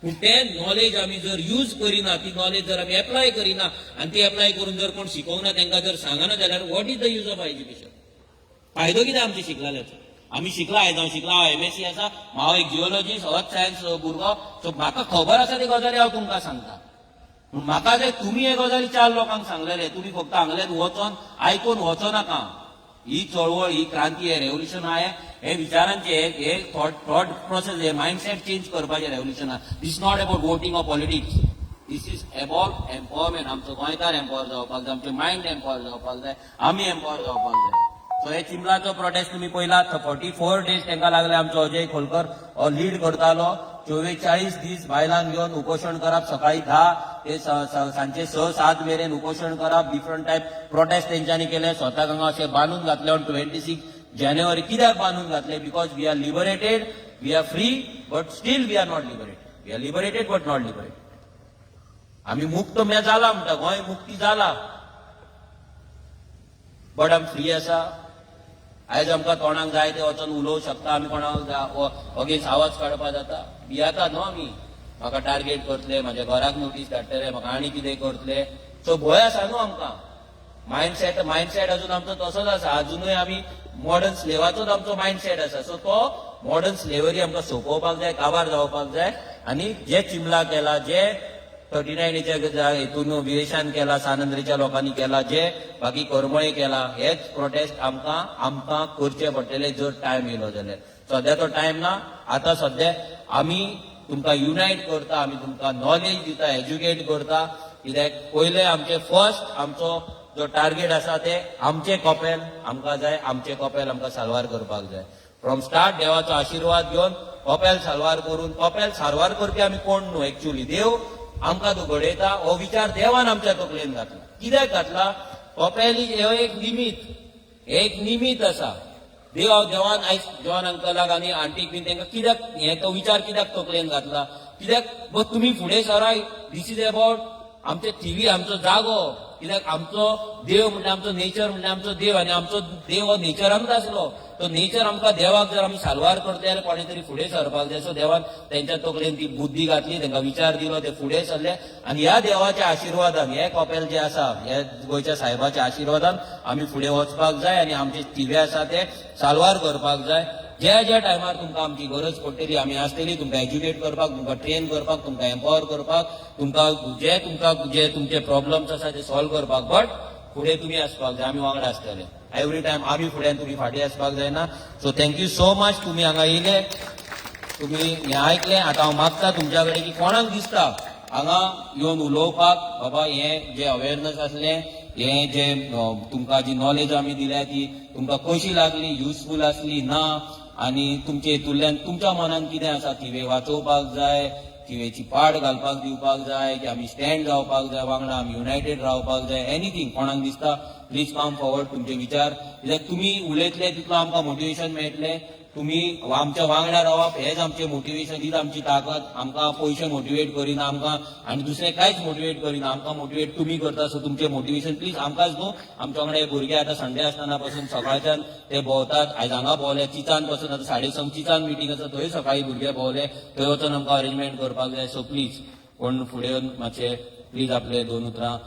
पूण तें नॉलेज आमी जर यूज करिना, ती नॉलेज जर आमी एप्लाय करिना आनी ती एप्लाय करून जर कोण शिकोवना, तांकां जर सांगना जाल्यार what is the use of education? फायदो कितें आमच्या शिकलेल्याचो? आमी शिकला, आयज हांव शिकला, हांव MSc आसा, हांव एक जिओलॉजिस्ट, अर्थ सायन्स भुरगो, सो म्हाका खबर आसा ती गजाली हांव तुमकां सांगता. पूण म्हाका जर तुमी हे गजाली 4 लोकांक सांगलेले, तुमी फक्त हांगल्यान वचोन आयकून वचो नाका. ही चळवळ, ही क्रांती, हे रेव्होल्युशन आहे, हे विचारांचे हे थॉट प्रोसेस, हे मायंडसेट चेंज करपाचे रेव्होल्युशन आहे. This not about voting of politics, this is about empowerment. आमचो गोंयकार एम्पॉवर जावपाक जाय, आमचे मायंड एम्पॉवर जावपाक जाय, आमी एम्पॉवर जावपाक जाय. सो हे चिंबलाचो प्रोटेस्ट तुमी पळयलात, 44 days तांकां लागले. आमचो अजय खोलकर लीड करतालो. 44 दीस बायलांक घेवन उपोशण करप, सकाळी 10 ते सांजे 6-7 मेरेन उपोशण करप, डिफरंट टायप प्रोटेस्ट तेंच्यांनी केले. स्वताक हांगा अशें बांदून घातले ऑन 26 जानेवारी. कित्याक बांदून घातले? Because we are liberated, we are free, but still we are not liberated. We are liberated but not liberated. आमी मुक्त जाला म्हणटा, गोंय मुक्ती जाला, बट आमी फ्री आसा. आयज आमकां तोंडाक जाय ते वचोन उलोवंक शकता, आमी कोणाक अगेन्स्ट आवाज काडपा जाता. भियाता न्हू आमी, म्हाका टार्गेट करतले, म्हाज्या घराक नोटीस धाडटले, म्हाका आनी कितें करतले. सो भंय आसा न्हू आमकां. मायंडसेट अजून आमचो तसोच आसा. अजुनूय आमी मॉडर्न स्लेवाचोच आमचो मायंडसेट आसा. सो तो मॉडर्न स्लेवरी आमकां सोंपोवपाक जाय, काबार जावपाक जाय. आनी जे चिमला केला, जे 39च्या हेतून विवेशान केला, सानंद्रीच्या लोकांनी केला, जे बाकी करमळे केला, हेच प्रोटेस्ट आमकां करचे पडटले जर टायम येयलो जाल्यार. सध्या तो टायम ना. आतां सध्या आमी तुमकां युनायट करता, आमी तुमकां नॉलेज दिता, एज्युकेट करता. कित्याक पयले आमचे फर्स्ट आमचो जो टार्गेट आसा ते आमचे कपेल आमकां जाय, आमचे कपेल आमकां साल्वार करपाक जाय. फ्रॉम स्टार्ट देवाचो आशिर्वाद घेवन कपेल साल्वार करून, कपेल साल्वार करपी आमी कोण न्हू एक्चुअली, देव आमकां तो घडयता. हो विचार देवान आमच्या तकलेन घातला. कित्याक घातला? कपेल हो एक निमित आसा. देवान आयज जॉन अंकलाक आनी आंटीक बीन तांकां कित्याक हे तो विचार कित्याक तकलेन घातला? कित्याक बट तुमी फुडें सराय, दीस इज अबाउट आमचे थिवी, आमचो जागो. कित्याक आमचो देव म्हणजे आमचो नेचर, म्हणजे आमचो देव, आनी आमचो देव हो नेचरांत आसलो. तो नेचर आमकां देवाक जर आमी साल्वार करता जाल्यार कोणे तरी फुडें सरपाक जाय. सो देवान तेंच्या तकलेन ती बुद्धी घातली, तांकां विचार दिलो, ते फुडें सरले. आनी ह्या देवाच्या आशिर्वादान, हे कपेल जे आसा, हे गोंयच्या साहेबाच्या आशिर्वादान आमी फुडें वचपाक जाय आनी आमचे थिवे आसा ते साल्वार करपाक जाय. ज्या टायमार तुमकां आमची गरज पडटली आमी आसतली, तुमकां एज्युकेट करपाक, तुमकां ट्रेन करपाक, तुमकां एम्पावर करपाक, तुमकां जे तुमचे प्रॉब्लम्स आसा ते सॉल्व करपाक. बट फुडें तुमी आसपाक जाय, आमी वांगडा आसतले. एवरी टायम आमी फुडें, तुमी फाटीं आसपाक जायना. सो थँक्यू सो मच, तुमी हांगा येयले, तुमी हें आयकलें. आतां हांव मागता तुमच्या कडेन की कोणाक दिसता हांगा येवन उलोवपाक, बाबा हें जे अवेरनस आसलें, हें जे तुमकां जी नॉलेज आमी दिल्या ती तुमकां कशी लागली, युजफूल आसली ना, आनी तुमचे हितूंतल्यान तुमच्या मनान कितें आसा, थिवे वाचोवपाक जाय, थिवेची पाड घालपाक दिवपाक जाय, की आमी स्टँड जावपाक जाय, वांगडा आमी युनायटेड रावपाक जाय, एनीथींग कोणाक दिसता प्लीज कम फॉरवर्ड तुमचे विचार. कित्याक तुमी उलयतले तितलो आमकां मोटिवेशन मेळटलें. तुमी आमच्या वांगडा रावप हेच आमचें मोटिवेशन, हीच आमची ताकद. आमकां पयशे मोटिवेट करिना आमकां, आनी दुसरें कांयच मोटिवेट करिना. आमकां मोटिवेट तुमी करता. सो तुमचें मोटिवेशन प्लीज आमकांच न्हू, आमच्या वांगडा हे भुरगे आतां संडे आसतना पासून सकाळच्यान ते भोंवतात. आयज हांगा भोंवले, चिचान पासून आतां 6:30 चिचान मिटींग आसा, थंय सकाळी भुरगे भोंवले. थंय वचून आमकां अरेंजमेंट करपाक जाय. सो प्लीज कोण फुडें येवन मातशें प्लीज आपले 2 उतरां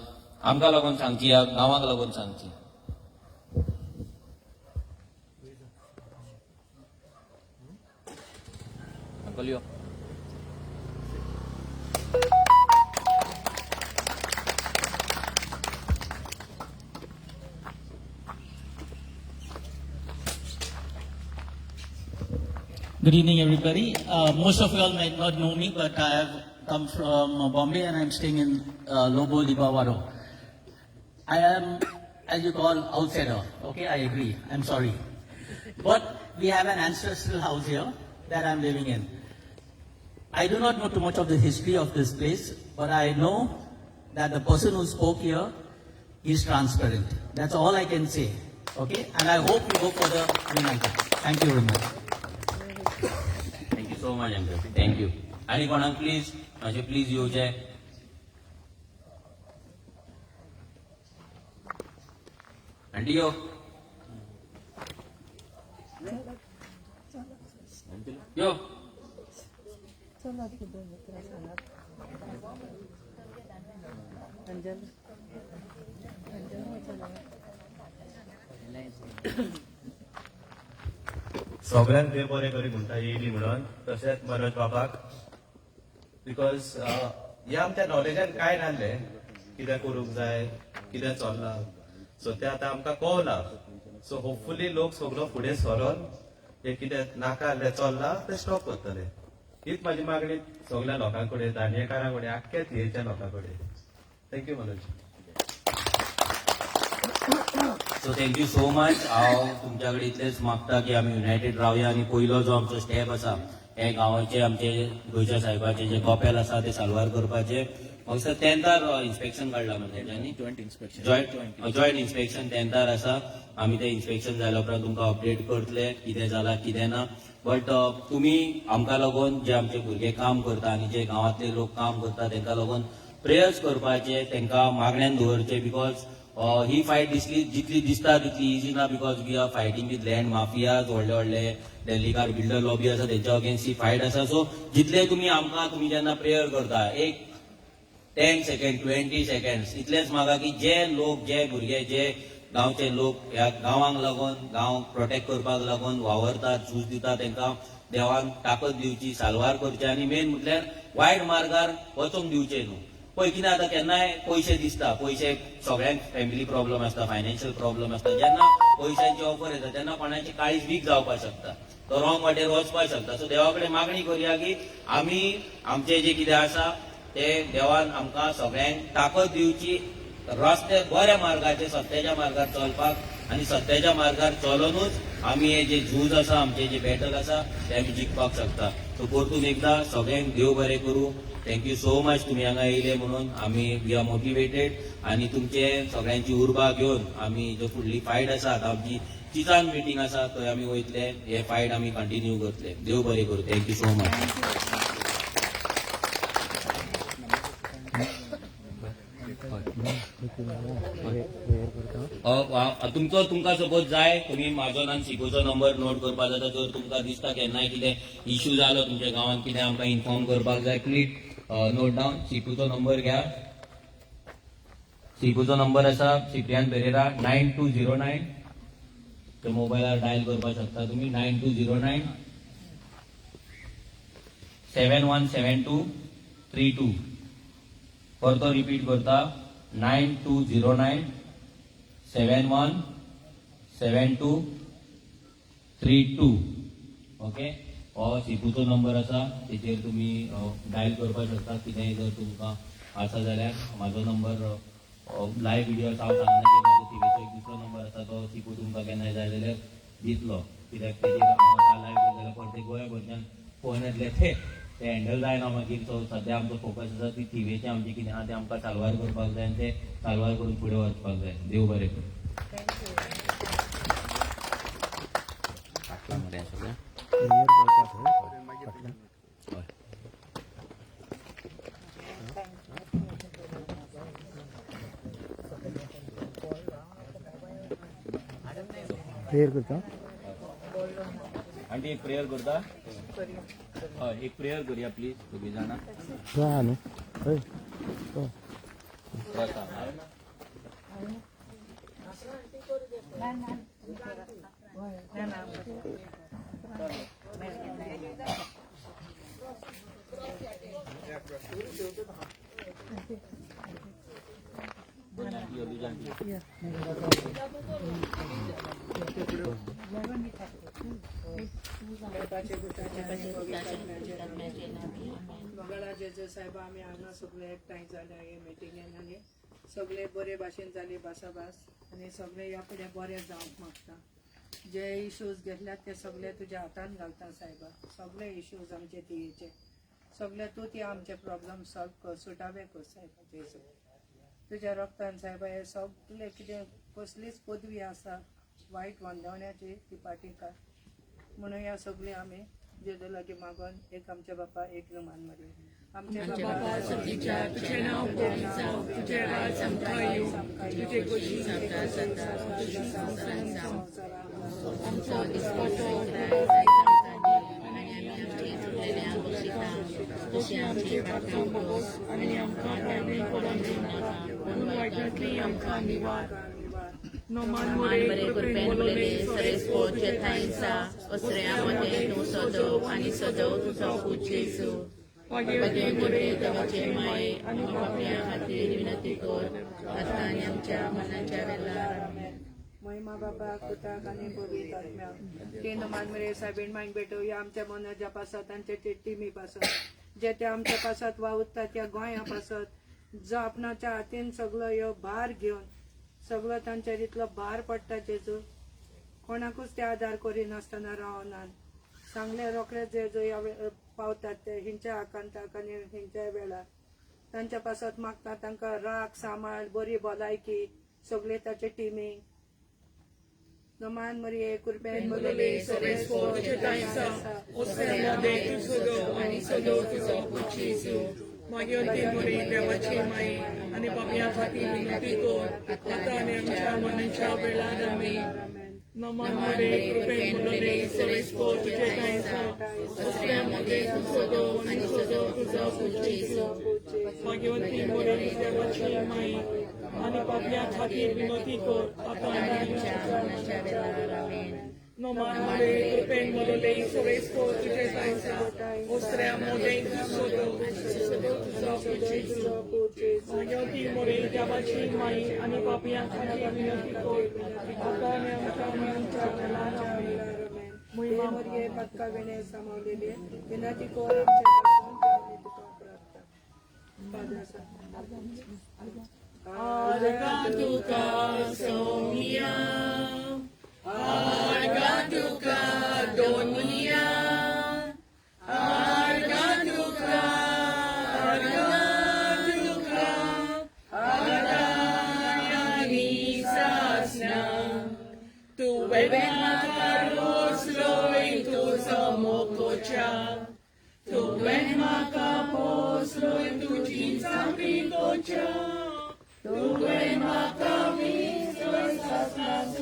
आमकां लागून सांगची, ह्या गांवाक लागून सांगची. Ancolio. Good evening, everybody. Most of you all might not know me, but I have come from Bombay and I'm staying in Lobo Libawaro. I am, as you call, outsider. Okay, I agree. I'm sorry. But we have an ancestral house here that I'm living in. I do not know too much of the history of this place, but I know that the person who spoke here is transparent. That's all I can say. Okay, and I hope we go for the united. Thank you very much. Thank you so much employ, thank you. आनी कोणाक please मातशें please येवचें. Aunty यो यो सगळ्यांक देव बरें करी म्हणटा येयली म्हणून तशेंच मनोज बाबाक बिकॉज ह्या आमच्या नॉलेजान काय नासलें कितें करूंक जाय कितें चल्लां सो तें आतां आमकां कळना सो होपफुली लोक सगळो फुडें सरोन हे कितें नाका आसलें चल्लां तें स्टॉप करतले हीच म्हाजी मागणी सगळ्या लोकां कडेन दांडियेकारां कडेन आख्ख्या थियेच्या लोकां कडेन thank you Manoj so thank you so much हांव तुमच्या कडेन इतलेंच मागता की आमी युनायटेड रावया आनी पयलो जो आमचो स्टेप आसा हे गांवाचे आमचे गोंयच्या साहेबाचे जे कॉपेल आसा ते साल्वार करपाचे फक्त तेंतार इन्स्पेक्शन काडला म्हणजे तेंच्यांनी जॉयंट इन्स्पेक्शन तेंतार आसा आमी ते इन्स्पेक्शन जाल्या उपरांत तुमकां अपडेट करतले कितें जालां कितें ना बट तुमी आमकां लागून जे आमचे भुरगे काम करता आनी जे गांवांतले लोक काम करता तांकां लागून प्रेयर्स करपाचे तांकां मागण्यांत दवरचे बिकॉज ही फायट जितली दिसता तितली इजी ना because we are fighting with land mafias व्हडले व्हडले डेल्लीकार बिल्डर लॉबी आसा तेंच्या अगेन्स्ट ही फायट आसा सो जितले तुमी जेन्ना प्रेयर करता एक 10 सेकंड 20 सेकंड्स इतलेंच म्हाका की जे लोक जे भुरगे जे गांवचे लोक ह्या गांवांक लागून गांव प्रोटेक्ट करपाक लागून वावरतात झूज दिता तांकां देवान ताकद दिवची साल्वार करचे आनी मेन म्हटल्यार वायट मार्गार वचूंक दिवचे न्हू पळय कितें आतां केन्नाय पयशे दिसता पयशे सगळ्यांक फॅमिली प्रॉब्लम आसता फायनान्शियल प्रॉब्लम आसता जेन्ना पयशांची ऑफर येता तेन्ना कोणाची काळीज वीक जावपाक शकता तो रॉंग वाटेर वचपाक शकता सो देवा कडेन मागणी करया की आमी आमचे जे कितें आसा ते देवान आमकां सगळ्यांक ताकद दिवची रस्ते बऱ्या मार्गाचेर सत्याच्या मार्गार चलपाक आनी सत्याच्या मार्गार चलूनच आमी हे जे झूज आसा आमचे जे बॅटल आसा ते आमी जिखपाक शकता सो परतून एकदां सगळ्यांक देव बरें करूं थँक्यू सो मच तुमी हांगा येयले म्हणून आमी वी आर मोटिवेटेड आनी तुमचे सगळ्यांची उर्बा घेवन आमी जो फुडली फायट आसा आमची चिचान मिटींग आसा थंय आमी वयतले हे फायट आमी कंटिन्यू करतले देव बरें करूं थँक्यू सो मच तुमकां सपोज जाय तुमी म्हाजो आनी सिपूचो नंबर नोट करपाक जाता जर तुमकां दिसता केन्नाय कितें इश्यू जालो तुमच्या गांवांत कितें आमकां इन्फॉर्म करपाक जाय प्लीज नोट डावन सिपूचो नंबर घ्या सिपूचो नंबर आसा सिप्रियान पेरेरा 9209 ते मोबायलार डायल करपाक शकता तुमी 9209 717232 परतो रिपीट करता 9209 717232 ओके हो सिपूचो नंबर आसा तेचेर तुमी डायल करपाक शकता कितेंय जर तुमकां आसा जाल्यार म्हाजो नंबर लायव्ह व्हिडिओ हांव सांगना की म्हाजो टिवीचो एक दुसरो नंबर आसा तो सिपू तुमकां केन्नाय जाय जाल्यार दितलो कित्याक तेजेर हांव लायव्ह केले जाल्यार परते गोंयभरच्यान फोन येतले ते हँडल जायना मागीर सो सद्या आमचो फोकस आसा ती टिवीचें आमचें कितें आहा तें आमकां साल्वार करपाक जाय आनी तें साल्वार करून फुडें वचपाक जाय देव बरें करूं प्रेयर करता आंटी एक प्रेयर करता हय एक प्रेयर करुया प्लीज तुमी जाणा हा न्हू हय मंगळा जेजे साहेब आमी हांगा सगळे एकठांय जाले हे मिटिंगेन आनी सगळे बरे भाशेन जाली भासाभास आनी सगळे ह्या फुडें बरें जावंक मागता जे इश्यूज घेतल्यात ते सगळे तुज्या हातान घालता साहेबा सगळे इश्यूज आमचे तियेचे सगळे तूं ती आमचे प्रॉब्लेम सॉल्व कर सुटावे कर साहेबा जेजू तुज्या रक्तान साहेबा हे सगळे कितें कसलीच पदवी आसा वायट वंदवण्याची ती पाटिकार म्हणून ह्या सगळी आमी जेजो लागी मागोन एक आमच्या बापा एक मान मरे आमचे बाबा सतीच्या तुझे नाव जाव तुझे राज आमकां येवं तुझे कुशी सदा सदा आमचो दिसपट्टो जशी आमची आनी आमकां पडोवन दिवनाका पूण वायटांतली आमकां निवार नोमान बरे कृपेन बोलले सरेस पोचे थायसा osrea मध्ये तूं सदव आनी सदव तुजो पूज येसू पगे मोरे देवाचे माये आनी आपल्या खातीर विनंती कर आतां आनी आमच्या मनाच्या वेळार महिमा बाबा कुताक आनी पवित्र आत्म्याक ते नमान मरे साबीण मांग बेटो या आमच्या मनाच्या पासत तांचे टिमी पासत जे ते आमच्या पासत वावुरता त्या गोंया पासत जो आपणाच्या हातीन सगळो ह्यो भार घेवन सगळो तांचेर इतलो भार पडटा जेजू कोणाकूच ते आदार करिनासतना रावनात सांगले रोखडेच जेजू ह्या पावतात ते हिंच्या आकांताक आनी हिंच्या वेळार तांच्या पासत मागता तांकां राख सांबाळ बरी भलायकी सगळे ताचे टिमी नमान मरिये कृपेन बोलले सरेस पोचे थायसा osrea मध्ये तूं सदव आनी सदव तुजो पूज येसू मागीर ती मोरी देवाची माई आनी पापयां खातीर विनंती कर आतां आनी आमच्या मनाच्या वेळार आमेन नमान मोरे कृपेन बोलले सरेस पोचे थायसा osrea मध्ये तूं सदव आनी सदव तुजो पूज येसू मागीर ती मोरी देवाची माई आनी पापयां खातीर विनंती कर आतां आनी आमच्या मनाच्या वेळार आमेन नमान मोरे कृपेन बोलले सरेस पोचे थायसा osrea मध्ये तूं सदव तुजो पूज येसू मागीर ती मोरी देवाची माई आनी पापयां खातीर विनंती कर आतां आनी आमच्या मनाच्या वेळार आमेन महिमा मरिये पदका वेणे सामावलेले विनंती कर आमच्या पासून तुका प्रार्थना Argatuka Sonia, Argatuka Donia, Argatuka, Argatuka, Argayani Sasna, Tu Benmakarus Loi Tu Samokocha, Tu Benmakapos Loi Tu Jinsamrikocha. Tu ven makamis, tu estás